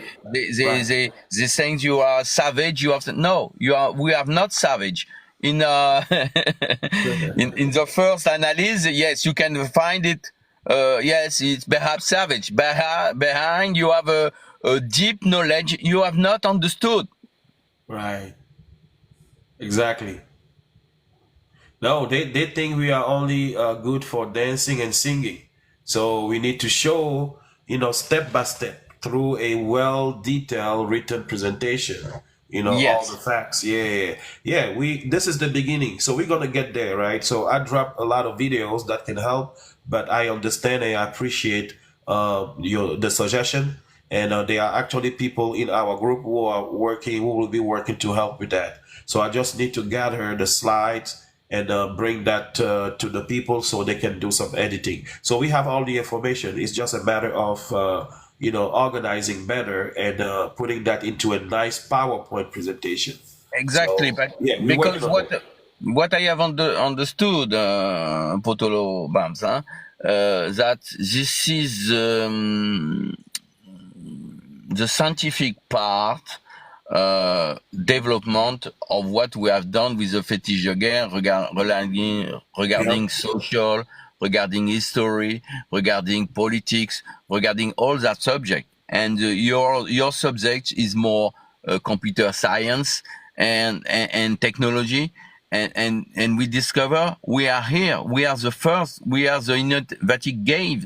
Speaker 5: saying you are savage. You have no. We are not savage. In in the first analysis, yes, you can find it yes, it's perhaps savage. Behind you have a deep knowledge you have not understood.
Speaker 1: Right. Exactly. No, they think we are only good for dancing and singing. So we need to show, step by step through a well detailed written presentation, all the
Speaker 5: Yes,
Speaker 1: facts. Yeah, yeah. This is the beginning. So we're gonna get there, right? So I dropped a lot of videos that can help, but I understand and I appreciate the suggestion. And there are actually people in our group who will be working to help with that. So I just need to gather the slides and bring that to the people so they can do some editing. So we have all the information. It's just a matter of organizing better and putting that into a nice PowerPoint presentation.
Speaker 5: exactly.
Speaker 1: So
Speaker 5: But
Speaker 1: yeah, we're working
Speaker 5: because
Speaker 1: on that.
Speaker 5: what I have understood, Potolo Bams, that this is the scientific part, development of what we have done with the fetish again regarding
Speaker 1: Yep.
Speaker 5: social, regarding history, regarding politics, regarding all that subject. And your subject is more computer science and technology. And we discover we are here. We are the first. We are the innovative gave.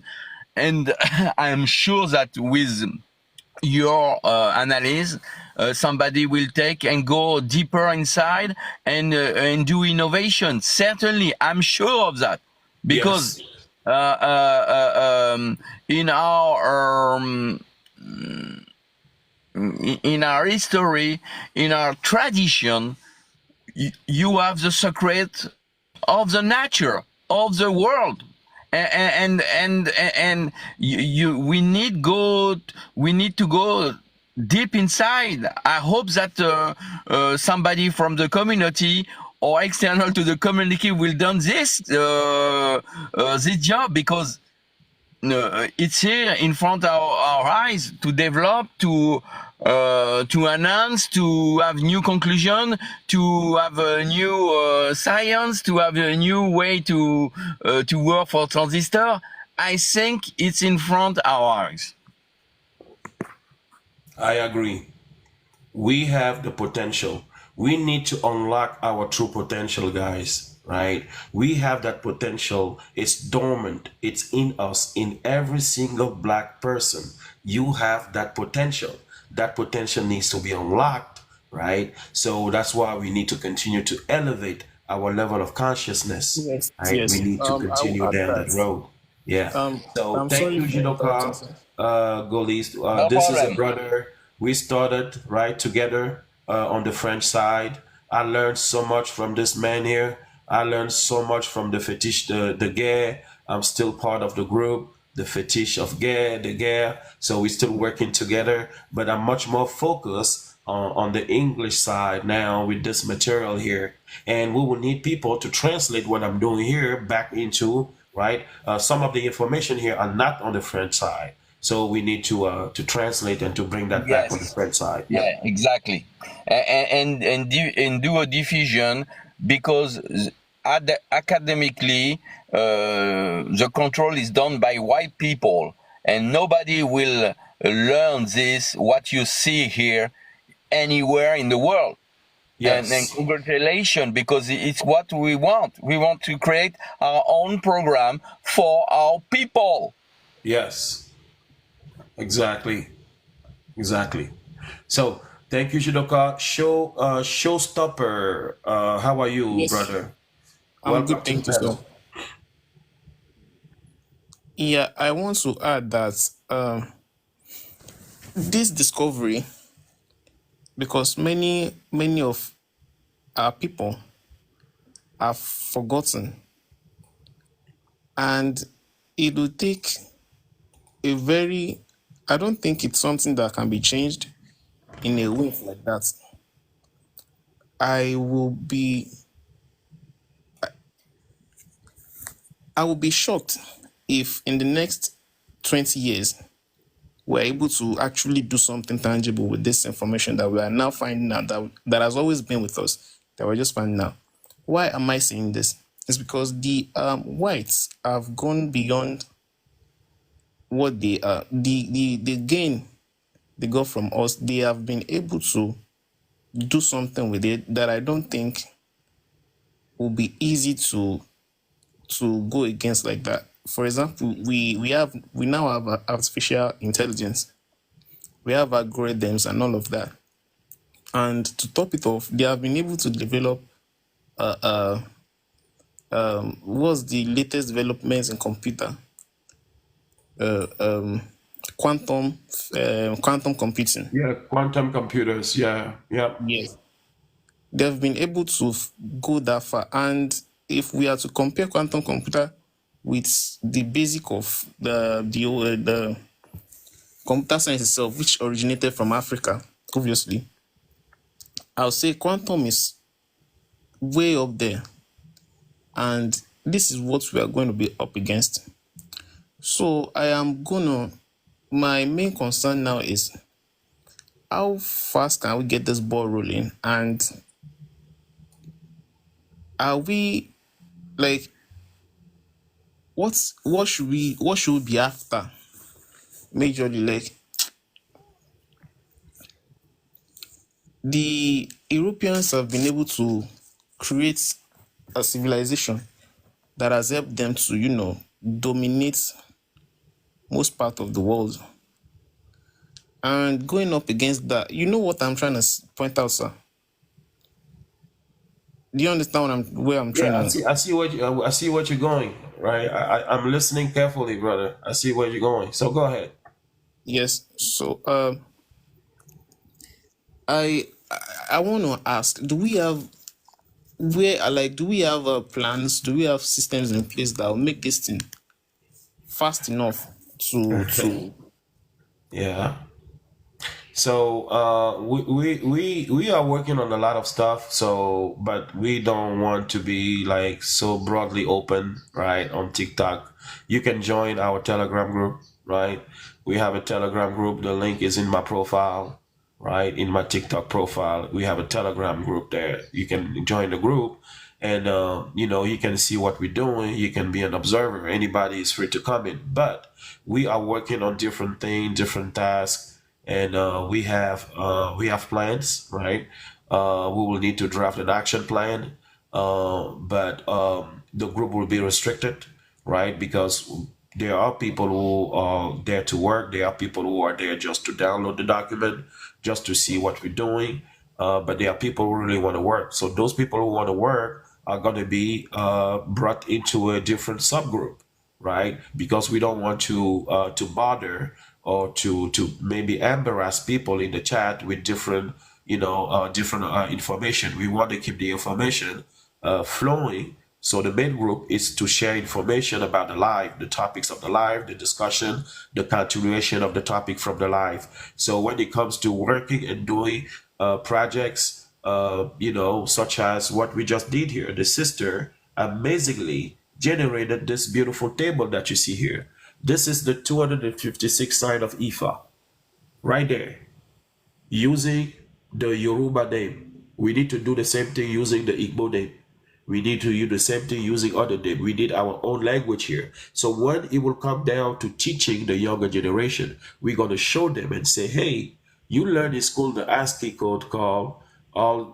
Speaker 5: And I am sure that with your analysis, somebody will take and go deeper inside and do innovation. Certainly, I'm sure of that, because
Speaker 1: Yes.
Speaker 5: in our in our history, in our tradition, you have the secret of the nature of the world, and we need to go deep inside. I hope that somebody from the community or external to the community will done this job, because it's here in front of our eyes to develop, to announce, to have new conclusion, to have a new science, to have a new way to work for transistor. I think it's in front our eyes.
Speaker 1: I agree. We have the potential. We need to unlock our true potential, guys, right? We have that potential. It's dormant. It's in us, in every single black person. You have that potential. That potential needs to be unlocked, right? So that's why we need to continue to elevate our level of consciousness,
Speaker 6: Yes,
Speaker 1: right? We
Speaker 6: yes.
Speaker 1: need to
Speaker 6: I will
Speaker 1: continue
Speaker 6: add
Speaker 1: down that
Speaker 6: that.
Speaker 1: road. Yeah. So
Speaker 6: I'm
Speaker 1: thank
Speaker 6: sorry
Speaker 1: you,
Speaker 6: for interrupting,
Speaker 1: Jidoka,
Speaker 6: sir.
Speaker 1: Golis.
Speaker 5: No
Speaker 1: This is a
Speaker 5: problem.
Speaker 1: brother. We started right together on the French side. I learned so much from this man here. I learned so much from the fetish, the gay. I'm still part of the group, the fetish of gay, the gay. So we're still working together, but I'm much more focused on the English side now with this material here. And we will need people to translate what I'm doing here back into, right? Some of the information here are not on the French side. So we need to translate and to bring that back on the
Speaker 5: Yes.
Speaker 1: French side. Yeah.
Speaker 5: Yeah, exactly. And do a diffusion, because academically the control is done by white people, and nobody will learn this what you see here anywhere in the world. And
Speaker 1: Yes.
Speaker 5: congratulations, because it's what we want. We want to create our own program for our people.
Speaker 1: Yes. Exactly. Exactly. So thank you, Shidoka. Showstopper. How are you,
Speaker 6: Yes,
Speaker 1: brother?
Speaker 6: I'm
Speaker 1: Welcome
Speaker 6: good.
Speaker 1: to the
Speaker 6: Thank you, sir.
Speaker 1: panel.
Speaker 6: Yeah, I want to add that this discovery, because many of our people have forgotten, and it will take a very. I don't think it's something that can be changed in a wink like that. I will be shocked if in the next 20 years we're able to actually do something tangible with this information that we are now finding out, that has always been with us, that we're just finding out. Why am I saying this? It's because the whites have gone beyond what they are, the gain they got from us, they have been able to do something with it that I don't think will be easy to go against like that. For example, we now have artificial intelligence, we have algorithms and all of that. And to top it off, they have been able to develop what's the latest developments in computer? Quantum computing.
Speaker 1: Yeah, quantum computers. Yeah, yeah.
Speaker 6: Yes, they've been able to go that far. And if we are to compare quantum computer with the basic of the computer science itself, which originated from Africa, obviously, I'll say quantum is way up there. And this is what we are going to be up against. So my main concern now is how fast can we get this ball rolling? And are we like, what should we be after? Majorly, like, the Europeans have been able to create a civilization that has helped them to, dominate most part of the world. And going up against that, you know what I'm trying to point out, sir? Do you understand where I'm trying to?
Speaker 1: I see what you're going, right? I'm listening carefully, brother. I see where you're going. So go ahead.
Speaker 6: Yes. So I want to ask, do we have plans? Do we have systems in place that will make this thing fast enough to
Speaker 1: Yeah. So we are working on a lot of stuff. So, but we don't want to be like so broadly open, right? On TikTok, you can join our Telegram group, right? We have a Telegram group. The link is in my profile, right? In my TikTok profile, we have a Telegram group there. You can join the group, and you can see what we're doing. You can be an observer. Anybody is free to come in. But we are working on different things, different tasks. And we have plans, right? We will need to draft an action plan, but the group will be restricted, right? Because there are people who are there to work. There are people who are there just to download the document, just to see what we're doing. But there are people who really want to work. So those people who want to work are going to be brought into a different subgroup, right? Because we don't want to bother or to maybe embarrass people in the chat with different information. We want to keep the information flowing. So the main group is to share information about the live, the topics of the live, the discussion, the continuation of the topic from the live. So when it comes to working and doing projects, such as what we just did here, the sister amazingly generated this beautiful table that you see here. This is the 256 sign of IFA, right there, using the Yoruba name. We need to do the same thing using the Igbo name. We need to use the same thing using other name. We need our own language here. So when it will come down to teaching the younger generation, we're going to show them and say, hey, you learn in school the ASCII code called all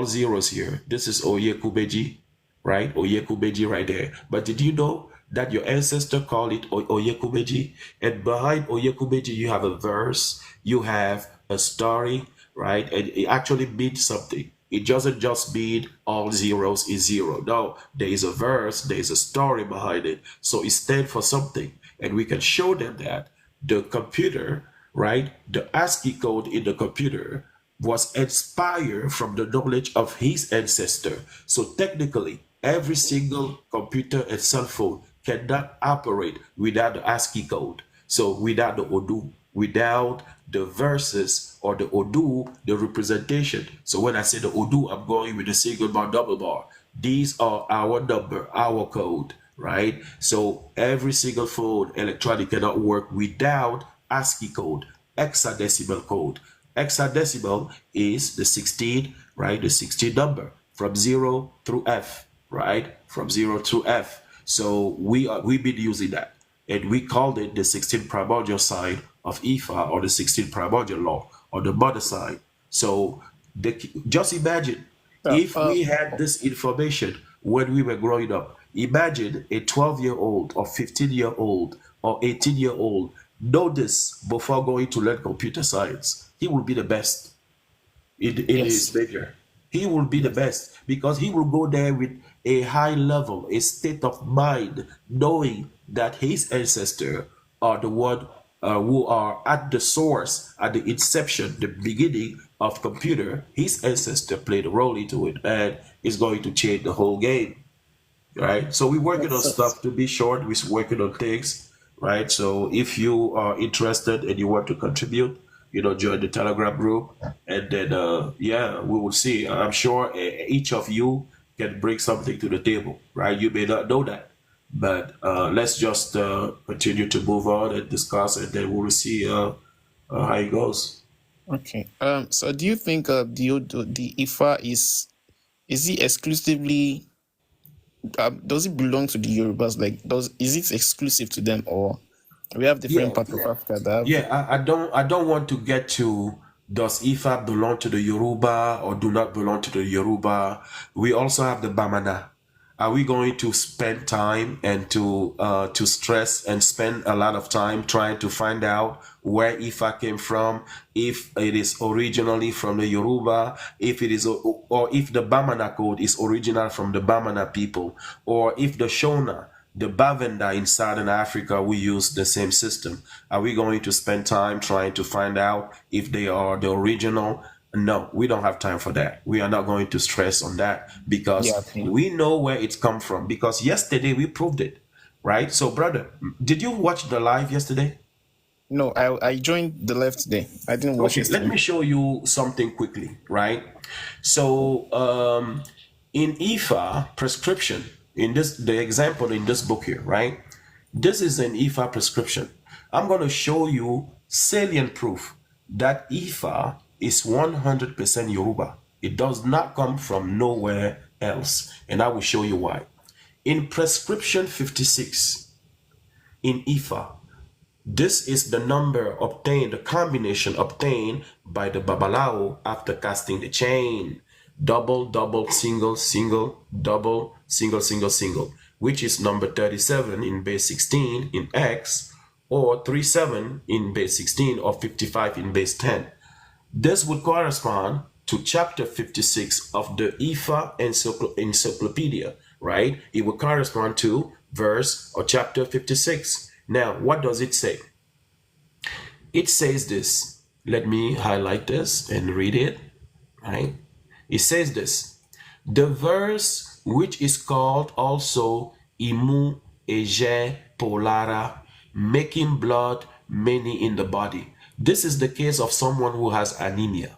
Speaker 1: zeros here. This is Oyekubeji, right? Oyekubeji right there. But did you know that your ancestor called it Oyekubeji? And behind Oyekubeji, you have a verse, you have a story, right? And it actually means something. It doesn't just mean all zeros is zero. No, there is a verse, there is a story behind it. So it stands for something. And we can show them that the computer, right? The ASCII code in the computer was inspired from the knowledge of his ancestor. So technically, every single computer and cell phone cannot operate without the ASCII code. So without the ODU, without the verses or the ODU, the representation. So when I say the ODU, I'm going with the single bar, double bar. These are our number, our code, right? So every single phone electronic cannot work without ASCII code, hexadecimal code. Hexadecimal is the 16, right? The 16 number from 0 through F, right? From 0 through F. So we've been using that. and we called it the 16th primordial side of IFA, or the 16th primordial law, or the mother side. So just imagine
Speaker 6: Yeah.
Speaker 1: if we had this information when we were growing up. Imagine a 12-year-old or 15-year-old or 18-year-old know this before going to learn computer science. He will be the best in his
Speaker 6: Yes.
Speaker 1: major. He will be the best because he will go there with a high level, a state of mind, knowing that his ancestors are the one who are at the source, at the inception, the beginning of computer. His ancestor played a role into it, and is going to change the whole game, right? So we're working on
Speaker 6: Yes.
Speaker 1: stuff. To be short, we're working on things, right? So if you are interested and you want to contribute, join the Telegram group, and then yeah, we will see. I'm sure each of you can bring something to the table, right? You may not know that, but let's just continue to move on and discuss, and then we will see how it goes.
Speaker 6: Okay. So do you think the IFA is it exclusively does it belong to the Yorubas? Like, is it exclusive to them, or we have different
Speaker 1: Yeah,
Speaker 6: parts of Africa that have?
Speaker 1: yeah. I don't want to get to, does Ifa belong to the Yoruba or do not belong to the Yoruba. We also have the Bamana. Are we going to spend time and to stress and spend a lot of time trying to find out where Ifa came from, if it is originally from the Yoruba, if it is, or if the Bamana code is original from the Bamana people, or if the Shona, the Bavenda in Southern Africa, we use the same system. Are we going to spend time trying to find out if they are the original? No, we don't have time for that. We are not going to stress on that
Speaker 6: Yeah.
Speaker 1: because
Speaker 6: Okay.
Speaker 1: we know where it's come from. Because yesterday we proved it, right? So, brother, did you watch the live yesterday?
Speaker 6: No, I joined the left today. I didn't watch
Speaker 1: Okay,
Speaker 6: it.
Speaker 1: let me show you something quickly, right? So, in IFA prescription, in this, the example in this book here, right? This is an IFA prescription. I'm going to show you salient proof that IFA is 100% Yoruba. It does not come from nowhere else, and I will show you why. In prescription 56 in IFA, this is the number obtained, the combination obtained by the Babalawo after casting the chain. Double, double, single, single, double, single, single, single, which is number 37 in base 16 in X, or 37 in base 16, or 55 in base 10. This would correspond to chapter 56 of the IFA encyclopedia, right? It would correspond to verse or chapter 56. Now, what does it say? It says this. Let me highlight this and read it, right? It says this. The verse, which is called also Imu Eje Polara, making blood many in the body. This is the case of someone who has anemia.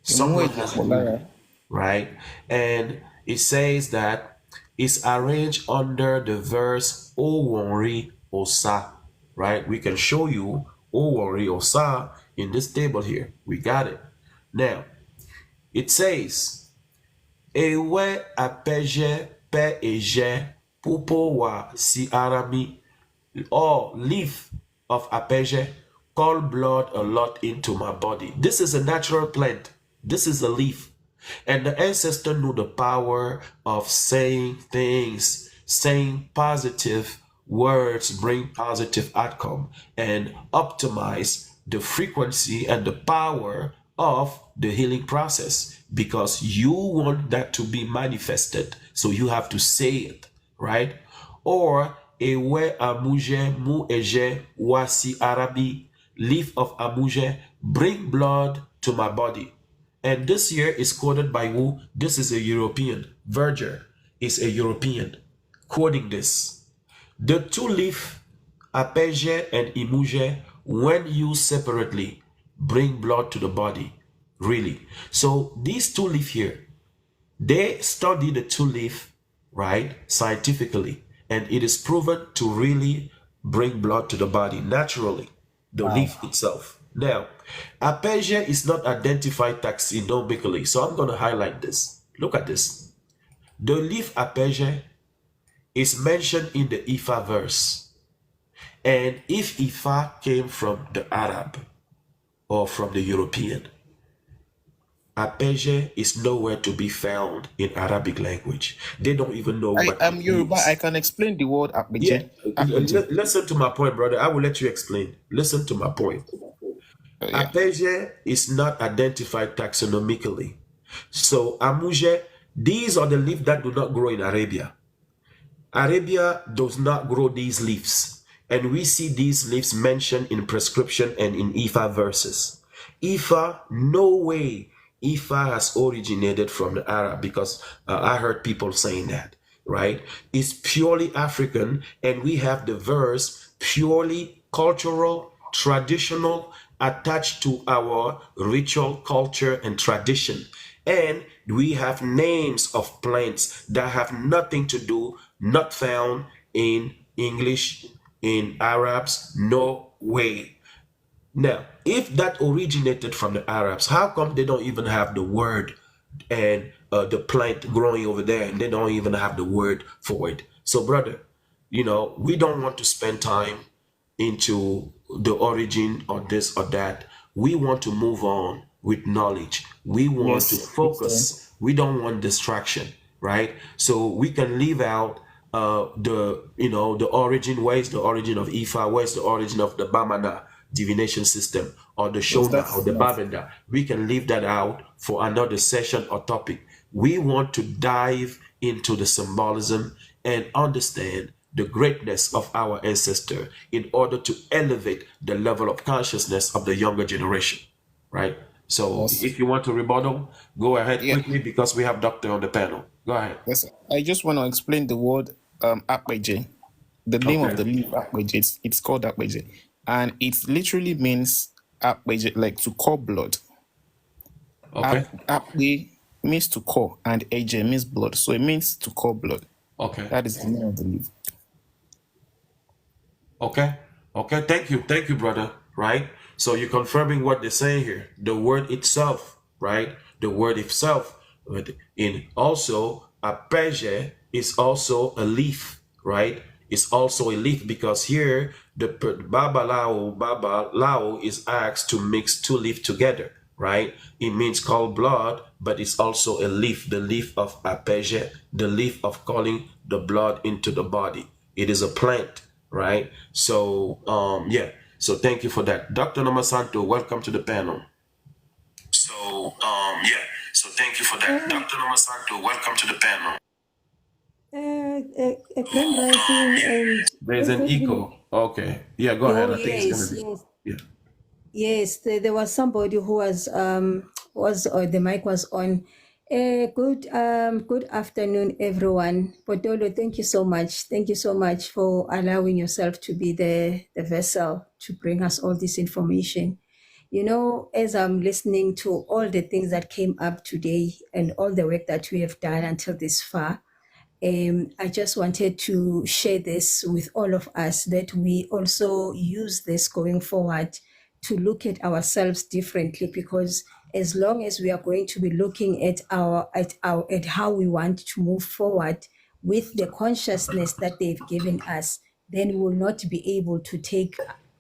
Speaker 1: Someone has anemia, right? And it says that it's arranged under the verse Owonri Osa, right? We can show you Owonri Osa in this table here. We got it. Now, it says, Ewe apeje pe eje pupo wa si arami, or leaf of apeje, call blood a lot into my body. This is a natural plant. This is a leaf. And the ancestor knew the power of saying things, saying positive words bring positive outcome and optimize the frequency and the power of the healing process, because you want that to be manifested. So you have to say it, right? Or ewe amuje mu eje wasi arabi, leaf of amuje, bring blood to my body. And this here is quoted by who? This is a European. Verger is a European quoting this. The two leaf, apeje and imuje, when used separately, bring blood to the body. Really. So these two leaf here, they study the two leaf, right, scientifically, and it is proven to really bring blood to the body naturally, the leaf itself. Now, apeja is not identified taxonomically, so I'm going to highlight this. Look at this. The leaf apeja is mentioned in the IFA verse. And if Ifa came from the Arab or from the European, Apeje is nowhere to be found in Arabic language. They don't even know
Speaker 6: I
Speaker 1: what
Speaker 6: am
Speaker 1: it
Speaker 6: Yoruba. I
Speaker 1: means.
Speaker 6: can explain the word
Speaker 1: Yeah,
Speaker 6: Akbeje. Akbeje.
Speaker 1: listen to my point, brother. I will let you explain. Listen to my point.
Speaker 6: Yeah.
Speaker 1: Apeje is not identified taxonomically. So Amuje, these are the leaves that do not grow in Arabia. Arabia does not grow these leaves. And we see these leaves mentioned in prescription and in IFA verses. IFA, no way IFA has originated from the Arab, because I heard people saying that, right? It's purely African, and we have the verse purely cultural, traditional, attached to our ritual culture and tradition. And we have names of plants that have nothing to do, not found in English, in Arabs, no way. Now, if that originated from the Arabs, how come they don't even have the word and the plant growing over there, and they don't even have the word for it? So, brother, we don't want to spend time into the origin or this or that. We want to move on with knowledge. We want to
Speaker 6: Yes.
Speaker 1: focus. We don't want distraction, right? So we can leave out the origin. Where is the origin of Ifa? Where is the origin of the Bamana divination system, or the
Speaker 6: Yes,
Speaker 1: Shona or
Speaker 6: that's
Speaker 1: the
Speaker 6: enough.
Speaker 1: Babenda? We can leave that out for another session or topic. We want to dive into the symbolism and understand the greatness of our ancestor in order to elevate the level of consciousness of the younger generation, right? So
Speaker 6: Yes.
Speaker 1: if you want to rebuttal, go ahead
Speaker 6: Yeah.
Speaker 1: quickly, because we have doctor on the panel. Go ahead.
Speaker 6: Yes. I just want to explain the word Akbeje. The name of
Speaker 1: Okay.
Speaker 6: the leaf Akbeje. It's called Akbeje, and it literally means Akbeje, like to call blood.
Speaker 1: Okay.
Speaker 6: Akbe means to call, and Eje means blood, so it means to call blood.
Speaker 1: Okay.
Speaker 6: That is the name of the leaf.
Speaker 1: Okay. Okay. Thank you, brother. Right. So you're confirming what they're saying here. The word itself, right? The word itself, in also arpeggio, is also a leaf, right? It's also a leaf, because here the babalao is asked to mix two leaves together, right? It means call blood, but it's also a leaf, the leaf of arpeggio, the leaf of calling the blood into the body. It is a plant, right? So yeah. So thank you for that, Dr. Namasanto. Welcome to the panel. So yeah. So thank you for that, Dr. Namasanto. Welcome to the panel.
Speaker 7: Grand Rising and
Speaker 1: There's an echo. Okay. Yeah, go ahead.
Speaker 7: oh
Speaker 1: I think it's
Speaker 7: yes,
Speaker 1: gonna be.
Speaker 7: yes,
Speaker 1: Yeah.
Speaker 7: yes. There was somebody who was the mic was on. Good afternoon, everyone. Potolo, thank you so much. Thank you so much for allowing yourself to be the vessel to bring us all this information. You know, as I'm listening to all the things that came up today and all the work that we have done until this far, I just wanted to share this with all of us, that we also use this going forward to look at ourselves differently, because as long as we are going to be looking at at how we want to move forward with the consciousness that they've given us, then we will not be able to take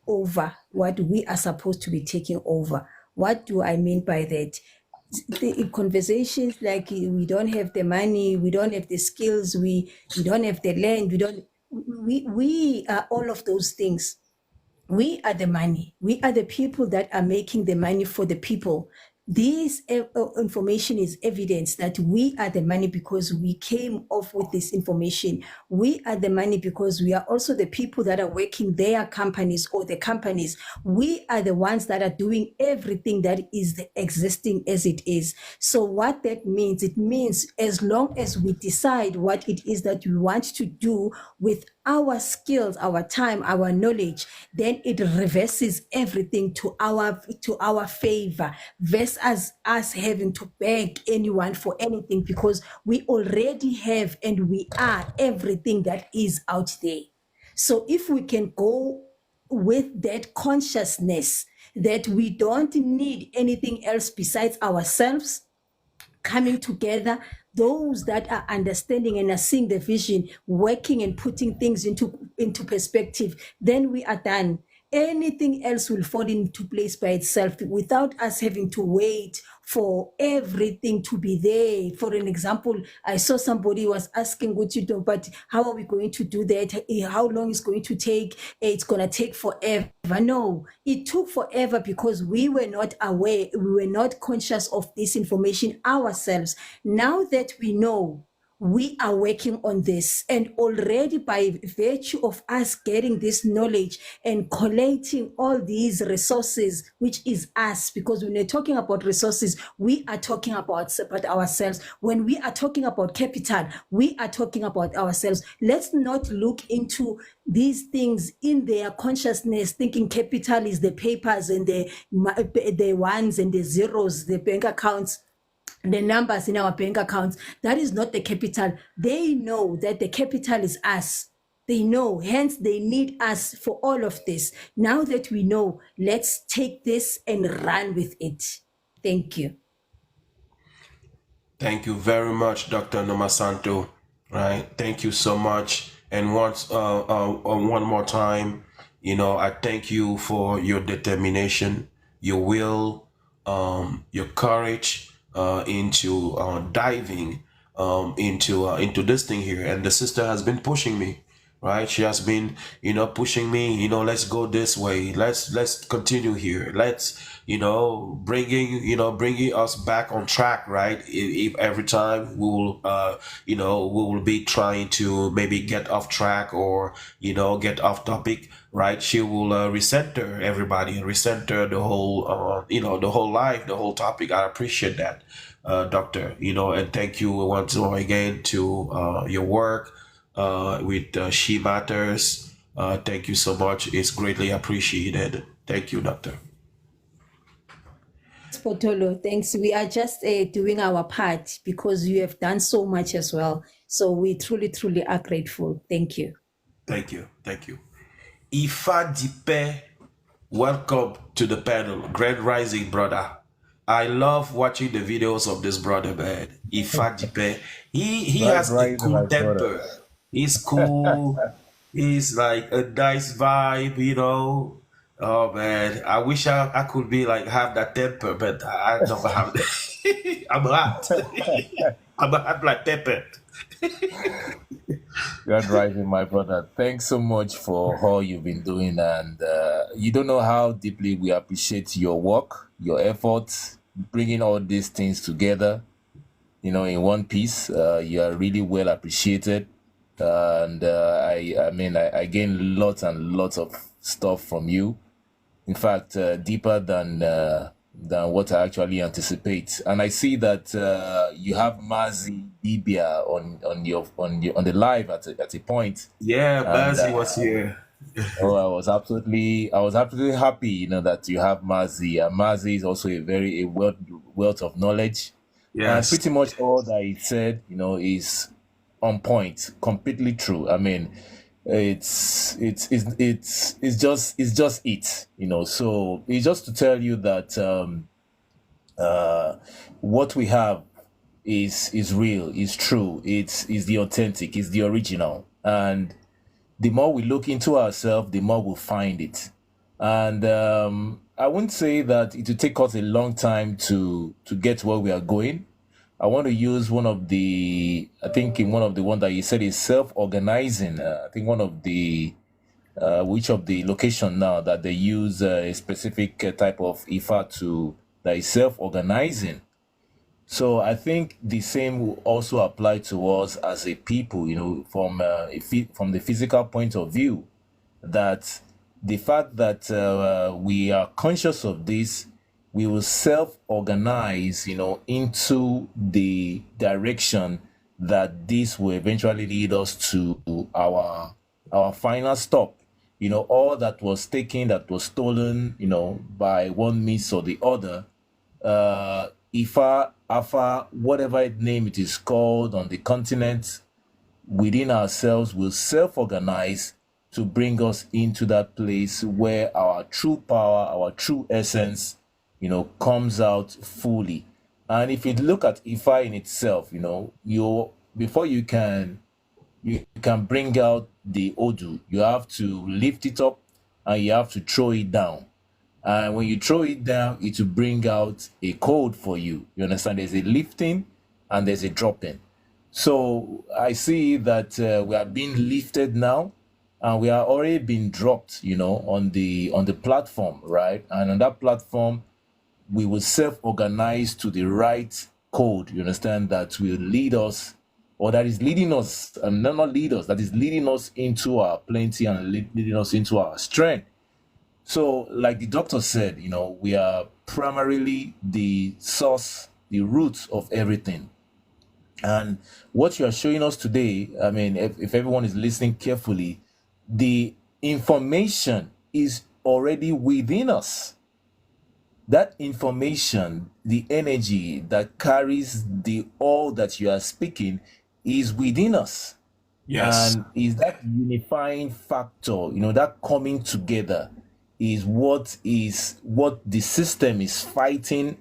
Speaker 7: over what we are supposed to be taking over. What do I mean by that? The conversations like we don't have the money, we don't have the skills, we don't have the land, we are all of those things. We are the money. We are the people that are making the money for the people. This information is evidence that we are the money because we came off with this information. We are the money because we are also the people that are working their companies or the companies. We are the ones that are doing everything that is existing as it is. So what that means, it means as long as we decide what it is that we want to do with our skills, our time, our knowledge, then it reverses everything to our favor, versus us having to beg anyone for anything, because we already have and we are everything that is out there. So if we can go with that consciousness that we don't need anything else besides ourselves, coming together, those that are understanding and are seeing the vision, working and putting things into perspective, then we are done. Anything else will fall into place by itself without us having to wait for everything to be there. For an example, I saw somebody was asking, "What you do? But how are we going to do that? How long is going to take? It's going to take forever." No, it took forever because we were not aware, we were not conscious of this information ourselves. Now that we know, we are working on this, and already by virtue of us getting this knowledge and collating all these resources, which is us, because when we're talking about resources, we are talking about ourselves. When we are talking about capital, we are talking about ourselves. Let's not look into these things in their consciousness, thinking capital is the papers and the ones and the zeros, the bank accounts, the numbers in our bank accounts. That is not the capital. They know that the capital is us. They know, hence they need us for all of this. Now that we know, let's take this and run with it. Thank you.
Speaker 1: Thank you very much, Dr. Nomasanto. Right? Thank you so much. And once, one more time, I thank you for your determination, your will, your courage, into diving into this thing here. And the sister has been pushing me, right? She has been pushing me, let's go this way, let's continue here, let's bringing us back on track, right? If every time we will be trying to maybe get off track or get off topic, right? She will recenter everybody and recenter the whole the whole life, the whole topic. I appreciate that, Doctor, and thank you once more again to your work with She Matters. Thank you so much. It's greatly appreciated. Thank you, Doctor.
Speaker 7: Potolo, thanks. We are just doing our part because you have done so much as well. So we truly, truly are grateful. Thank you.
Speaker 1: Thank you. Thank you. IFA-AFA-BAMANA, welcome to the panel. Grand Rising, brother. I love watching the videos of this brother, man. IFA-AFA-BAMANA. He has a cool temper. He's cool. He's like a nice vibe, Oh man, I wish I could be like have that temper, but I don't have that. I'm hot. I'm hot like pepper.
Speaker 8: God rising, my brother. Thanks so much for all you've been doing, and you don't know how deeply we appreciate your work, your efforts, bringing all these things together, in one piece. You are really well appreciated, and I gain lots and lots of stuff from you. In fact, deeper than what I actually anticipate. And I see that you have Mazi Dibia on the live at a point.
Speaker 1: Yeah, Mazi was here.
Speaker 8: I was absolutely happy, that you have Mazi. And Mazi is also a wealth of knowledge.
Speaker 1: Yes.
Speaker 8: And pretty much all that he said, is on point, completely true. I mean, it's just it, so it's just to tell you that what we have is real, is true, is the authentic, is the original, and the more we look into ourselves, the more we'll find it. And I wouldn't say that it will take us a long time to get where we are going. I want to use one of the one that you said is self-organizing. I think one of the, which of the location now that they use a specific type of IFA that is self-organizing. So I think the same will also apply to us as a people, from the physical point of view, that the fact that we are conscious of this, we will self-organize, into the direction that this will eventually lead us to our final stop. All that was taken, that was stolen, by one means or the other, IFA, AFA, whatever name it is called on the continent, within ourselves will self-organize to bring us into that place where our true power, our true essence, comes out fully. And if you look at IFA in itself, before you can bring out the Odu, you have to lift it up and you have to throw it down. And when you throw it down, it will bring out a code for you. You understand? There's a lifting and there's a dropping. So I see that we are being lifted now, and we are already being dropped, on the platform, right? And on that platform, we will self-organize to the right code. You understand? That will lead us, or that is leading us, and not lead us, that is leading us into our plenty and leading us into our strength. So, like the doctor said, we are primarily the source, the roots of everything. And what you are showing us today, I mean, if everyone is listening carefully, the information is already within us. That information, the energy that carries all that you are speaking is within us.
Speaker 1: Yes.
Speaker 8: And is that unifying factor, that coming together is what the system is fighting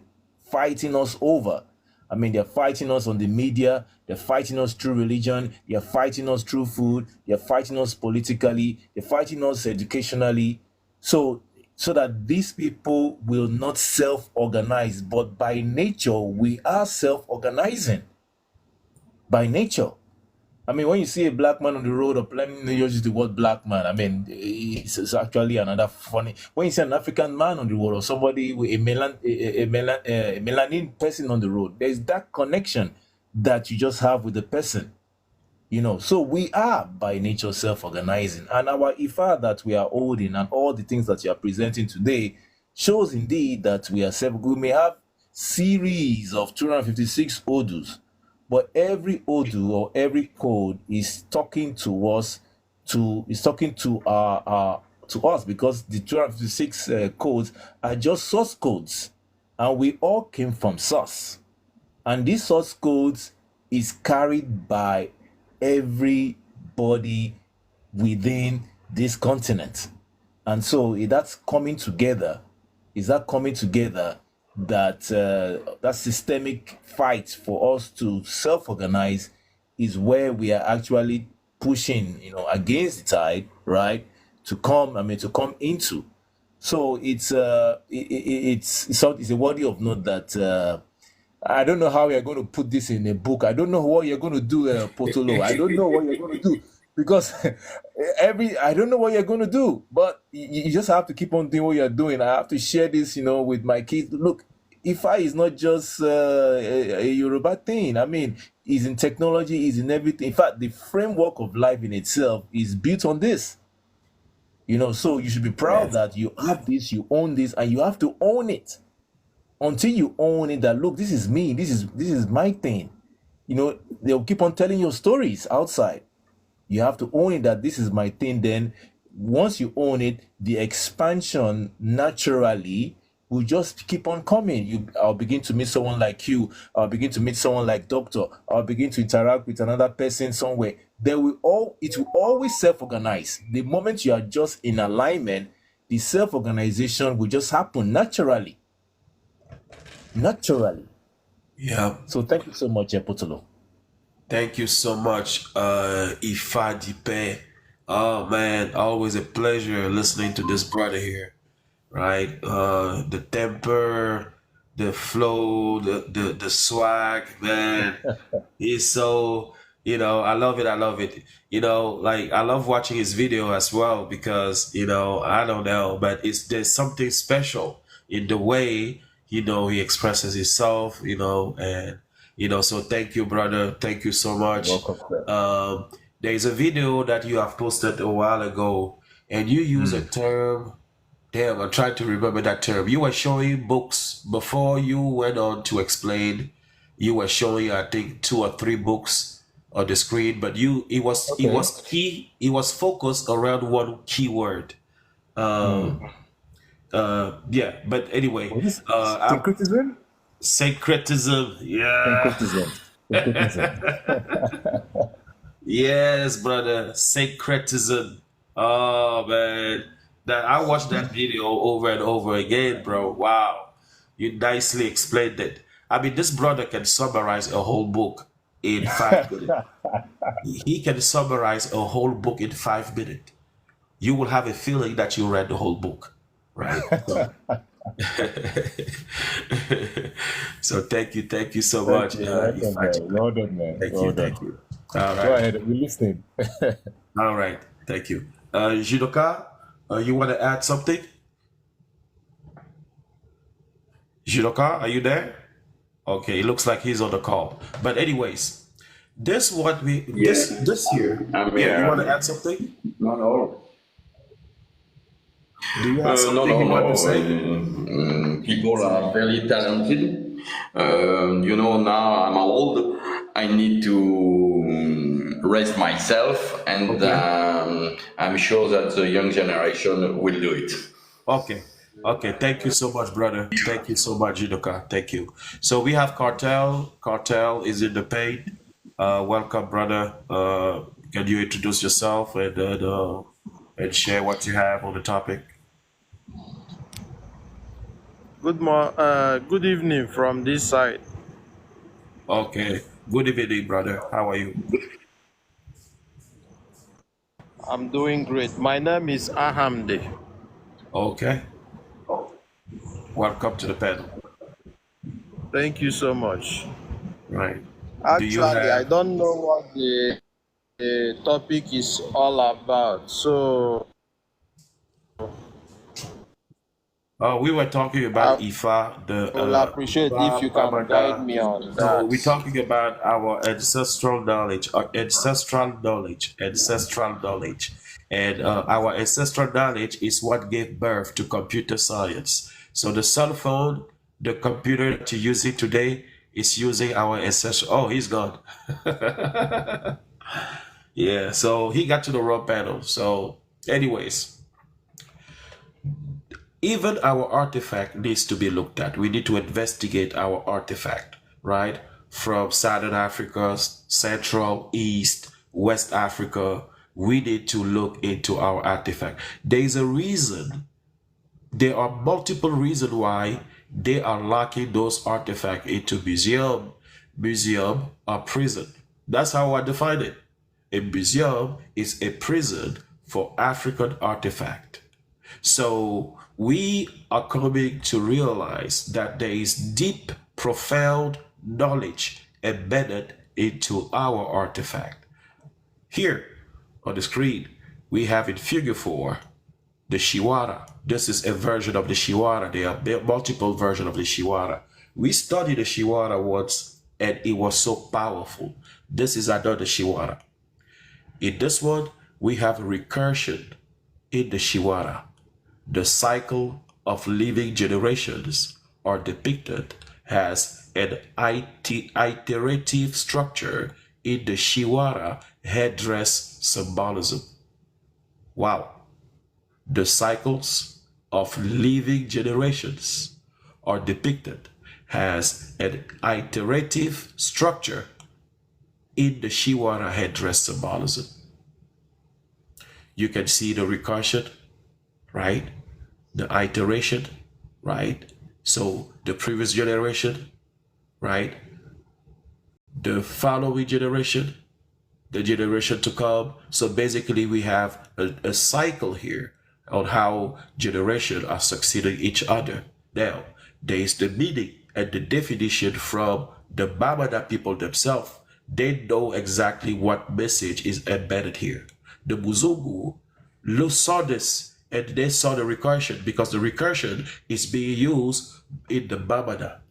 Speaker 8: us over. I mean, they're fighting us on the media, they're fighting us through religion, they're fighting us through food, they're fighting us politically, they're fighting us educationally. So that these people will not self-organize, but by nature, we are self-organizing. By nature. I mean, when you see a black man on the road, or let me use the word black man, I mean, it's actually another funny. When you see an African man on the road, or somebody with a melanin person on the road, there's that connection that you just have with the person. So we are by nature self-organizing, and our IFA that we are holding and all the things that you are presenting today shows indeed that we are we may have series of 256 Odus, but every Odu or every code is talking to us, to us, because the 256 codes are just source codes, and we all came from source, and these source codes is carried by everybody within this continent. And so that's coming together, that that systemic fight for us to self-organize is where we are actually pushing, against the tide, right? To come into. So it's a worthy of note that I don't know how you're going to put this in a book. I don't know what you're going to do, Potolo. I don't know what you're going to do, because I don't know what you're going to do, but you just have to keep on doing what you're doing. I have to share this, with my kids. Look, IFA is not just a Yoruba thing. I mean, it's in technology, it's in everything. In fact, the framework of life in itself is built on this. So you should be proud that you have this, you own this, and you have to own it. Until you own it, that look, this is me, this is my thing. They'll keep on telling your stories outside. You have to own it, that this is my thing. Then once you own it, the expansion naturally will just keep on coming. I'll begin to meet someone like you, I'll begin to meet someone like Doctor, I'll begin to interact with another person somewhere. It will always self-organize. The moment you are just in alignment, the self-organization will just happen naturally.
Speaker 1: Yeah.
Speaker 8: So thank you so much, Potolo.
Speaker 1: Thank you so much, Ifa-Dipe. Oh man, always a pleasure listening to this brother here, right? The temper, the flow, the swag, man. He's so, I love it. I love it. I love watching his video as well, because, I don't know, but there's something special in the way, he expresses himself, and, so thank you, brother. Thank you so much.
Speaker 8: Welcome,
Speaker 1: There's a video that you have posted a while ago, and you use a term. Damn, I'm trying to remember that term. You were showing books before you went on to explain. You were showing, I think, 2 or 3 books on the screen, but it was focused around one keyword. Yeah, but anyway,
Speaker 8: syncretism.
Speaker 1: Syncretism, yeah.
Speaker 8: Syncretism.
Speaker 1: Yes, brother, syncretism. Oh man, I watched that video over and over again, bro. Wow, you nicely explained it. I mean, this brother can summarize a whole book in 5 minutes. He can summarize a whole book in 5 minutes. You will have a feeling that you read the whole book, right? So, so thank you so
Speaker 8: Thank
Speaker 1: much.
Speaker 8: you. Welcome, man. Well done, man. Well done.
Speaker 1: Thank you. All
Speaker 8: Go
Speaker 1: right,
Speaker 8: ahead. We're listening.
Speaker 1: all right. Thank you. Jidoka, you want to add something? Jidoka, are you there? Okay, it looks like he's on the call. But anyways, this what we this here.
Speaker 5: I'm
Speaker 1: Yeah, you
Speaker 5: here.
Speaker 1: want to add something?
Speaker 5: No.
Speaker 1: Do you have something
Speaker 5: No.
Speaker 1: you want to say?
Speaker 5: People are very talented. Now I'm old. I need to rest myself, and I'm sure that the young generation will do it.
Speaker 1: Okay. Thank you so much, brother. Thank you so much, Jidoka. Thank you. So we have Cartel. Cartel is in the paint. Welcome, brother. Can you introduce yourself and share what you have on the topic?
Speaker 9: Good evening from this side.
Speaker 1: Okay. Good evening, brother. How are you?
Speaker 9: I'm doing great. My name is Ahamde.
Speaker 1: Okay. Welcome to the panel.
Speaker 9: Thank you so much.
Speaker 1: Right.
Speaker 9: Actually, I don't know what the topic is all about. So
Speaker 1: we were talking about IFA.
Speaker 9: I will appreciate if you can guide me on that.
Speaker 1: So we're talking about our ancestral knowledge, and our ancestral knowledge is what gave birth to computer science. So the cell phone, the computer that you use it today is using our ancestral. Oh, he's gone. Yeah, so he got to the wrong panel. So, anyways, even our artifact needs to be looked at. We need to investigate our artifact, right? From Southern Africa, Central, East, West Africa, we need to look into our artifact. There's a reason, there are multiple reasons why they are locking those artifacts into museum or prison. That's how I define it. A museum is a prison for African artifact. So we are coming to realize that there is deep, profound knowledge embedded into our artifact. Here on the screen, we have in figure 4, the Shiwara. This is a version of the Shiwara. There are multiple versions of the Shiwara. We studied the Shiwara once, and it was so powerful. This is another Shiwara. In this one, we have recursion in the Shiwara. The cycle of living generations are depicted as an iterative structure in the Shiwara headdress symbolism. Wow. The cycles of living generations are depicted as an iterative structure in the Shiwara headdress symbolism. You can see the recursion, right? The iteration, right? So the previous generation, right? The following generation, the generation to come. So basically we have a cycle here on how generations are succeeding each other. Now, there is the meaning and the definition from the Bamana people themselves. They know exactly what message is embedded here. The Muzungu saw this and they saw the recursion because the recursion is being used in the Bamana.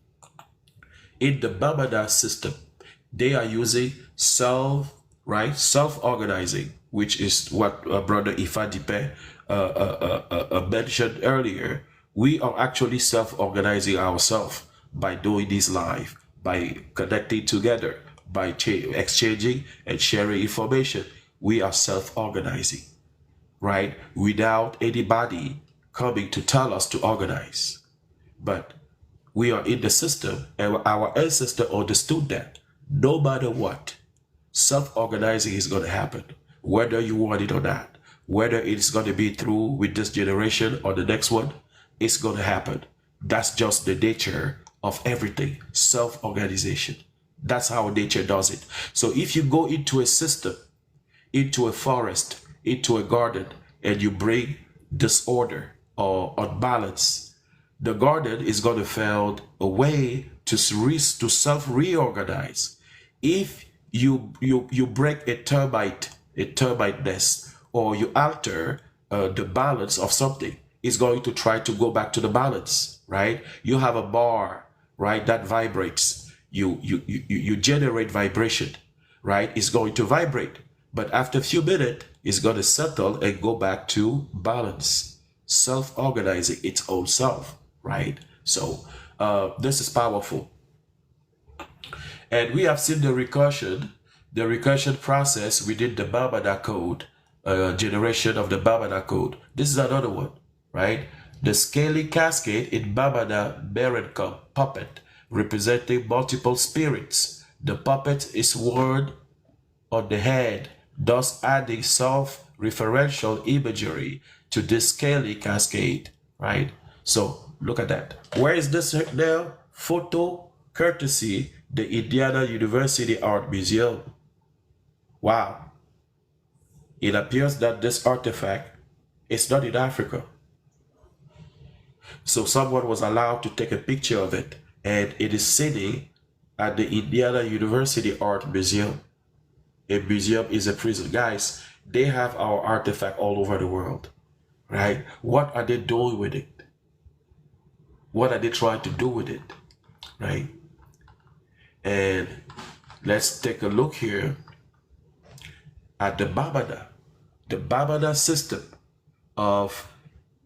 Speaker 1: In the Bamana system, they are using self-organizing, which is what Brother Ifa-Dipe mentioned earlier. We are actually self-organizing ourselves by doing this live, by connecting together, by exchanging and sharing information. We are self-organizing, right? Without anybody coming to tell us to organize. But we are in the system, and our ancestors understood that no matter what, self-organizing is going to happen, whether you want it or not. Whether it's going to be through with this generation or the next one, it's going to happen. That's just the nature of everything, self-organization. That's how nature does it. So if you go into a system, into a forest, into a garden, and you bring disorder or unbalance, the garden is going to find a way to self-reorganize. If you break a termite nest, or you alter the balance of something, it's going to try to go back to the balance, right? You have a bar, right, that vibrates. You generate vibration, right? It's going to vibrate, but after a few minutes, it's going to settle and go back to balance, self-organizing its own self, right? So this is powerful. And we have seen the recursion process within the Bamana code, generation of the Bamana code. This is another one, right? The scaling cascade in Bamana Merenka puppet, representing multiple spirits. The puppet is worn on the head, thus adding self-referential imagery to this scaling cascade, right? So look at that. Where is this now? Photo courtesy the Indiana University Art Museum. Wow. It appears that this artifact is not in Africa. So someone was allowed to take a picture of it, and it is sitting at the Indiana University Art Museum. A museum is a prison. Guys, they have our artifact all over the world, right? What are they doing with it? What are they trying to do with it, right? And let's take a look here at the Bamana system of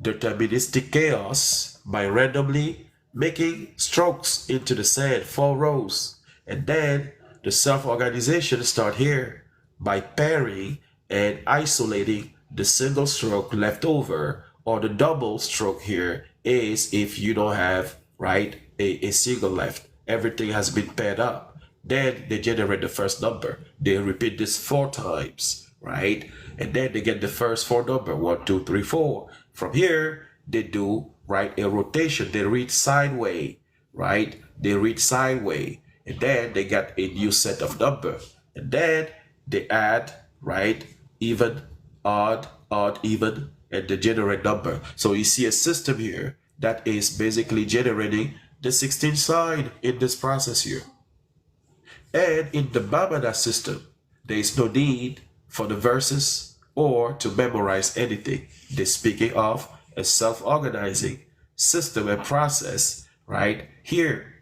Speaker 1: deterministic chaos by randomly making strokes into the sand, 4 rows. And then the self-organization start here by pairing and isolating the single stroke left over, or the double stroke here is if you don't have, right, a single left. Everything has been paired up. Then they generate the first number. They repeat this 4 times, right? And then they get the first 4 number, 1, 2, 3, 4. From here, they do, right, a rotation. They read sideways, right? They read sideways. And then they get a new set of number. And then they add, right, even, odd, even, and they generate number. So you see a system here that is basically generating the 16th sign in this process here. And in the Bamana system, there is no need for the verses or to memorize anything. They're speaking of a self-organizing system and process right here.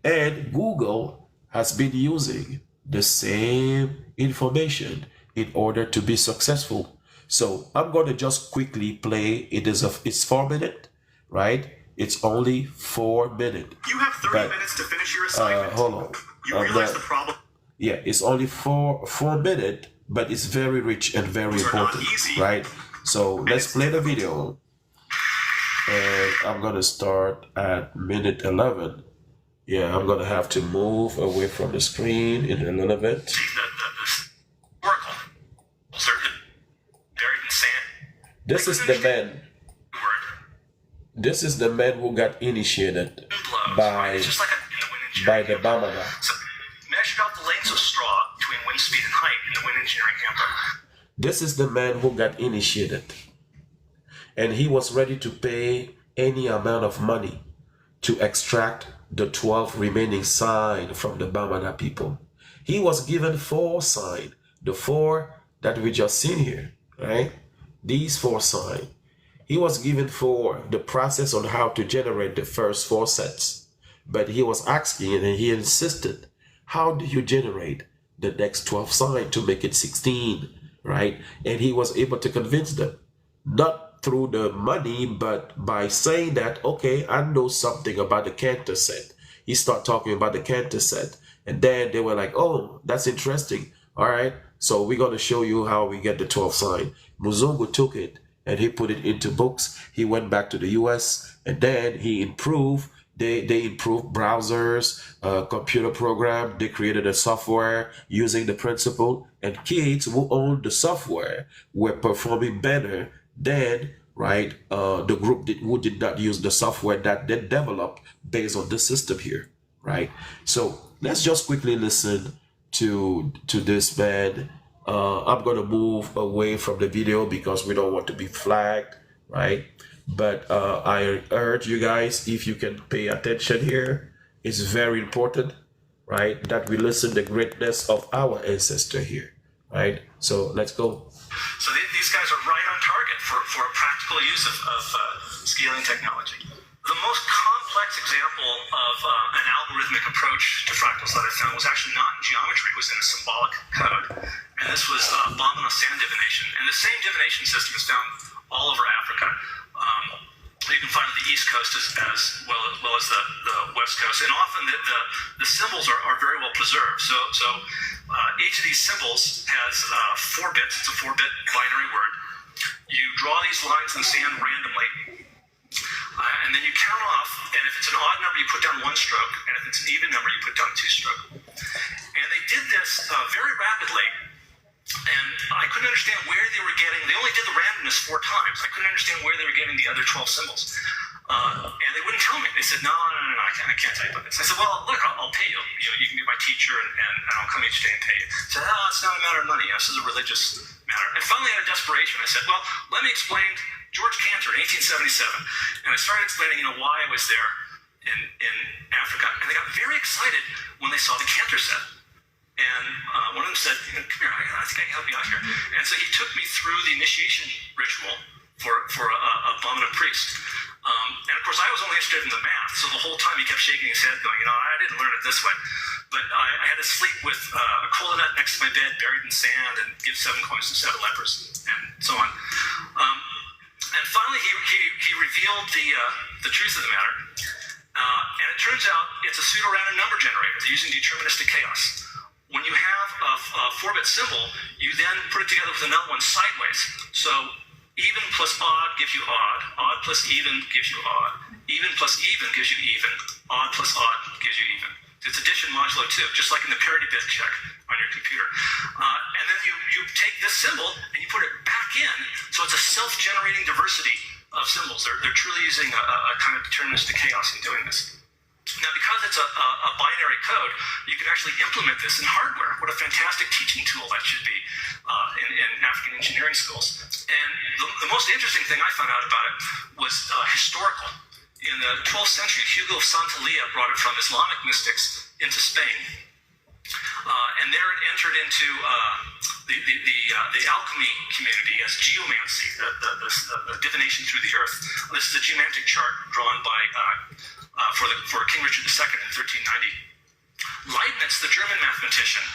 Speaker 1: And Google has been using the same information in order to be successful. So I'm going to just quickly play. It's 4 minutes, right? It's only 4 minutes.
Speaker 10: You have 30 minutes to finish your assignment.
Speaker 1: Hold on.
Speaker 10: You realize the problem.
Speaker 1: Yeah, it's only 4 minutes, but it's very rich and very important, right? So let's play the video. And I'm going to start at minute 11. Yeah, I'm going to have to move away from the screen in a little bit.
Speaker 10: Oracle. Buried in sand.
Speaker 1: This is the man. This is the man who got initiated by the Bamana.
Speaker 10: So, measured out the lengths of straw between wind speed and height in the wind engineering handbook.
Speaker 1: This is the man who got initiated. And he was ready to pay any amount of money to extract the 12 remaining signs from the Bamana people. He was given 4 signs, the 4 that we just seen here, right? These 4 signs. He was given for the process on how to generate the first 4 sets. But he was asking and he insisted, how do you generate the next 12 signs to make it 16, right? And he was able to convince them, not through the money, but by saying that, okay, I know something about the Cantor set. He started talking about the Cantor set. And then they were like, oh, that's interesting. All right, so we're going to show you how we get the 12 sign. Muzungu took it and he put it into books. He went back to the US and then he improved. They improved browsers, computer program. They created a software using the principle, and kids who owned the software were performing better than right? The group who did not use the software that they developed based on this system here, right? So let's just quickly listen to this, man. I'm gonna move away from the video because we don't want to be flagged, right? But I urge you guys, if you can pay attention here, it's very important, right, that we listen to the greatness of our ancestor here, right? So let's go.
Speaker 10: So these guys are right on target for a practical use of scaling technology. The most complex example of an algorithmic approach to fractals that I found was actually not in geometry, it was in a symbolic code. And this was Bamana sand divination. And the same divination system is found all over Africa. You can find it on the East Coast as well as the West Coast. And often the symbols are very well preserved. So each of these symbols has 4 bits. It's a 4-bit binary word. You draw these lines in the sand randomly. And then you count off, and if it's an odd number, you put down 1 stroke, and if it's an even number, you put down 2 stroke. And they did this very rapidly, and I couldn't understand where they were getting, they only did the randomness 4 times. I couldn't understand where they were getting the other 12 symbols. And they wouldn't tell me. They said, no, I can't tell you about this. I said, well, look, I'll pay you. You can be my teacher, and I'll come each day and pay you. I said, oh, it's not a matter of money. This is a religious matter. And finally, out of desperation, I said, well, let me explain George Cantor in 1877. And I started explaining, why I was there in Africa. And they got very excited when they saw the Cantor set. And one of them said, come here, I think I can help you out here. And so he took me through the initiation ritual for a Bamana priest. And of course, I was only interested in the math. So the whole time he kept shaking his head going, I didn't learn it this way. But I had to sleep with a cola nut next to my bed, buried in sand, and give 7 coins to 7 lepers, and so on. And finally, he revealed the truth of the matter. And it turns out it's a pseudo-random number generator. They're using deterministic chaos. When you have a 4-bit symbol, you then put it together with another one sideways. So even plus odd gives you odd. Odd plus even gives you odd. Even plus even gives you even. Odd plus odd gives you even. It's addition modulo 2, just like in the parity bit check on your computer. And then you take this symbol and you put it back in, so it's a self-generating diversity of symbols. They're truly using a kind of deterministic chaos in doing this. Now, because it's a binary code, you can actually implement this in hardware. What a fantastic teaching tool that should be in African engineering schools. And the most interesting thing I found out about it was historical. In the 12th century, Hugo of Santillana brought it from Islamic mystics into Spain. And there it entered into the alchemy community as geomancy, the divination through the earth. This is a geomantic chart drawn by for King Richard II in 1390. Leibniz, the German mathematician,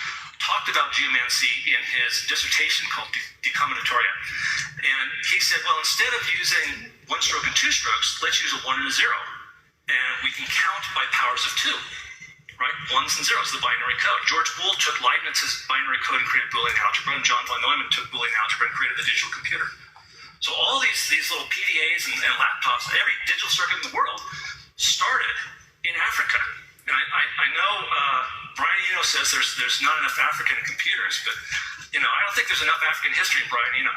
Speaker 10: talked about geomancy in his dissertation called De Combinatoria. And he said, well, instead of using 1 stroke and 2 strokes, let's use a 1 and a 0. And we can count by powers of 2, right? 1s and 0s, the binary code. George Boole took Leibniz's binary code and created Boolean algebra, and John von Neumann took Boolean algebra and created the digital computer. So all these little PDAs and laptops, every digital circuit in the world started in Africa. And I know Brian Eno says there's not enough African computers, but I don't think there's enough African history in Brian Eno.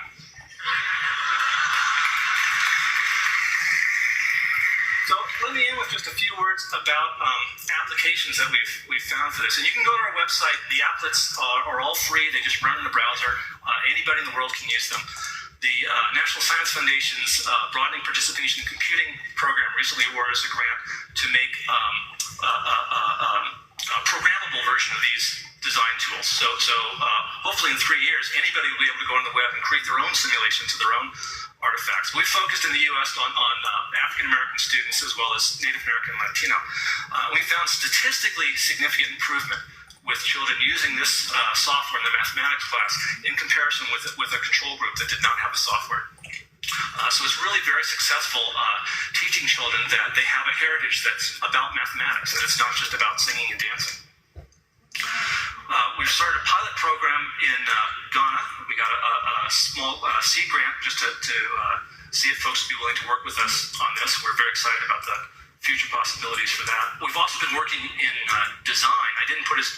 Speaker 10: So let me end with just a few words about applications that we've found for this. And you can go to our website. The applets are all free. They just run in the browser. Anybody in the world can use them. The National Science Foundation's Broadening Participation in Computing program recently awarded us a grant to make a programmable version of these design tools. So hopefully in 3 years, anybody will be able to go on the web and create their own simulations of their own artifacts. We focused in the U.S. on African-American students as well as Native American and Latino. We found statistically significant improvement with children using this software in the mathematics class in comparison with a control group that did not have the software. So it's really very successful teaching children that they have a heritage that's about mathematics, that it's not just about singing and dancing. We've started a pilot program in Ghana. We got a small seed grant just to see if folks would be willing to work with us on this. We're very excited about the future possibilities for that. We've also been working in design. I didn't put his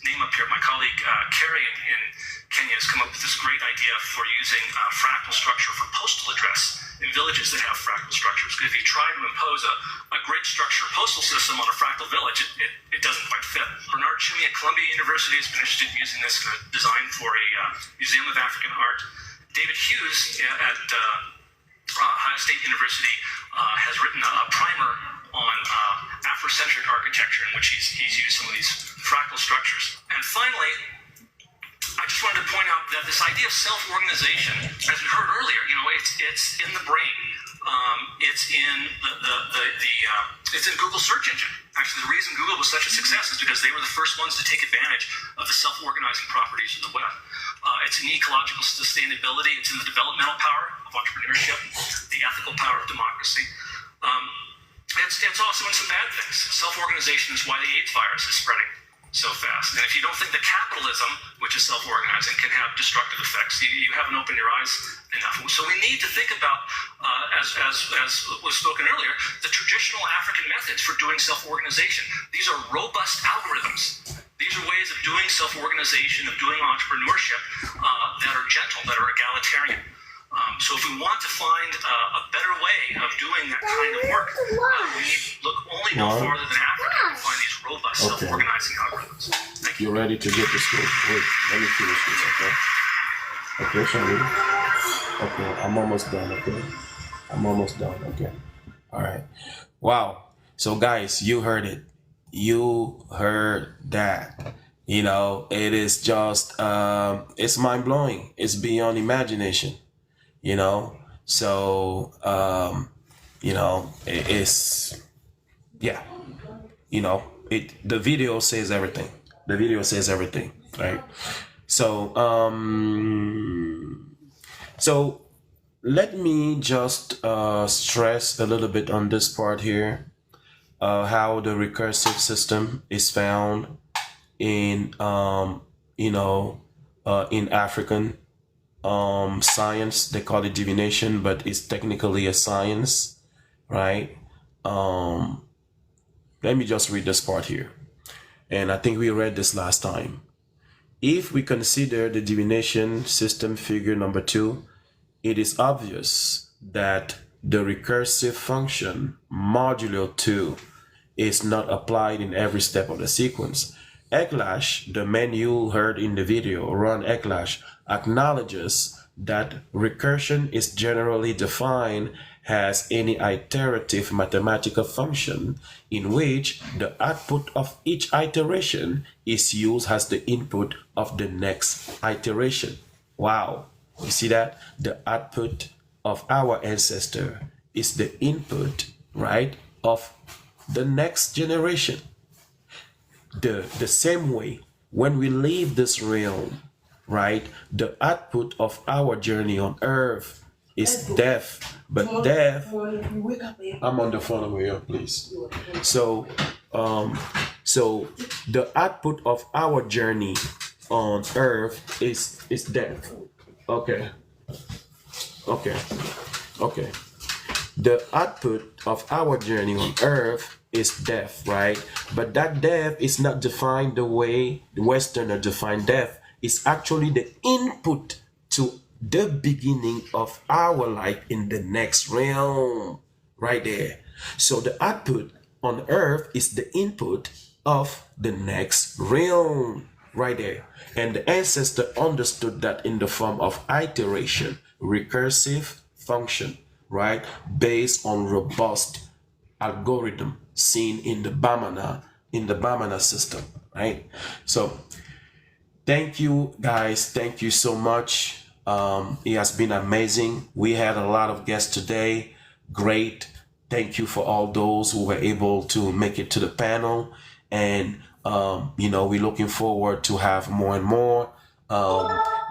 Speaker 10: name up here. My colleague Kerry in Kenya has come up with this great idea for using fractal structure for postal address in villages that have fractal structures. Because if you try to impose a grid structure postal system on a fractal village, it doesn't quite fit. Bernard Chumi at Columbia University has been interested in using this in a design for a Museum of African Art. David Hughes at Ohio State University has written a primer on Afrocentric architecture, in which he's used some of these fractal structures. And finally, I just wanted to point out that this idea of self-organization, as we heard earlier, it's in the brain. It's in it's in Google search engine. Actually, the reason Google was such a success is because they were the first ones to take advantage of the self-organizing properties of the web. It's in ecological sustainability. It's in the developmental power of entrepreneurship, the ethical power of democracy. It's also in some bad things. Self-organization is why the AIDS virus is spreading so fast. And if you don't think that capitalism, which is self-organizing, can have destructive effects, you haven't opened your eyes enough. So we need to think about, as was spoken earlier, the traditional African methods for doing self-organization. These are robust algorithms. These are ways of doing self-organization, of doing entrepreneurship that are gentle, that are egalitarian. So if we want to find a better way of doing that kind of work, we need to look only no farther than Africa to find these robust self-organizing algorithms. Thank you.
Speaker 1: You ready to get to school? Wait, let me finish this, okay? Okay, sorry. Okay, I'm almost done, okay? I'm almost done, okay? All right. Wow. So guys, you heard it. You heard that. It is just, it's mind-blowing. It's beyond imagination. So it's, yeah, the video says everything. The video says everything, right? So so let me just stress a little bit on this part here, how the recursive system is found in in African science. They call it divination, but it's technically a science, right? Let me just read this part here, and I think we read this last time. If we consider the divination system figure number 2, it is obvious that the recursive function modulo 2 is not applied in every step of the sequence. Eklash, the man you heard in the video, Ron Eklash, acknowledges that recursion is generally defined as any iterative mathematical function in which the output of each iteration is used as the input of the next iteration. Wow, you see that? The output of our ancestor is the input, right, of the next generation. The same way, when we leave this realm, right, the output of our journey on earth is death. But death, I'm on the phone over here, please. So the output of our journey on earth is death. Okay. The output of our journey on earth is death, right? But that death is not defined the way the Westerner define death. It's actually the input to the beginning of our life in the next realm, right there. So the output on earth is the input of the next realm, right there. And the ancestor understood that in the form of iteration, recursive function, right, based on robust algorithm seen in the Bamana system, right? So thank you guys, thank you so much. It has been amazing. We had a lot of guests today. Great. Thank you for all those who were able to make it to the panel. And we're looking forward to have more and more.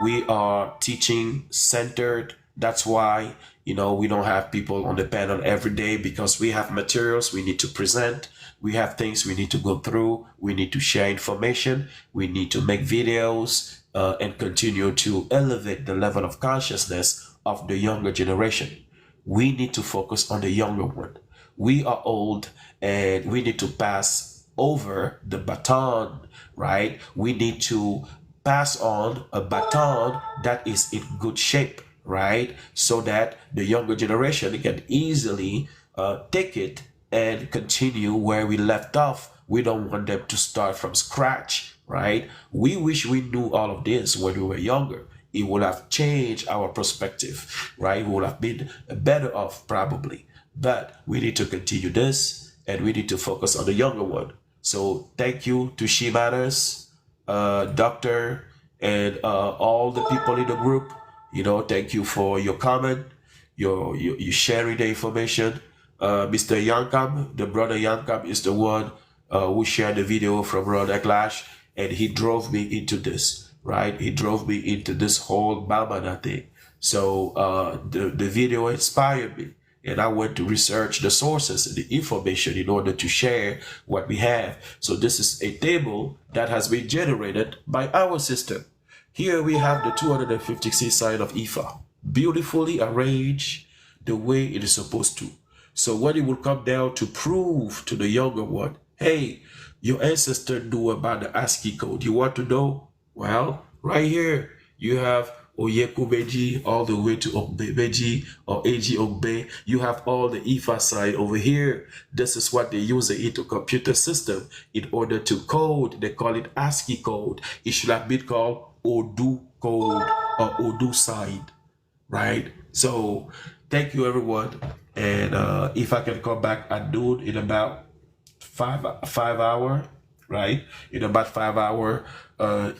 Speaker 1: We are teaching centered. That's why we don't have people on the panel every day, because we have materials we need to present. We have things we need to go through. We need to share information. We need to make videos and continue to elevate the level of consciousness of the younger generation. We need to focus on the younger one. We are old and we need to pass over the baton, right? We need to pass on a baton that is in good shape, right? So that the younger generation can easily take it and continue where we left off. We don't want them to start from scratch, right? We wish we knew all of this when we were younger. It would have changed our perspective, right? We would have been better off probably. But we need to continue this, and we need to focus on the younger one. So thank you to She Matters, Doctor, and all the people in the group. You know, thank you for your comment, your sharing the information. Mr. Yankam, the brother Yankam is the one who shared the video from Ron Clash, and he drove me into this, right? He drove me into this whole Bamana thing. So the video inspired me, and I went to research the sources and the information in order to share what we have. So this is a table that has been generated by our system. Here we have the 256 sign of IFA, beautifully arranged the way it is supposed to. So when it will come down to prove to the younger one, hey, your ancestor knew about the ASCII code. You want to know? Well, right here, you have Oyekubeji all the way to Ogbebeji or Eji Ogbe. You have all the IFA sign over here. This is what they use into computer system in order to code. They call it ASCII code. It should have been called Odu code or Odu sign, right? So thank you, everyone. And if I can come back at noon in about 5 hours, right? In about 5 hours,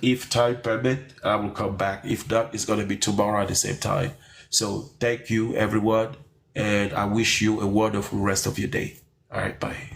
Speaker 1: if time permit, I will come back. If not, it's going to be tomorrow at the same time. So thank you, everyone. And I wish you a wonderful rest of your day. All right, bye.